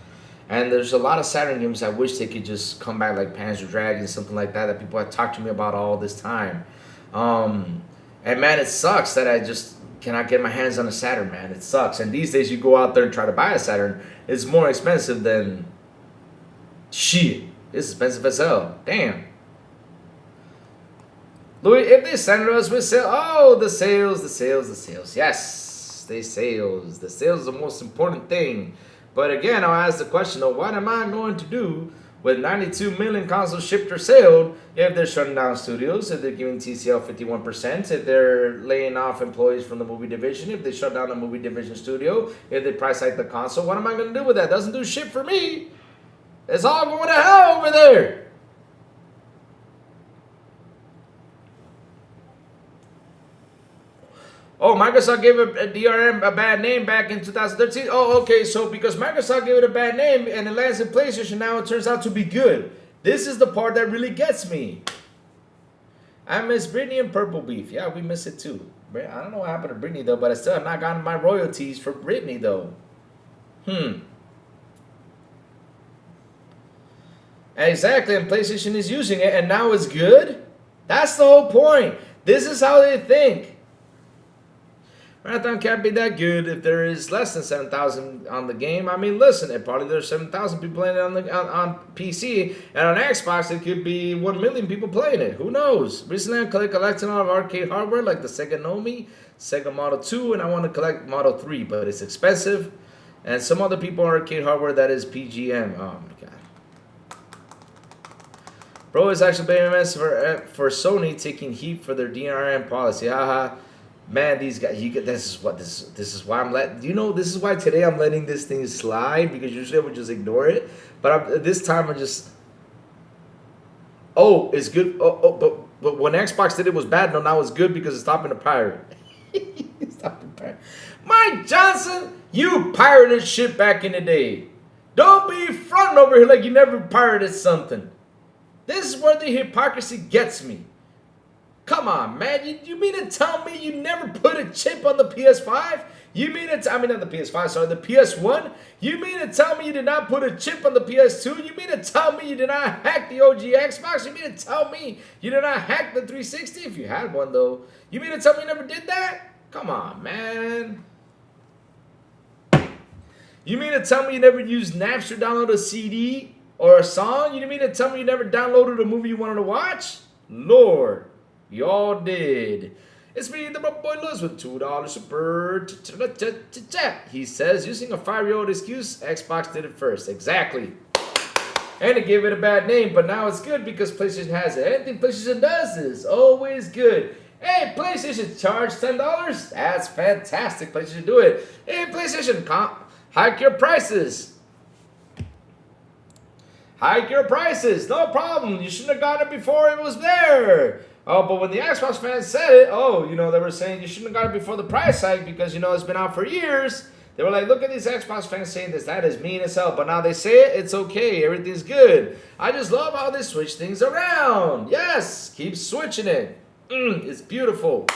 And there's a lot of Saturn games I wish they could just come back, like Panzer Dragon, something like that people have talked to me about all this time. And man, it sucks that I just cannot get my hands on a Saturn, man. It sucks. And these days you go out there and try to buy a Saturn, it's more expensive than shit. It's expensive as hell. Damn. Louis, if they send us with sale, the sales. Yes, the sales. The sales is the most important thing. But again, I'll ask the question, what am I going to do with 92 million consoles shipped or sold if they're shutting down studios, if they're giving TCL 51%, if they're laying off employees from the movie division, if they shut down the movie division studio, if they price hike the console? What am I going to do with that? Doesn't do shit for me. It's all going to hell over there. Oh, Microsoft gave a DRM a bad name back in 2013. Oh, okay, so because Microsoft gave it a bad name and it lands in PlayStation, now it turns out to be good. This is the part that really gets me. I miss Britney and Purple Beef. Yeah, we miss it too. I don't know what happened to Britney though, but I still have not gotten my royalties for Britney though. Exactly, and PlayStation is using it and now it's good? That's the whole point. This is how they think. Marathon can't be that good if there is less than 7,000 on the game. I mean, listen, probably there's 7,000 people playing it on PC, and on Xbox it could be 1 million people playing it. Who knows? Recently I'm collecting all of arcade hardware like the Sega Nomi, Sega Model 2, and I want to collect Model 3, but it's expensive. And some other people on arcade hardware that is PGM. Oh my god. Bro is actually BMS for Sony taking heat for their DRM policy. Haha. Man, these guys, this is why I'm this is why today I'm letting this thing slide, because usually I would just ignore it, but this time I just, it's good. But when Xbox did it was bad. No, now it's good because it's stopping the pirate. Mike Johnson, you pirated shit back in the day. Don't be fronting over here like you never pirated something. This is where the hypocrisy gets me. Come on, man. You mean to tell me you never put a chip on the PS5? You mean to I mean, not the PS5, sorry, the PS1? You mean to tell me you did not put a chip on the PS2? You mean to tell me you did not hack the OG Xbox? You mean to tell me you did not hack the 360? If you had one, though. You mean to tell me you never did that? Come on, man. You mean to tell me you never used Napster to download a CD or a song? You mean to tell me you never downloaded a movie you wanted to watch? Lord, y'all did. It's me, the boy Lewis, with $2 super chat. He says, using a 5-year-old excuse, Xbox did it first. Exactly. And it gave it a bad name, but now it's good because PlayStation has it. Anything PlayStation does is always good. Hey, PlayStation, charge $10? That's fantastic. PlayStation, do it. Hey, PlayStation, hike your prices. Hike your prices. No problem. You shouldn't have gotten it before it was there. Oh, but when the Xbox fans said it, they were saying you shouldn't have got it before the price hike because, it's been out for years. They were like, look at these Xbox fans saying this. That is mean as hell. But now they say it, it's okay. Everything's good. I just love how they switch things around. Yes, keep switching it. It's beautiful.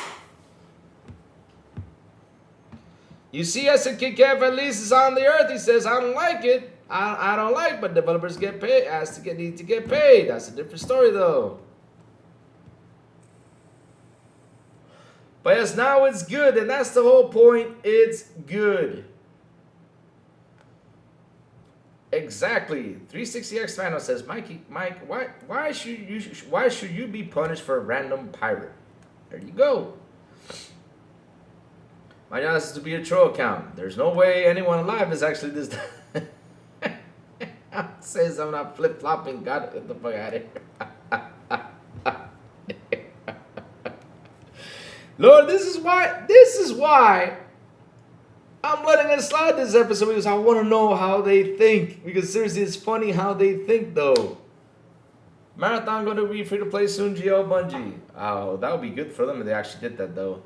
You see, I said, Kid Kev at least is on the earth. He says, I don't like it. I don't like, but developers get paid. Need to get paid. That's a different story, though. But yes, now it's good, and that's the whole point. It's good. Exactly. 360X Fano says, Mike, why should you be punished for a random pirate? There you go. My job is to be a troll account. There's no way anyone alive is actually this. Says I'm not flip flopping. God, get the fuck out of here. Lord, this is why I'm letting it slide this episode, because I want to know how they think. Because seriously, it's funny how they think, though. Marathon going to be free to play soon, GL Bungie. Oh, that would be good for them if they actually did that, though.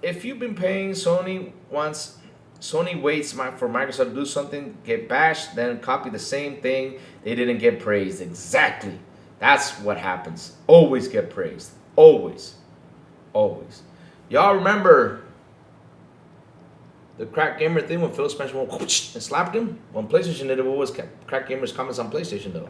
If you've been paying Sony once, Sony waits for Microsoft to do something, get bashed, then copy the same thing. They didn't get praised. Exactly. That's what happens. Always get praised. Always. Always. Y'all remember the crack gamer thing when Phil Spencer went and slapped him? When PlayStation did it, what was crack gamers' comments on PlayStation though?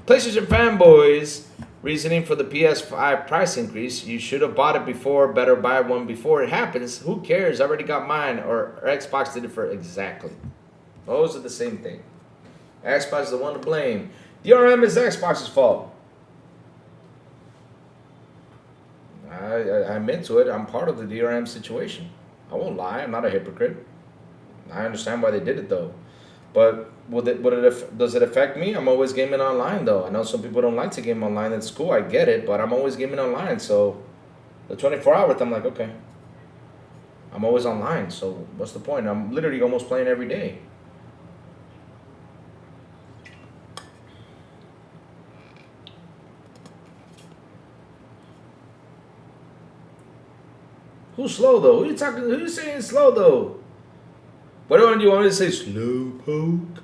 PlayStation fanboys reasoning for the PS5 price increase. You should have bought it before. Better buy one before it happens. Who cares? I already got mine. Or Xbox did it for exactly. Those are the same thing. Xbox is the one to blame. DRM is Xbox's fault. I'm into it. I'm part of the DRM situation. I won't lie. I'm not a hypocrite. I understand why they did it, though. But does it affect me? I'm always gaming online, though. I know some people don't like to game online. That's cool. I get it. But I'm always gaming online. So the 24-hour, I'm like, okay. I'm always online. So what's the point? I'm literally almost playing every day. Who's slow though? Who you talking? Who you saying slow though? What do you want me to say? Slow poke?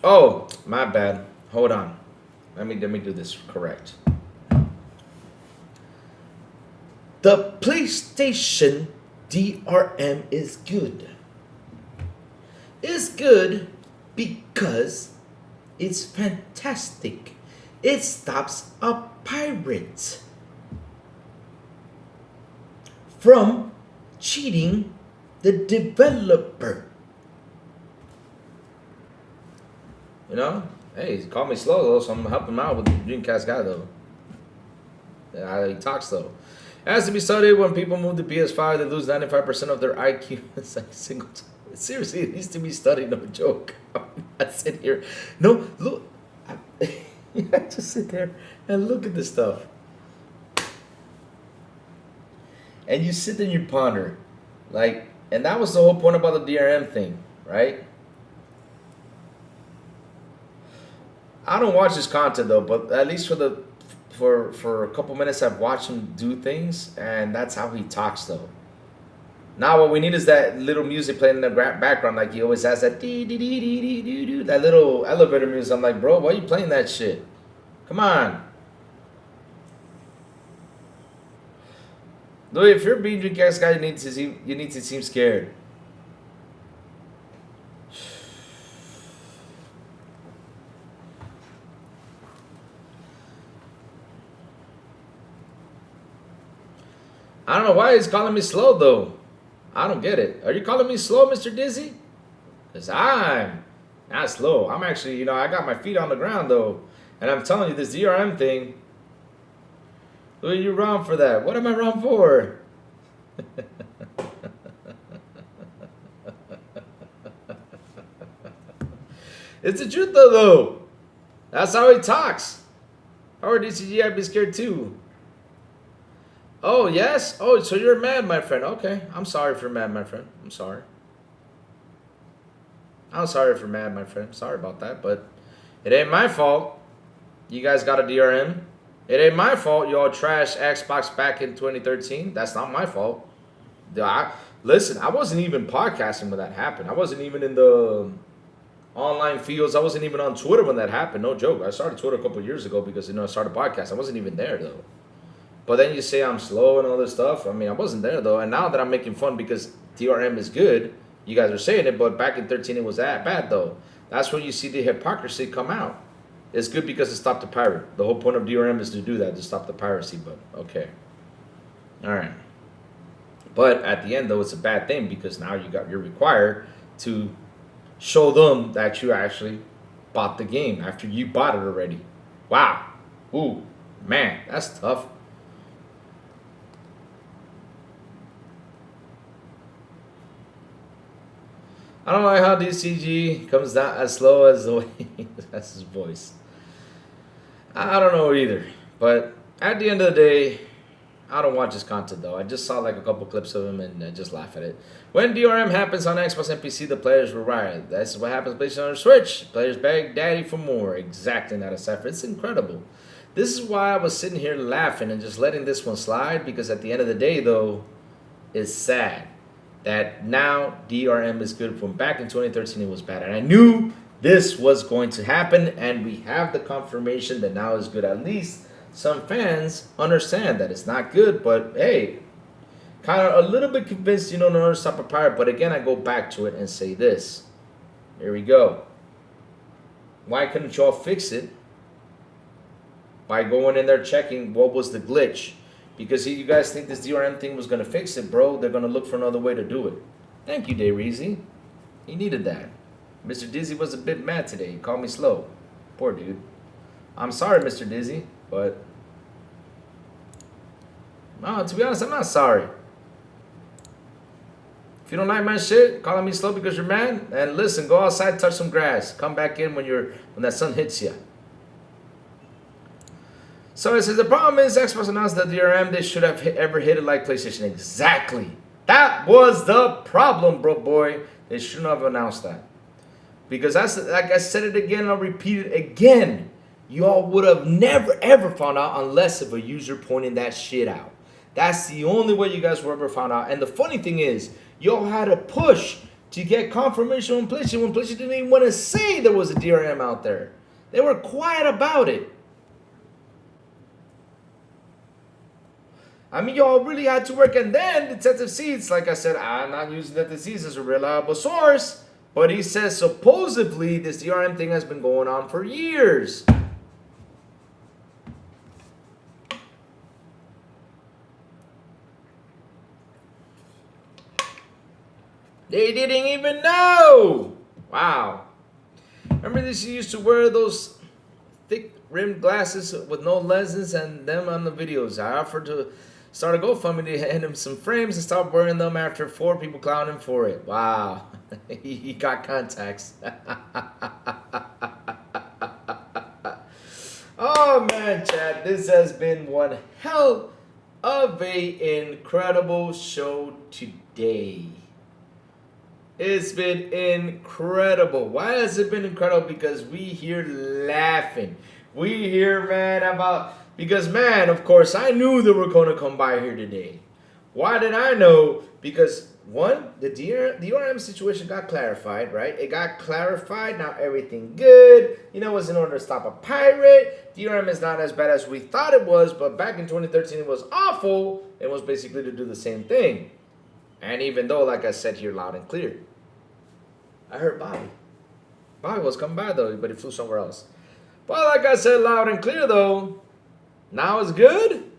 Oh, my bad. Hold on. Let me do this correct. The PlayStation DRM is good. It's good because it's fantastic. It stops a pirate from cheating the developer. You know? Hey, he called me slow though, so I'm helping him out with the Dreamcast guy though. Yeah, he talks though. It has to be studied when people move to PS5, they lose 95% of their IQ. It's like single time. Seriously, it needs to be studied, no joke. I sit here. No, look. I just sit there and look at this stuff. And you sit there and you ponder. Like, and that was the whole point about the DRM thing, right? I don't watch his content though, but at least for a couple minutes I've watched him do things, and that's how he talks though. Now what we need is that little music playing in the background, like he always has that that little elevator music. I'm like, bro, why are you playing that shit? Come on. Though if you're a being Dreamcast guy, you need to seem scared. I don't know why he's calling me slow though. I don't get it. Are you calling me slow, Mr. Dizzy? Because I'm not slow. I'm actually, I got my feet on the ground though. And I'm telling you, this DRM thing, who are you wrong for that? What am I wrong for? It's the truth though. That's how he talks. How are DCG? I'd be scared too. Oh, yes? Oh, so you're mad, my friend. Okay. I'm sorry if you're mad, my friend. I'm sorry. I'm sorry if you're mad, my friend. Sorry about that, but it ain't my fault. You guys got a DRM. It ain't my fault you all trashed Xbox back in 2013. That's not my fault. Listen, I wasn't even podcasting when that happened. I wasn't even in the online fields. I wasn't even on Twitter when that happened. No joke. I started Twitter a couple of years ago because, I started a podcast. I wasn't even there, though. But then you say I'm slow and all this stuff. I mean, I wasn't there, though. And now that I'm making fun because DRM is good, you guys are saying it, but back in 13 it was that bad, though. That's when you see the hypocrisy come out. It's good because it stopped the pirate. The whole point of DRM is to do that, to stop the piracy, but okay. All right. But at the end, though, it's a bad thing because now you're required to show them that you actually bought the game after you bought it already. Wow. Ooh, man, that's tough. I don't like how DCG comes down as slow as the way that's his voice. I don't know either. But at the end of the day, I don't watch his content though. I just saw like a couple clips of him and I just laugh at it. When DRM happens on Xbox and PC, the players will riot. That's what happens based on the Switch. Players beg daddy for more. Exactly, not a cipher. It's incredible. This is why I was sitting here laughing and just letting this one slide because at the end of the day though, it's sad that now DRM is good. From back in 2013 it was bad. And I knew this was going to happen and we have the confirmation that now is good. At least some fans understand that it's not good, but hey, kind of a little bit convinced, in order to stop a pirate. But again, I go back to it and say this. Here we go. Why couldn't y'all fix it by going in there checking what was the glitch? Because you guys think this DRM thing was going to fix it, bro. They're going to look for another way to do it. Thank you, Dayreezy. He needed that. Mr. Dizzy was a bit mad today. He called me slow. Poor dude. I'm sorry, Mr. Dizzy, but no, to be honest, I'm not sorry. If you don't like my shit, calling me slow because you're mad, and listen, go outside, touch some grass. Come back in when that sun hits you. So it says the problem is Xbox announced that DRM they should have ever hit it like PlayStation. Exactly. That was the problem, bro boy. They shouldn't have announced that. Because that's like I said it again, I'll repeat it again. Y'all would have never ever found out unless of a user pointing that shit out. That's the only way you guys were ever found out. And the funny thing is, y'all had to push to get confirmation on PlayStation when PlayStation didn't even want to say there was a DRM out there. They were quiet about it. I mean, y'all really had to work. And then Detective Seeds, like I said, I'm not using Detective Seeds as a reliable source. But he says supposedly this DRM thing has been going on for years. They didn't even know. Wow. Remember this? You used to wear those thick rimmed glasses with no lenses and them on the videos. I offered to start a GoFundMe to hand him some frames and stop wearing them after 4 people clowned him for it. Wow. He got contacts. Oh man, Chad, this has been one hell of a incredible show today. It's been incredible. Why has it been incredible? Because we here laughing. We here, man, because, man, of course, I knew they were going to come by here today. Why did I know? Because, one, the DRM situation got clarified, right? It got clarified. Now everything good. It was in order to stop a pirate. DRM is not as bad as we thought it was, but back in 2013 it was awful. It was basically to do the same thing. And even though, like I said here loud and clear, I heard Bobby. Bobby was coming by though, but he flew somewhere else. But like I said loud and clear though, now it's good.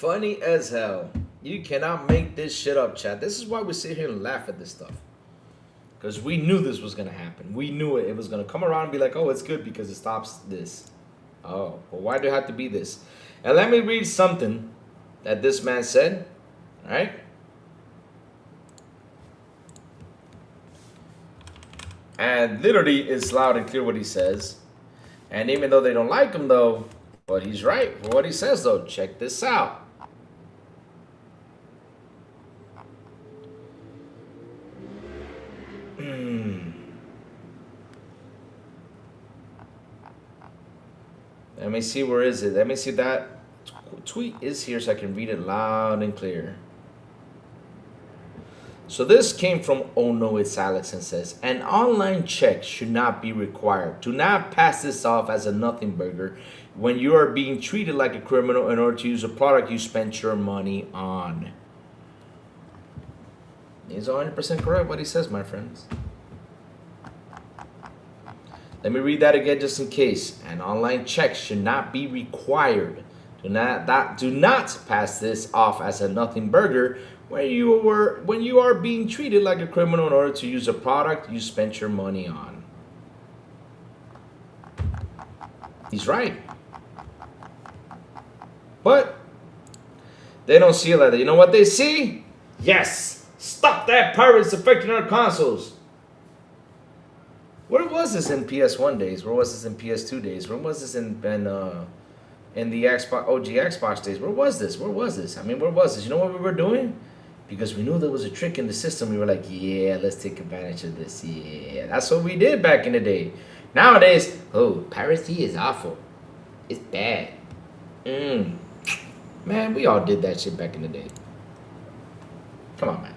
Funny as hell. You cannot make this shit up, chat. This is why we sit here and laugh at this stuff. Because we knew this was going to happen. We knew it. It was going to come around and be like, oh, it's good because it stops this. Oh, well, why do it have to be this? And let me read something that this man said. All right? And literally, it's loud and clear what he says. And even though they don't like him, though, but he's right for what he says, though. Check this out. Let me see, where is it? Let me see if that tweet is here so I can read it loud and clear. So this came from Oh No It's Alex and says, an online check should not be required. Do not pass this off as a nothing burger when you are being treated like a criminal in order to use a product you spent your money on. He's 100% correct what he says, my friends. Let me read that again just in case. An online check should not be required. Do not pass this off as a nothing burger when you are being treated like a criminal in order to use a product you spent your money on. He's right. But they don't see it like that. You know what they see? Yes! Stop that pirates affecting our consoles! Where was this in PS1 days? Where was this in PS2 days? Where was this in the Xbox, OG Xbox days? Where was this? Where was this? I mean, where was this? You know what we were doing? Because we knew there was a trick in the system. We were like, yeah, let's take advantage of this. Yeah, that's what we did back in the day. Nowadays, oh, piracy is awful. It's bad. Man, we all did that shit back in the day. Come on, man.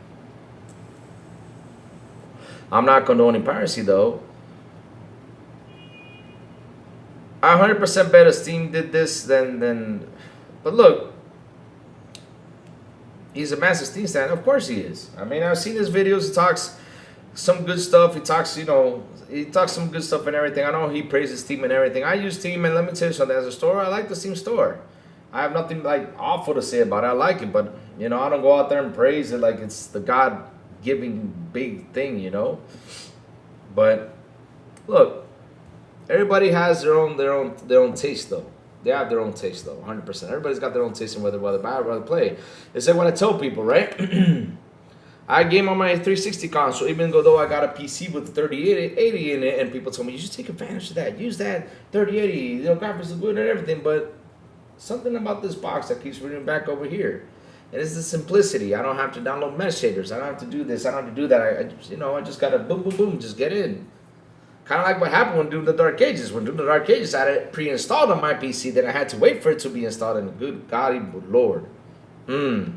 I'm not condoning piracy, though. I 100% bet if Steam did this, then. But look, he's a massive Steam stan. Of course he is. I mean, I've seen his videos. He talks some good stuff. He talks, he talks some good stuff and everything. I know he praises Steam and everything. I use Steam, and let me tell you something. As a store, I like the Steam store. I have nothing like awful to say about it. I like it, but I don't go out there and praise it like it's the God-giving big thing, But look. Everybody has their own taste, though. They have their own taste, though, 100%. Everybody's got their own taste in whether buy or whether play. It's like what I tell people, right? I game on my 360 console, even though I got a PC with 3080 in it, and people tell me, you should take advantage of that. Use that 3080, graphics are good and everything, but something about this box that keeps reading back over here. And it's the simplicity. I don't have to download mesh shaders. I don't have to do this. I don't have to do that. I just got to boom, boom, boom, just get in. Kind of like what happened when doing the Dark Ages. When doing the Dark Ages, I had it pre-installed on my PC. Then I had to wait for it to be installed. And good God, Lord. You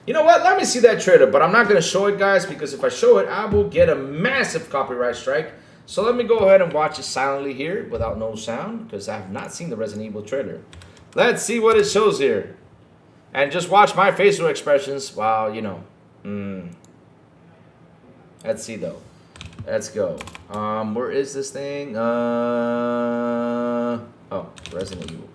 know what? Let me see that trailer. But I'm not going to show it, guys. Because if I show it, I will get a massive copyright strike. So let me go ahead and watch it silently here without no sound. Because I have not seen the Resident Evil trailer. Let's see what it shows here. And just watch my facial expressions while, Let's see, though. Let's go. Where is this thing? Oh, Resident Evil.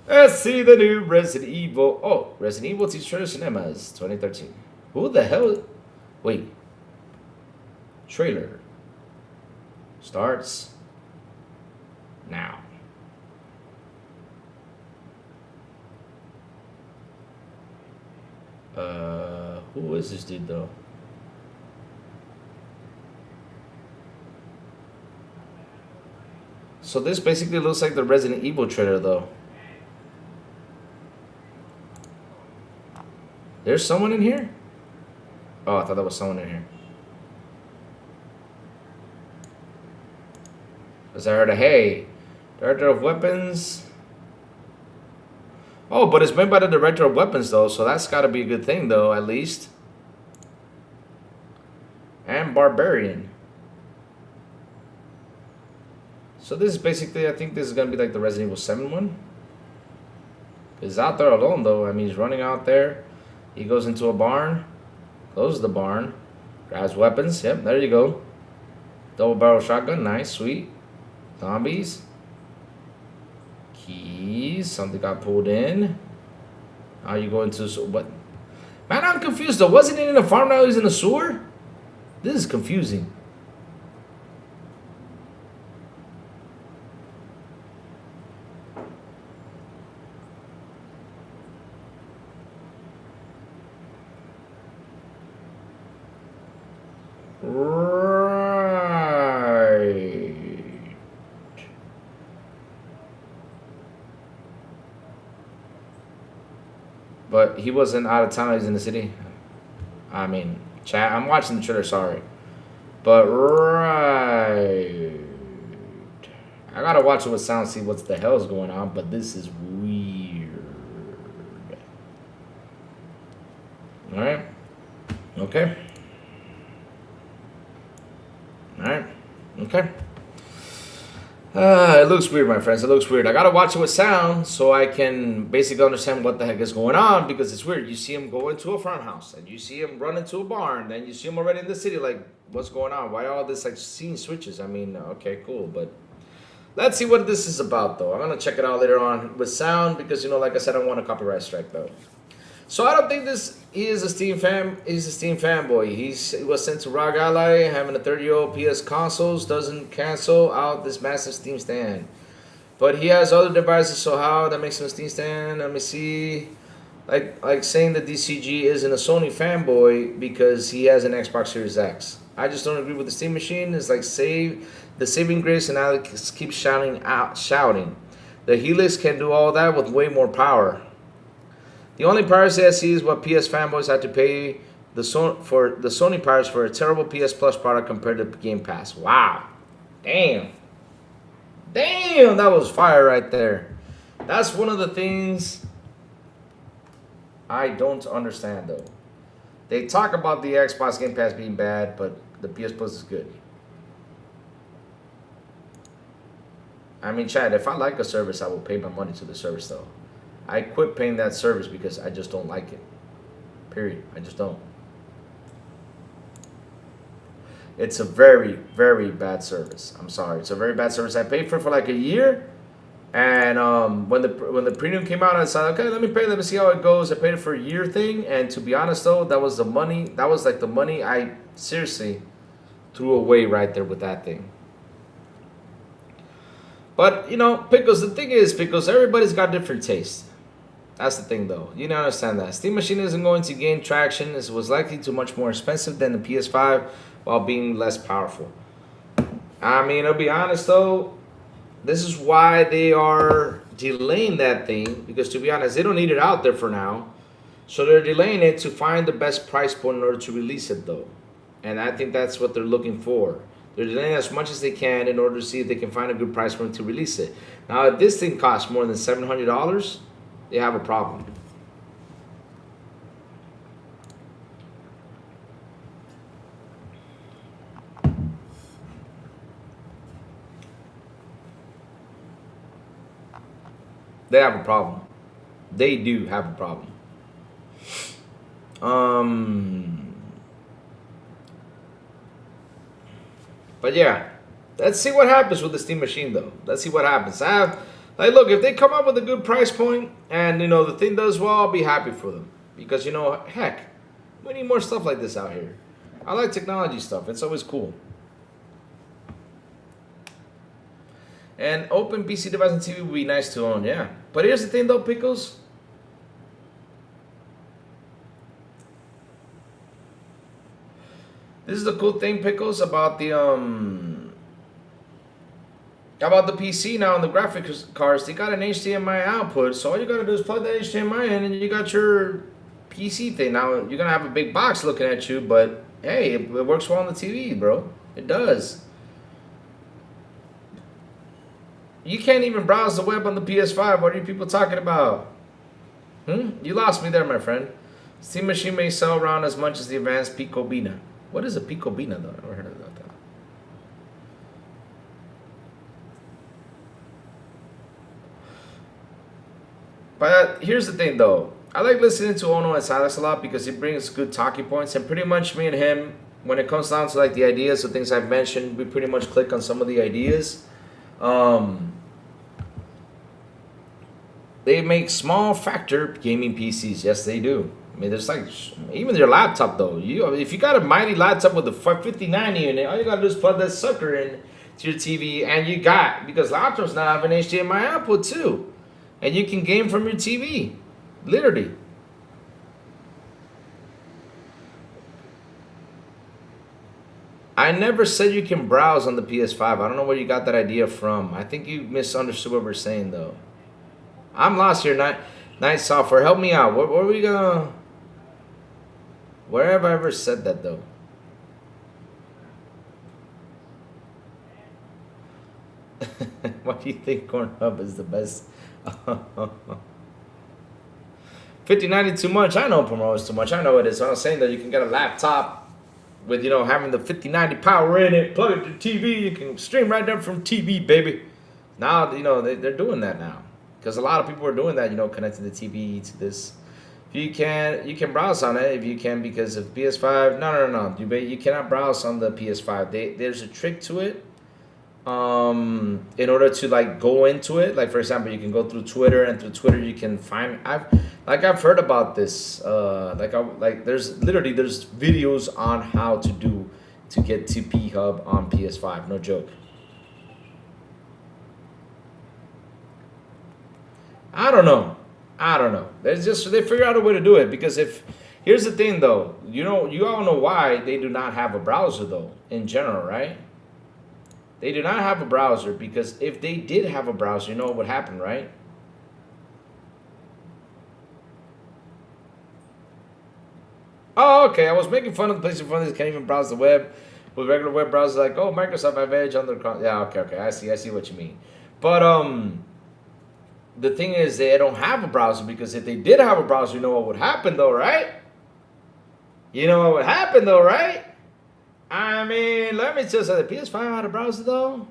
Let's see the new Resident Evil. Oh, Resident Evil TV Cinemas 2013. Who the hell? Wait. Trailer starts now. Who is this dude though? So this basically looks like the Resident Evil trailer though. There's someone in here? Oh, I thought there was someone in here. Because I heard a hey, Director of Weapons. Oh, but it's made by the Director of Weapons though, so that's got to be a good thing though, at least. And Barbarian. So this is basically, I think this is going to be like the Resident Evil 7 one. He's out there alone though. I mean, he's running out there. He goes into a barn. Closes the barn. Grabs weapons. Yep, there you go. Double barrel shotgun. Nice, sweet. Zombies. keys. Something got pulled in. Now you go into what? Man, I'm confused though. Wasn't it in the farm now? He's in the sewer? This is confusing. Right. But he wasn't out of town. He's in the city. I mean, chat. I'm watching the trailer. Sorry, but right. I gotta watch it with sound, see what the hell's going on. But this is weird. All right. Okay. All right. Okay. It looks weird, my friends. It looks weird. I gotta watch it with sound so I can basically understand what the heck is going on, because it's weird. You see him go into a farmhouse, and you see him run into a barn, and you see him already in the city. Like, what's going on? Why all this like scene switches? I mean, okay, cool, but let's see what this is about, though. I'm gonna check it out later on with sound because, you know, like I said, I don't want a copyright strike though. So I don't think he is a Steam fan. He's a Steam fanboy. He was sent to ROG Ally. Having a 30-year-old PS consoles doesn't cancel out this massive Steam stand. But he has other devices, so how that makes him a Steam stand? Let me see. Like saying that DCG isn't a Sony fanboy because he has an Xbox Series X. I just don't agree with the Steam Machine. It's like the saving grace, and Alex keeps shouting. The Helix can do all that with way more power. The only piracy I see is what PS fanboys had to pay the Sony pirates for a terrible PS Plus product compared to Game Pass. Wow. Damn, that was fire right there. That's one of the things I don't understand, though. They talk about the Xbox Game Pass being bad, but the PS Plus is good. I mean, Chad, if I like a service, I will pay my money to the service, though. I quit paying that service because I just don't like it. Period. I just don't. It's a very, very bad service. I'm sorry. It's a very bad service. I paid for like a year, and when the premium came out, I said, okay, let me see how it goes. I paid it for a year thing, and to be honest though, that was the money. That was like the money I seriously threw away right there with that thing. But, you know, Pickles, the thing is, Pickles, everybody's got different tastes. That's the thing, though. You don't understand that. Steam Machine isn't going to gain traction. It was likely to much more expensive than the PS5 while being less powerful. I mean, I'll be honest, though. This is why they are delaying that thing. Because, to be honest, they don't need it out there for now. So they're delaying it to find the best price point in order to release it, though. And I think that's what they're looking for. They're delaying as much as they can in order to see if they can find a good price point to release it. Now, if this thing costs more than $700, they have a problem. They have a problem. They do have a problem. But yeah, let's see what happens with the Steam Machine, though. Let's see what happens. Like, look, if they come up with a good price point and, you know, the thing does well, I'll be happy for them. Because, you know, heck, we need more stuff like this out here. I like technology stuff. It's always cool. And open PC device and TV would be nice to own, yeah. But here's the thing, though, Pickles. This is the cool thing, Pickles, about the PC now and the graphics cards. They got an HDMI output, so all you gotta do is plug that HDMI in, and you got your PC thing. Now you're gonna have a big box looking at you, but hey, it works well on the TV, bro. It does. You can't even browse the web on the PS5. What are you people talking about? You lost me there, my friend. Steam Machine may sell around as much as the advanced Pico Bina. What is a Pico Bina, though? I never heard about that. But here's the thing, though. I like listening to Ono and Silas a lot because he brings good talking points. And pretty much me and him, when it comes down to like the ideas of things I've mentioned, we pretty much click on some of the ideas. they make small factor gaming PCs. Yes, they do. I mean, there's like even your laptop though. If you got a mighty laptop with a 5090 in it, all you gotta do is plug that sucker in to your TV, and you got, because laptops now have an HDMI output too, and you can game from your TV, literally. I never said you can browse on the PS5. I don't know where you got that idea from. I think you misunderstood what we're saying though. I'm lost here. Night software, help me out. Where are we gonna? Where have I ever said that though? Why do you think Pornhub is the best? 5090 too much. I know Pornhub is too much. I know it is. So I'm saying that you can get a laptop with, you know, having the 5090 power in it, plug it to TV, you can stream right there from TV, baby. Now, you know, they're doing that now. Because a lot of people are doing that, you know, connecting the TV to this. If you can browse on it if you can, because of PS5. No. You cannot browse on the PS5. There's a trick to it. In order to like go into it, like for example, you can go through Twitter, and through Twitter you can find. I've heard about this. There's videos on how to get to P Hub on PS5. No joke. I don't know. They figure out a way to do it, because here's the thing though, you all know why they do not have a browser though in general, right? They do not have a browser because if they did have a browser, you know what would happen, right? Oh, okay. I was making fun of the PlayStation 4 that can't even browse the web with regular web browsers. Like, oh, Microsoft have Edge on their. Yeah, okay. I see what you mean. But the thing is, they don't have a browser, because if they did have a browser, you know what would happen though, right? I mean, let me just say, the PS5 had a browser though.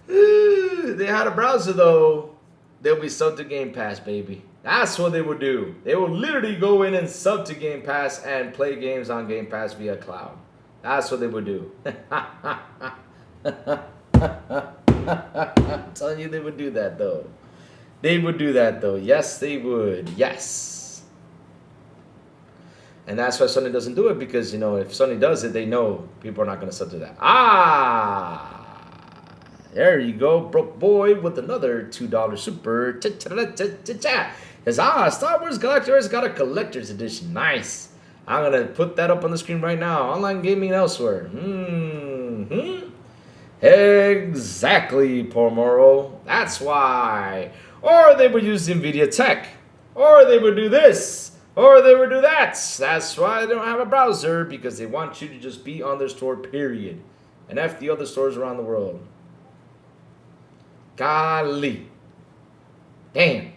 They had a browser though, they'll be sub to Game Pass, baby. That's what they would do. They will literally go in and sub to Game Pass and play games on Game Pass via cloud. That's what they would do. I'm telling you, they would do that though. Yes, they would. Yes. And that's why Sony doesn't do it, because, you know, if Sony does it, they know people are not going to sub to that. There you go, broke boy, with another $2 super. Star Wars Collector's got a collector's edition. Nice. I'm going to put that up on the screen right now. Online gaming elsewhere. Exactly, Pomoro. That's why. Or they would use NVIDIA tech. Or they would do this. Or they would do that. That's why they don't have a browser, because they want you to just be on their store, period. And F the other stores around the world. Golly. Damn.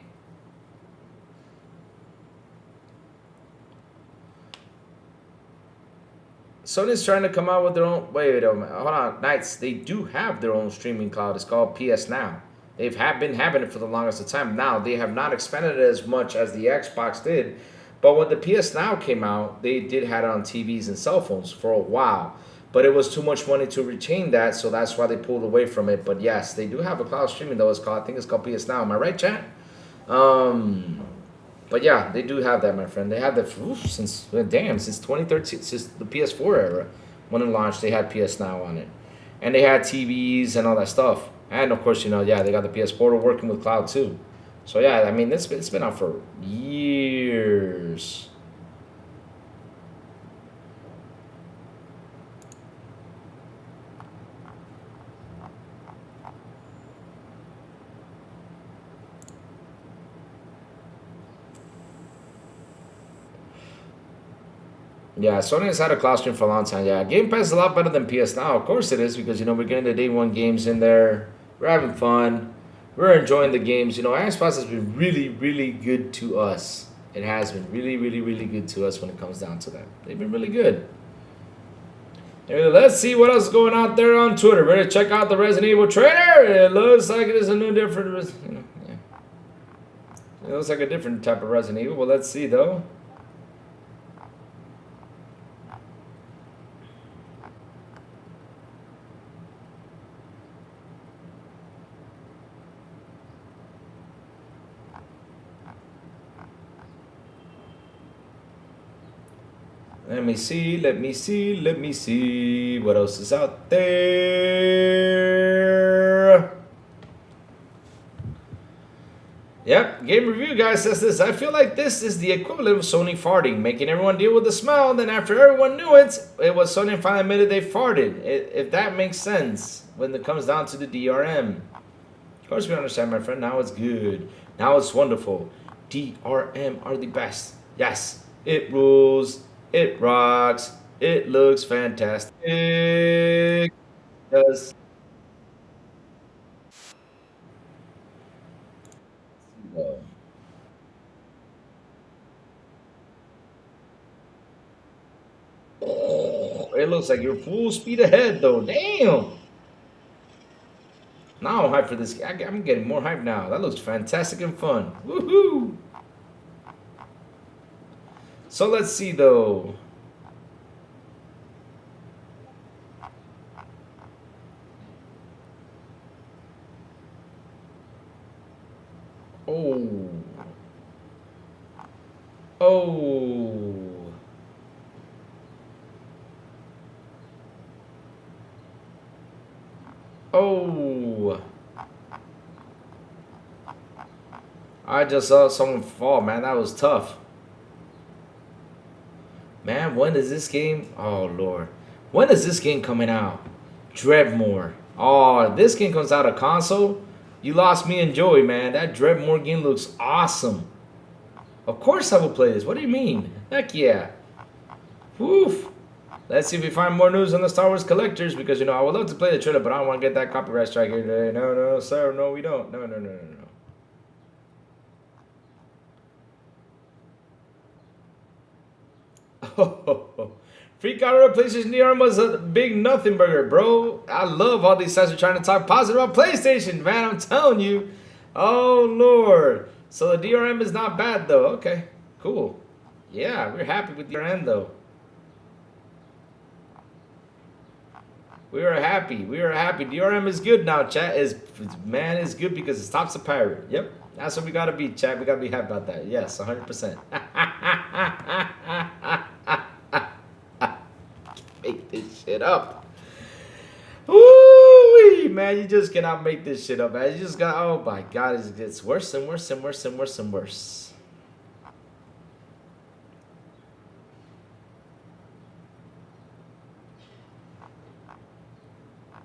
Sony's trying to come out with their own. Wait, hold on. Knights, they do have their own streaming cloud. It's called PS Now. They've been having it for the longest of time. Now, they have not expanded it as much as the Xbox did. But when the PS Now came out, they did have it on TVs and cell phones for a while. But it was too much money to retain that, so that's why they pulled away from it. But yes, they do have a cloud streaming though. I think it's called PS Now. Am I right, chat? But yeah, they do have that, my friend. They had that since 2013, since the PS4 era. When it launched, they had PS Now on it. And they had TVs and all that stuff. And of course, you know, yeah, they got the PS Portal working with cloud too. So yeah, I mean, it's been out for years. Yeah, Sony has had a cloud stream for a long time. Yeah, Game Pass is a lot better than PS Now. Of course it is, because, you know, we're getting the day one games in there. We're having fun. We're enjoying the games. You know, Xbox has been really, really good to us. It has been really, really, really good to us when it comes down to that. They've been really good. Anyway, let's see what else is going out there on Twitter. Ready to check out the Resident Evil trailer? It looks like it is a new different, you know, yeah. It looks like a different type of Resident Evil. Well, let's see, though. Let me see, let me see, let me see. What else is out there? Yep, game review guy says this. I feel like this is the equivalent of Sony farting, making everyone deal with the smell. Then after everyone knew it, it was Sony finally admitted they farted. If that makes sense when it comes down to the DRM. Of course we understand, my friend. Now it's good. Now it's wonderful. DRM are the best. Yes, it rules. It rocks. It looks fantastic. It does. Oh, it looks like you're full speed ahead, though. Damn. Now I'm hyped for this. I'm getting more hype now. That looks fantastic and fun. Woohoo! So let's see, though. Oh. Oh. Oh. I just saw someone fall, man. That was tough. Man, when is this game? Oh, Lord. When is this game coming out? Dreadmore. Oh, this game comes out of console? You lost me in joy, man. That Dreadmore game looks awesome. Of course I will play this. What do you mean? Heck yeah. Woof. Let's see if we find more news on the Star Wars collectors, because, you know, I would love to play the trailer, but I don't want to get that copyright strike here today. No, no, sir. No, we don't. No, no, no, no, no. Oh, Free counter PlayStation DRM was a big nothing burger, bro. I love all these sites are trying to talk positive about PlayStation, man. I'm telling you. Oh, Lord. So the DRM is not bad, though. Okay, cool. Yeah, we're happy with DRM, though. We are happy. We are happy. DRM is good now, chat. Man, is good because it stops a pirate. Yep. That's what we gotta be, chat. We gotta be happy about that. Yes, 100%. Make this shit up. Ooh, man, you just cannot make this shit up, man. You just got, oh my God, it gets worse and worse and worse and worse and worse.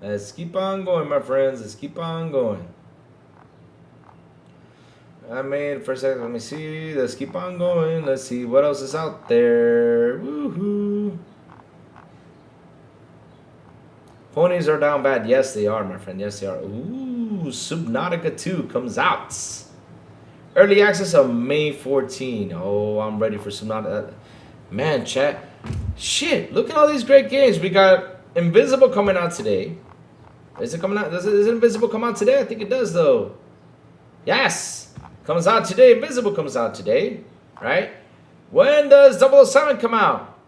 Let's keep on going, my friends. Let's keep on going. I mean, for a second, let me see. Let's keep on going. Let's see what else is out there. Woohoo. Ponies are down bad. Yes, they are, my friend. Yes, they are. Ooh, Subnautica 2 comes out. Early access on May 14. Oh, I'm ready for Subnautica. Man, chat. Shit, look at all these great games. We got Invisible coming out today. Is it coming out? Does Invisible come out today? I think it does, though. Yes. Comes out today. Invisible comes out today. Right? When does 007 come out?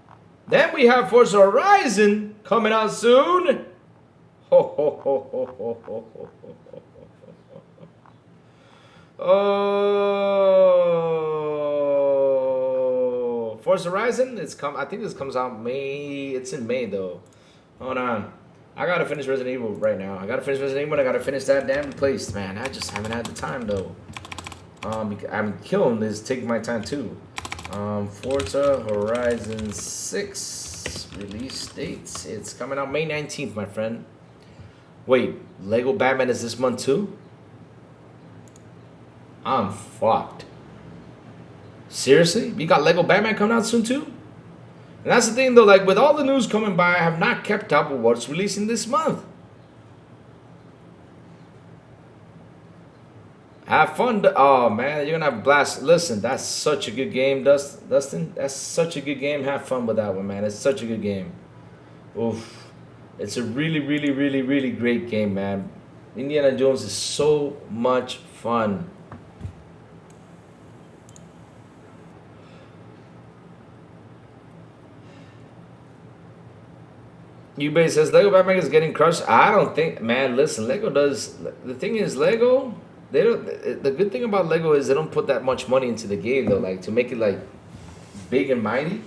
Then we have Forza Horizon coming out soon. Ho, ho, ho, ho, ho, ho, ho, ho, ho. Oh, Forza Horizon. I think this comes out May. It's in May though. Hold on. I gotta finish Resident Evil right now. I gotta finish Resident Evil. I gotta finish that damn place, man. I just haven't had the time though. I'm killing this. Taking my time too. Forza Horizon 6 release dates. It's coming out May 19th, my friend. Wait, Lego Batman is this month too? I'm fucked. Seriously? You got Lego Batman coming out soon too? And that's the thing though, like with all the news coming by, I have not kept up with what's releasing this month. Have fun. Oh man, you're gonna have a blast. Listen, that's such a good game, Dustin. That's such a good game. Have fun with that one, man. It's such a good game. Oof. It's a really, really, really, really great game, man. Indiana Jones is so much fun. eBay says Lego Batman is getting crushed. I don't think, man. Listen, Lego does. The thing is, Lego. They don't. The good thing about Lego is they don't put that much money into the game though, like to make it like big and mighty.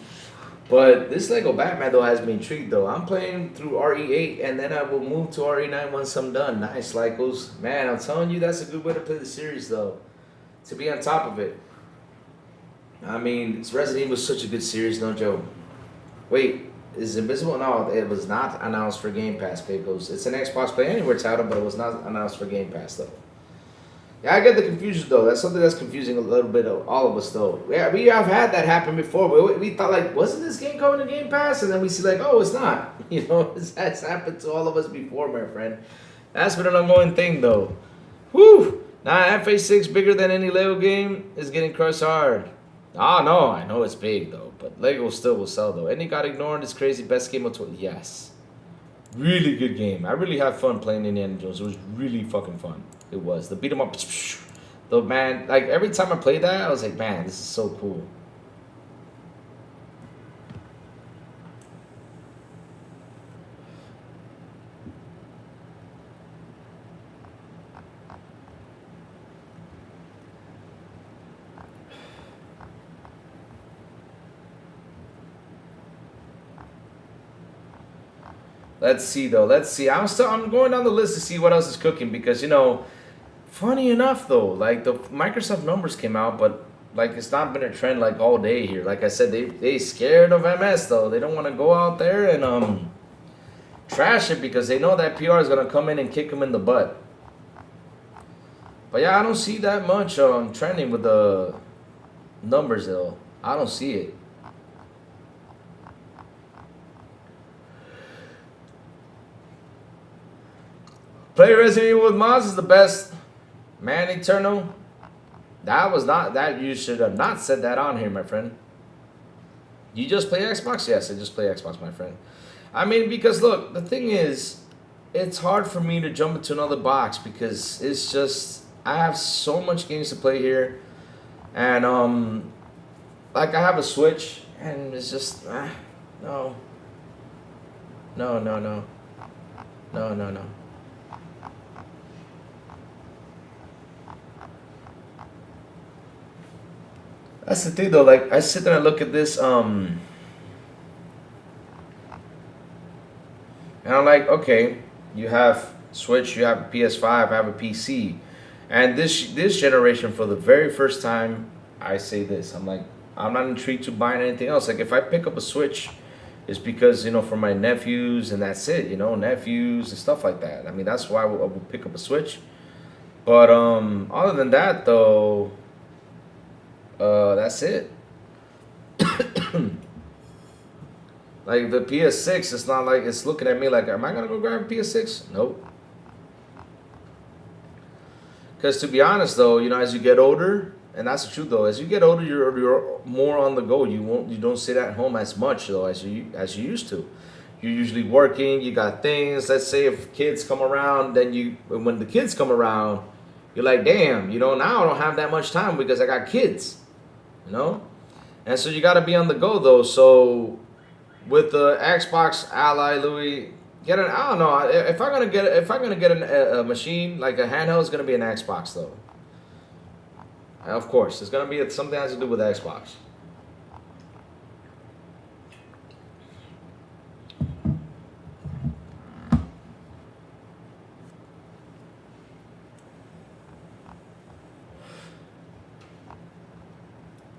But this Lego Batman though has me intrigued though. I'm playing through RE8 and then I will move to RE9 once I'm done. Nice, Lycos. Man, I'm telling you, that's a good way to play the series though. To be on top of it. I mean, Resident Evil was such a good series, no joke. Wait, is Invisible? No, it was not announced for Game Pass, Pecos. It's an Xbox Play Anywhere title, but it was not announced for Game Pass though. Yeah, I get the confusion though. That's something that's confusing a little bit of all of us though. Yeah, we have had that happen before. We thought like, wasn't this game coming to Game Pass? And then we see like, oh, it's not. You know, that's happened to all of us before, my friend. That's been an ongoing thing though. Whew. Now FA6 bigger than any Lego game is getting crushed hard. Ah, no, I know it's big though, but Lego still will sell though. Any got ignored is crazy. Best game of 20. Yes. Really good game. I really had fun playing Indiana Jones. It was really fucking fun. It was. The beat 'em up. The man, like every time I played that, I was like, man, this is so cool. Let's see though. Let's see. I'm going down the list to see what else is cooking because you know, funny enough though, like the Microsoft numbers came out, but like it's not been a trend like all day here. Like I said, they scared of MS though. They don't want to go out there and trash it because they know that PR is gonna come in and kick them in the butt. But yeah, I don't see that much trending with the numbers though. I don't see it. Play Resident Evil with mods is the best. Man Eternal. That was not that. You should have not said that on here, my friend. You just play Xbox? Yes, I just play Xbox, my friend. I mean, because look, the thing is, it's hard for me to jump into another box because it's just I have so much games to play here, and like I have a Switch, and it's just no. That's the thing though, like I sit there and look at this and I'm like, okay, you have Switch, you have a PS5, I have a PC. And this generation for the very first time I say this. I'm like, I'm not intrigued to buying anything else. Like if I pick up a Switch, it's because, you know, for my nephews and that's it, you know, nephews and stuff like that. I mean that's why I will pick up a Switch. But other than that though, that's it. Like the PS6, it's not like it's looking at me like, am I gonna go grab a PS6? Nope. Because to be honest though, you know, as you get older, and that's the truth though, as you get older, you're more on the go. You don't sit at home as much though as you used to. You're usually working. You got things. Let's say if kids come around, then when the kids come around, you're like, damn, you know, now I don't have that much time because I got kids. You know, and so you got to be on the go though. So with the Xbox Ally, Louis, I don't know if I'm gonna get a machine like a handheld, it's gonna be an Xbox though. Of course, it's gonna be something that has to do with Xbox.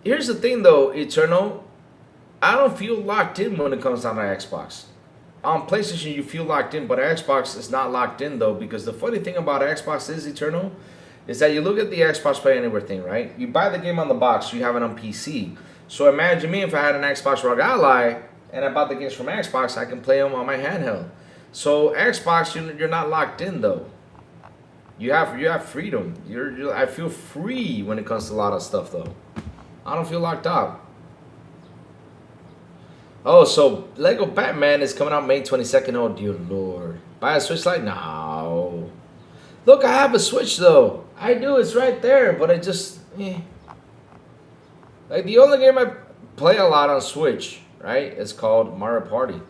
Here's the thing though, Eternal, I don't feel locked in when it comes down to Xbox. On PlayStation you feel locked in, but Xbox is not locked in though, because the funny thing about Xbox is, Eternal, is that you look at the Xbox Play Anywhere thing, right? You buy the game on the box, you have it on PC. So imagine me if I had an Xbox ROG Ally and I bought the games from Xbox, I can play them on my handheld. So Xbox, you're not locked in though. You have freedom. I feel free when it comes to a lot of stuff though. I don't feel locked up. Oh, so Lego Batman is coming out May 22nd. Oh, dear Lord. Buy a Switch Lite? No. Look, I have a Switch, though. I do. It's right there. But I just... Like, the only game I play a lot on Switch, right, is called Mario Party.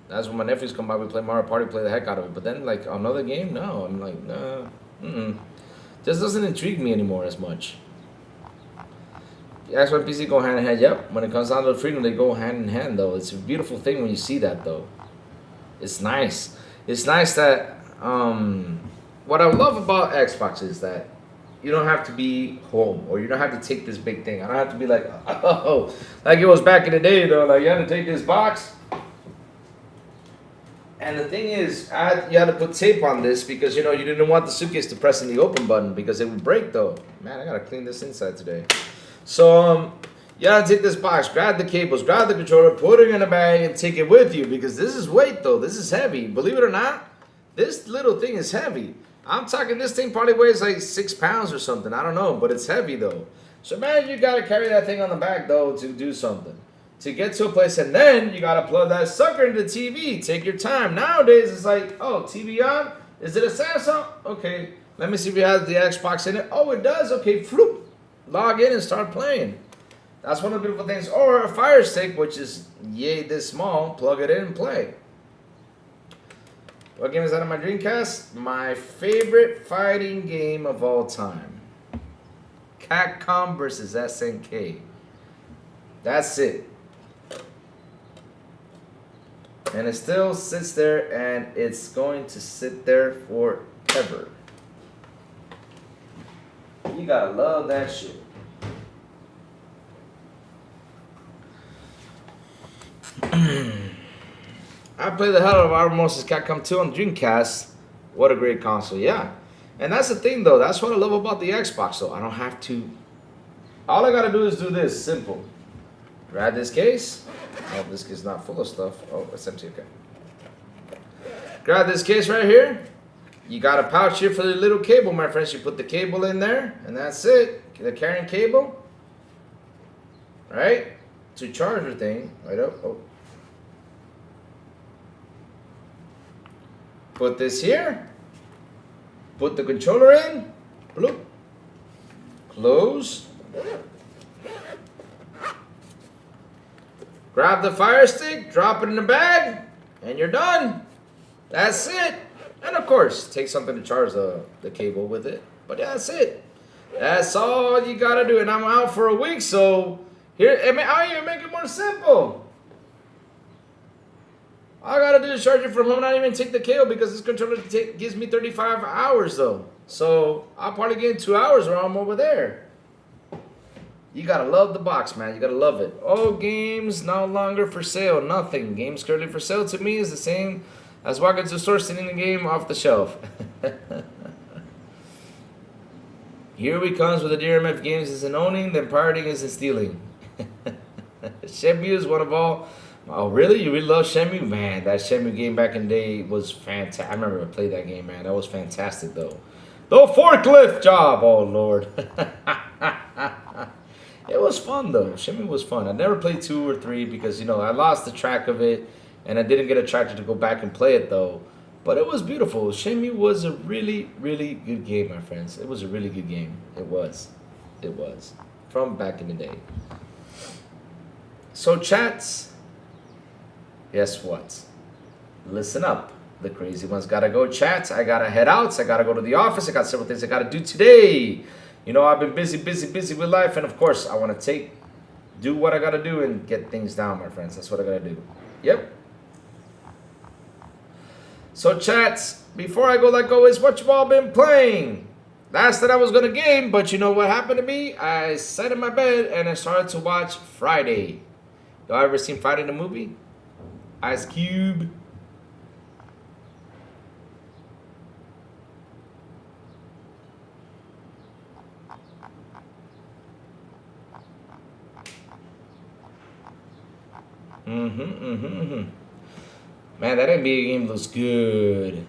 That's when my nephews come by. We play Mario Party, play the heck out of it. But then, like, another game? No. I'm like, nah. Just doesn't intrigue me anymore as much. Xbox and PC go hand in hand. Yep. When it comes down to freedom, they go hand in hand, though. It's a beautiful thing when you see that, though. It's nice. It's nice that what I love about Xbox is that you don't have to be home, or you don't have to take this big thing. I don't have to be like, oh, like it was back in the day, though. Like you had to take this box. And the thing is, you had to put tape on this because, you know, you didn't want the suitcase to press in the open button because it would break, though. Man, I gotta clean this inside today. So, you gotta take this box, grab the cables, grab the controller, put it in a bag, and take it with you because this is weight, though. This is heavy. Believe it or not, this little thing is heavy. I'm talking this thing probably weighs like 6 pounds or something. I don't know, but it's heavy, though. So, man, you gotta carry that thing on the back, though, to do something. To get to a place, and then you gotta plug that sucker into the TV. Take your time. Nowadays, it's like, oh, TV on? Is it a Samsung? Okay, let me see if it has the Xbox in it. Oh, it does? Okay, floop. Log in and start playing. That's one of the beautiful things. Or a Fire Stick, which is yay this small. Plug it in and play. What game is that on my Dreamcast? My favorite fighting game of all time. Capcom versus SNK. That's it. And it still sits there, and it's going to sit there forever. You gotta love that shit. I played the hell out of Marvel vs. Capcom 2 on Dreamcast. What a great console, yeah. And that's the thing, though. That's what I love about the Xbox, though. I don't have to. All I gotta do is do this, simple. Grab this case. Oh, this case is not full of stuff. Oh, it's empty, okay. Grab this case right here. You got a pouch here for the little cable, my friends. You put the cable in there, and that's it. The carrying cable. Right? To charge the thing. Right up. Oh. Put this here. Put the controller in. Bloop. Close. Grab the Fire Stick, drop it in the bag, and you're done. That's it. And of course, take something to charge the cable with it. But yeah, that's it. That's all you gotta do. And I'm out for a week, so here, I'll even make it more simple. All I gotta do is charge it from home, not even take the cable because this controller gives me 35 hours though. So I'll probably get 2 hours while I'm over there. You gotta love the box, man. You gotta love it. Oh, games no longer for sale. Nothing. Games currently for sale to me is the same as walking to the store, sitting the game off the shelf. Here we comes with the DRMF games isn't owning, then pirating isn't stealing. Shenmue is one of all. Oh, really? You really love Shenmue? Man, that Shenmue game back in the day was fantastic. I remember I played that game, man. That was fantastic, though. The forklift job! Oh, Lord. It was fun, though. Shenmue was fun. I never played 2 or 3 because, you know, I lost the track of it. And I didn't get a tractor to go back and play it, though. But it was beautiful. Shenmue was a really, really good game, my friends. It was a really good game. It was. It was. From back in the day. So, chats, guess what? Listen up. The crazy ones gotta go, chats. I gotta head out. I gotta go to the office. I got several things I gotta do today. You know, I've been busy with life. And, of course, I want to do what I gotta do and get things down, my friends. That's what I gotta do. Yep. So, chats, before I go, like always, what you all been playing? Last night I was going to game, but you know what happened to me? I sat in my bed and I started to watch Friday. Y'all ever seen Friday the movie? Ice Cube. Man, that NBA game looks good.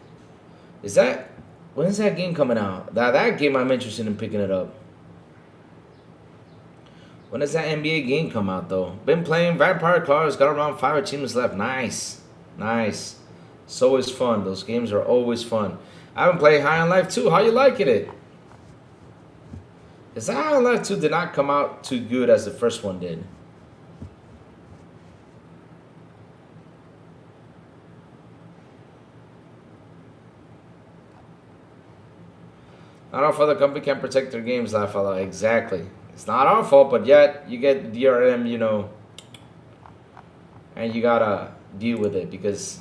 When is that game coming out? That game I'm interested in picking it up. When does that NBA game come out, though? Been playing Vampire Cars, got around 5 achievements left. Nice. Nice. It's always fun. Those games are always fun. I've been playing High on Life 2. How you liking it? Is that High on Life 2 did not come out too good as the first one did? Not all other company can protect their games, laugh a lot. Exactly. It's not our fault, but yet you get DRM, you know, and you gotta deal with it because,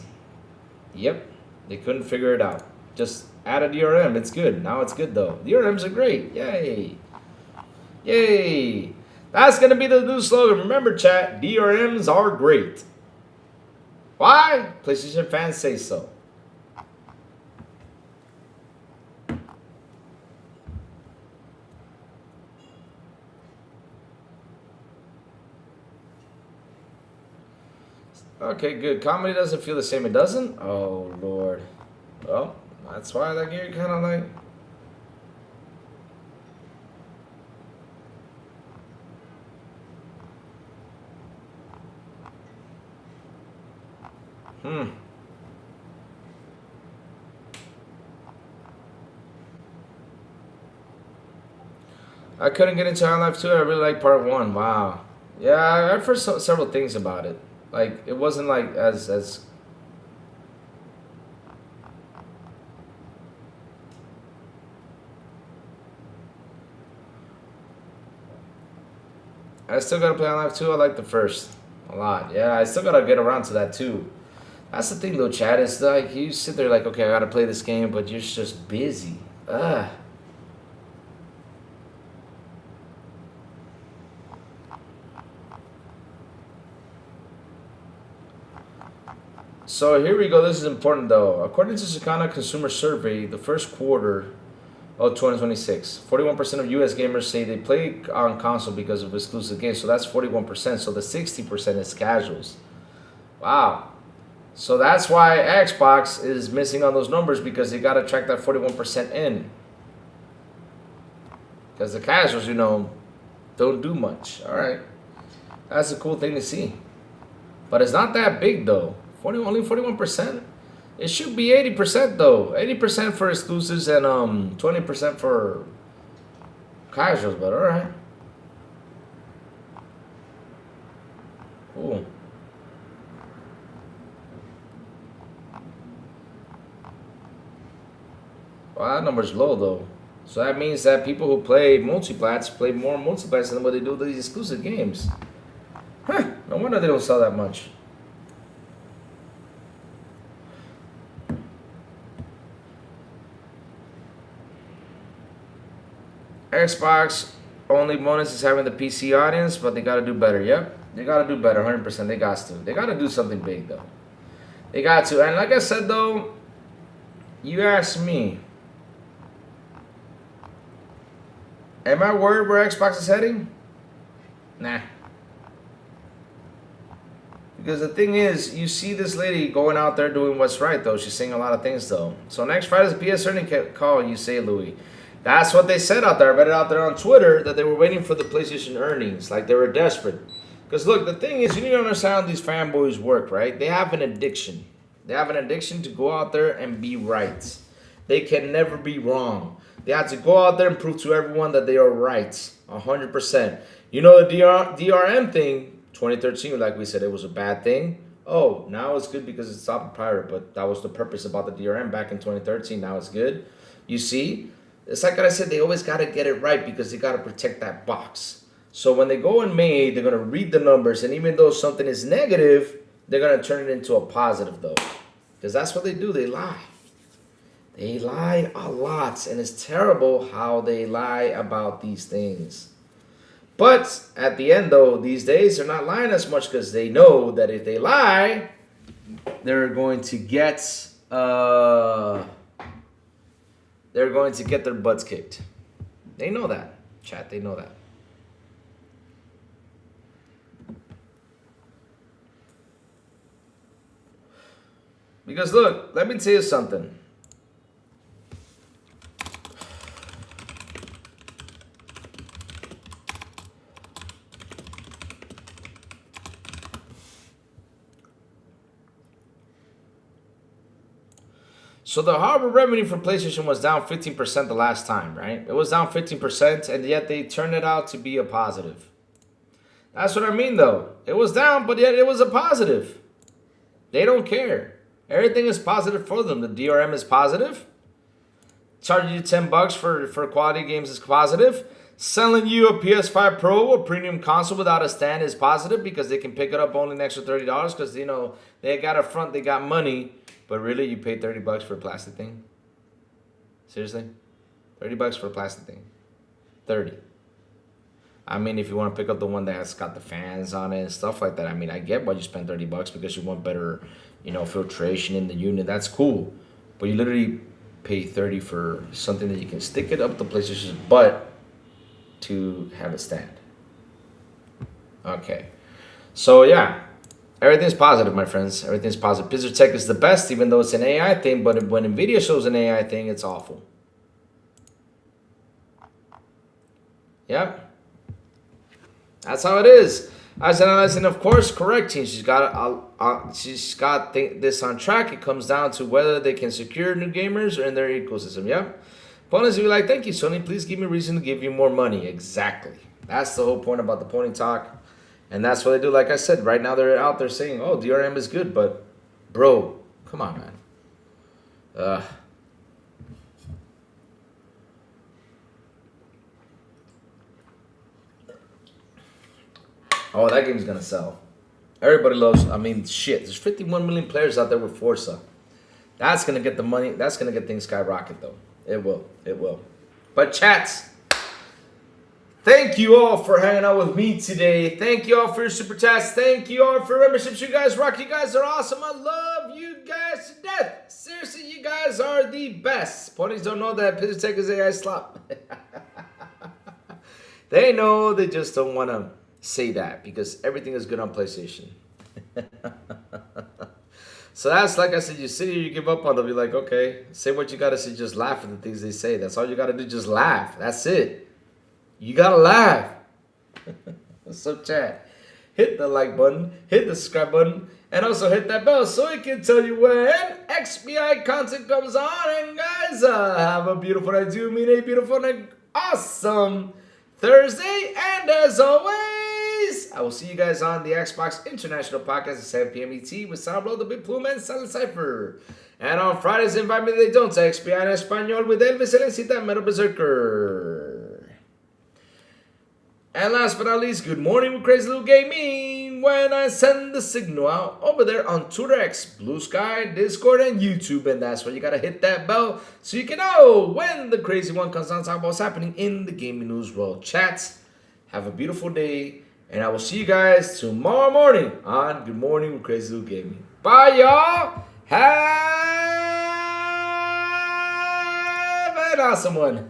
yep, they couldn't figure it out. Just add a DRM, it's good. Now it's good though. DRMs are great, yay. Yay. That's gonna be the new slogan. Remember, chat, DRMs are great. Why? PlayStation fans say so. Okay, good. Comedy doesn't feel the same. It doesn't? Oh, Lord. Well, that's why that game kind of like... I couldn't get into Half-Life 2. I really like part 1. Wow. Yeah, I heard for several things about it. Like, it wasn't like as I still gotta play Half-Life 2. I like the first a lot. Yeah, I still gotta get around to that too. That's the thing though, Chad. It's like you sit there like, okay, I gotta play this game, but you're just busy. Ugh. So here we go. This is important though. According to Sakana Consumer Survey, the first quarter of 2026, 41% of U.S. gamers say they play on console because of exclusive games. So that's 41%. So the 60% is casuals. Wow. So that's why Xbox is missing on those numbers because they got to track that 41% in. Because the casuals, you know, don't do much. All right. That's a cool thing to see. But it's not that big though. Only 41%. It should be 80% though. 80% for exclusives and 20% for casuals. But all right. Cool. Well, that number's low though. So that means that people who play multiplats play more multiplats than what they do with these exclusive games. Huh. No wonder they don't sell that much. Xbox only bonus is having the PC audience, but they gotta do better. Yep, they gotta do better. 100%. They got to. They gotta do something big though. They got to. And like I said though, you asked me, am I worried where Xbox is heading? Nah. Because the thing is, you see this lady going out there doing what's right though. She's saying a lot of things though. So next Friday's PS earnings call, you say, Louis. That's what they said out there. I read it out there on Twitter that they were waiting for the PlayStation earnings. Like they were desperate. Because look, the thing is, you need to understand how these fanboys work, right? They have an addiction. They have an addiction to go out there and be right. They can never be wrong. They have to go out there and prove to everyone that they are right. 100%. You know the DRM thing, 2013, like we said, it was a bad thing. Oh, now it's good because it stopped the pirate. But that was the purpose about the DRM back in 2013. Now it's good. You see? It's like I said, they always got to get it right because they got to protect that box. So when they go in May, they're going to read the numbers. And even though something is negative, they're going to turn it into a positive, though. Because that's what they do. They lie. They lie a lot. And it's terrible how they lie about these things. But at the end, though, these days, they're not lying as much because they know that if they lie, they're going to get... they're going to get their butts kicked. They know that. Chat, they know that. Because look, let me tell you something. So the hardware revenue for PlayStation was down 15% the last time, right? It was down 15%, and yet they turned it out to be a positive. That's what I mean, though. It was down, but yet it was a positive. They don't care. Everything is positive for them. The DRM is positive. Charging you $10 for quality games is positive. Selling you a PS5 Pro, a premium console without a stand is positive because they can pick it up only an extra $30 because, you know, they got a front, they got money. But really, you paid $30 for a plastic thing? Seriously? $30 for a plastic thing? 30. I mean, if you want to pick up the one that's got the fans on it and stuff like that, I mean, I get why you spend $30 because you want better, you know, filtration in the unit. That's cool. But you literally pay 30 for something that you can stick it up the PlayStation's butt to have a stand. Okay. So, yeah. Everything's positive, my friends. Everything's positive. Blizzard Tech is the best, even though it's an AI thing. But when NVIDIA shows an AI thing, it's awful. Yep. That's how it is. I said, and of course, correcting. She's got this on track. It comes down to whether they can secure new gamers or in their ecosystem. Yep. Bonus, you're like, thank you, Sony. Please give me a reason to give you more money. Exactly. That's the whole point about the pony talk. And that's what they do. Like I said, right now they're out there saying, oh, DRM is good. But, bro, come on, man. Oh, that game's going to sell. Everybody loves, I mean, shit. There's 51 million players out there with Forza. That's going to get the money. That's going to get things skyrocket, though. It will. It will. But, chats, thank you all for hanging out with me today. Thank you all for your super chats. Thank you all for memberships. You guys rock. You guys are awesome. I love you guys to death. Seriously, you guys are the best. Ponies don't know that Blizzard Tech is AI slop. They know, they just don't want to say that because everything is good on PlayStation. So that's, like I said, you sit here, you give up on them. You're like, okay, say what you got to say. Just laugh at the things they say. That's all you got to do. Just laugh. That's it. You got to laugh. So chat, hit the like button, hit the subscribe button, and also hit that bell so it can tell you when XBI content comes on. And guys, have a beautiful night. Do mean a beautiful and awesome Thursday. And as always, I will see you guys on the Xbox International Podcast at 7 p.m. ET with Sablo, the Big Plume, and Silent Cypher. And on Fridays, invite me they don't say XBI en Español with Elvis Elencita and Metal Berserker. And last but not least, good morning with Crazy Little Gaming when I send the signal out over there on Twitter X, Blue Sky, Discord, and YouTube. And that's where you got to hit that bell so you can know when the crazy one comes on to talk about what's happening in the gaming news world. Chats, have a beautiful day. And I will see you guys tomorrow morning on Good Morning with Crazy Little Gaming. Bye, y'all. Have an awesome one.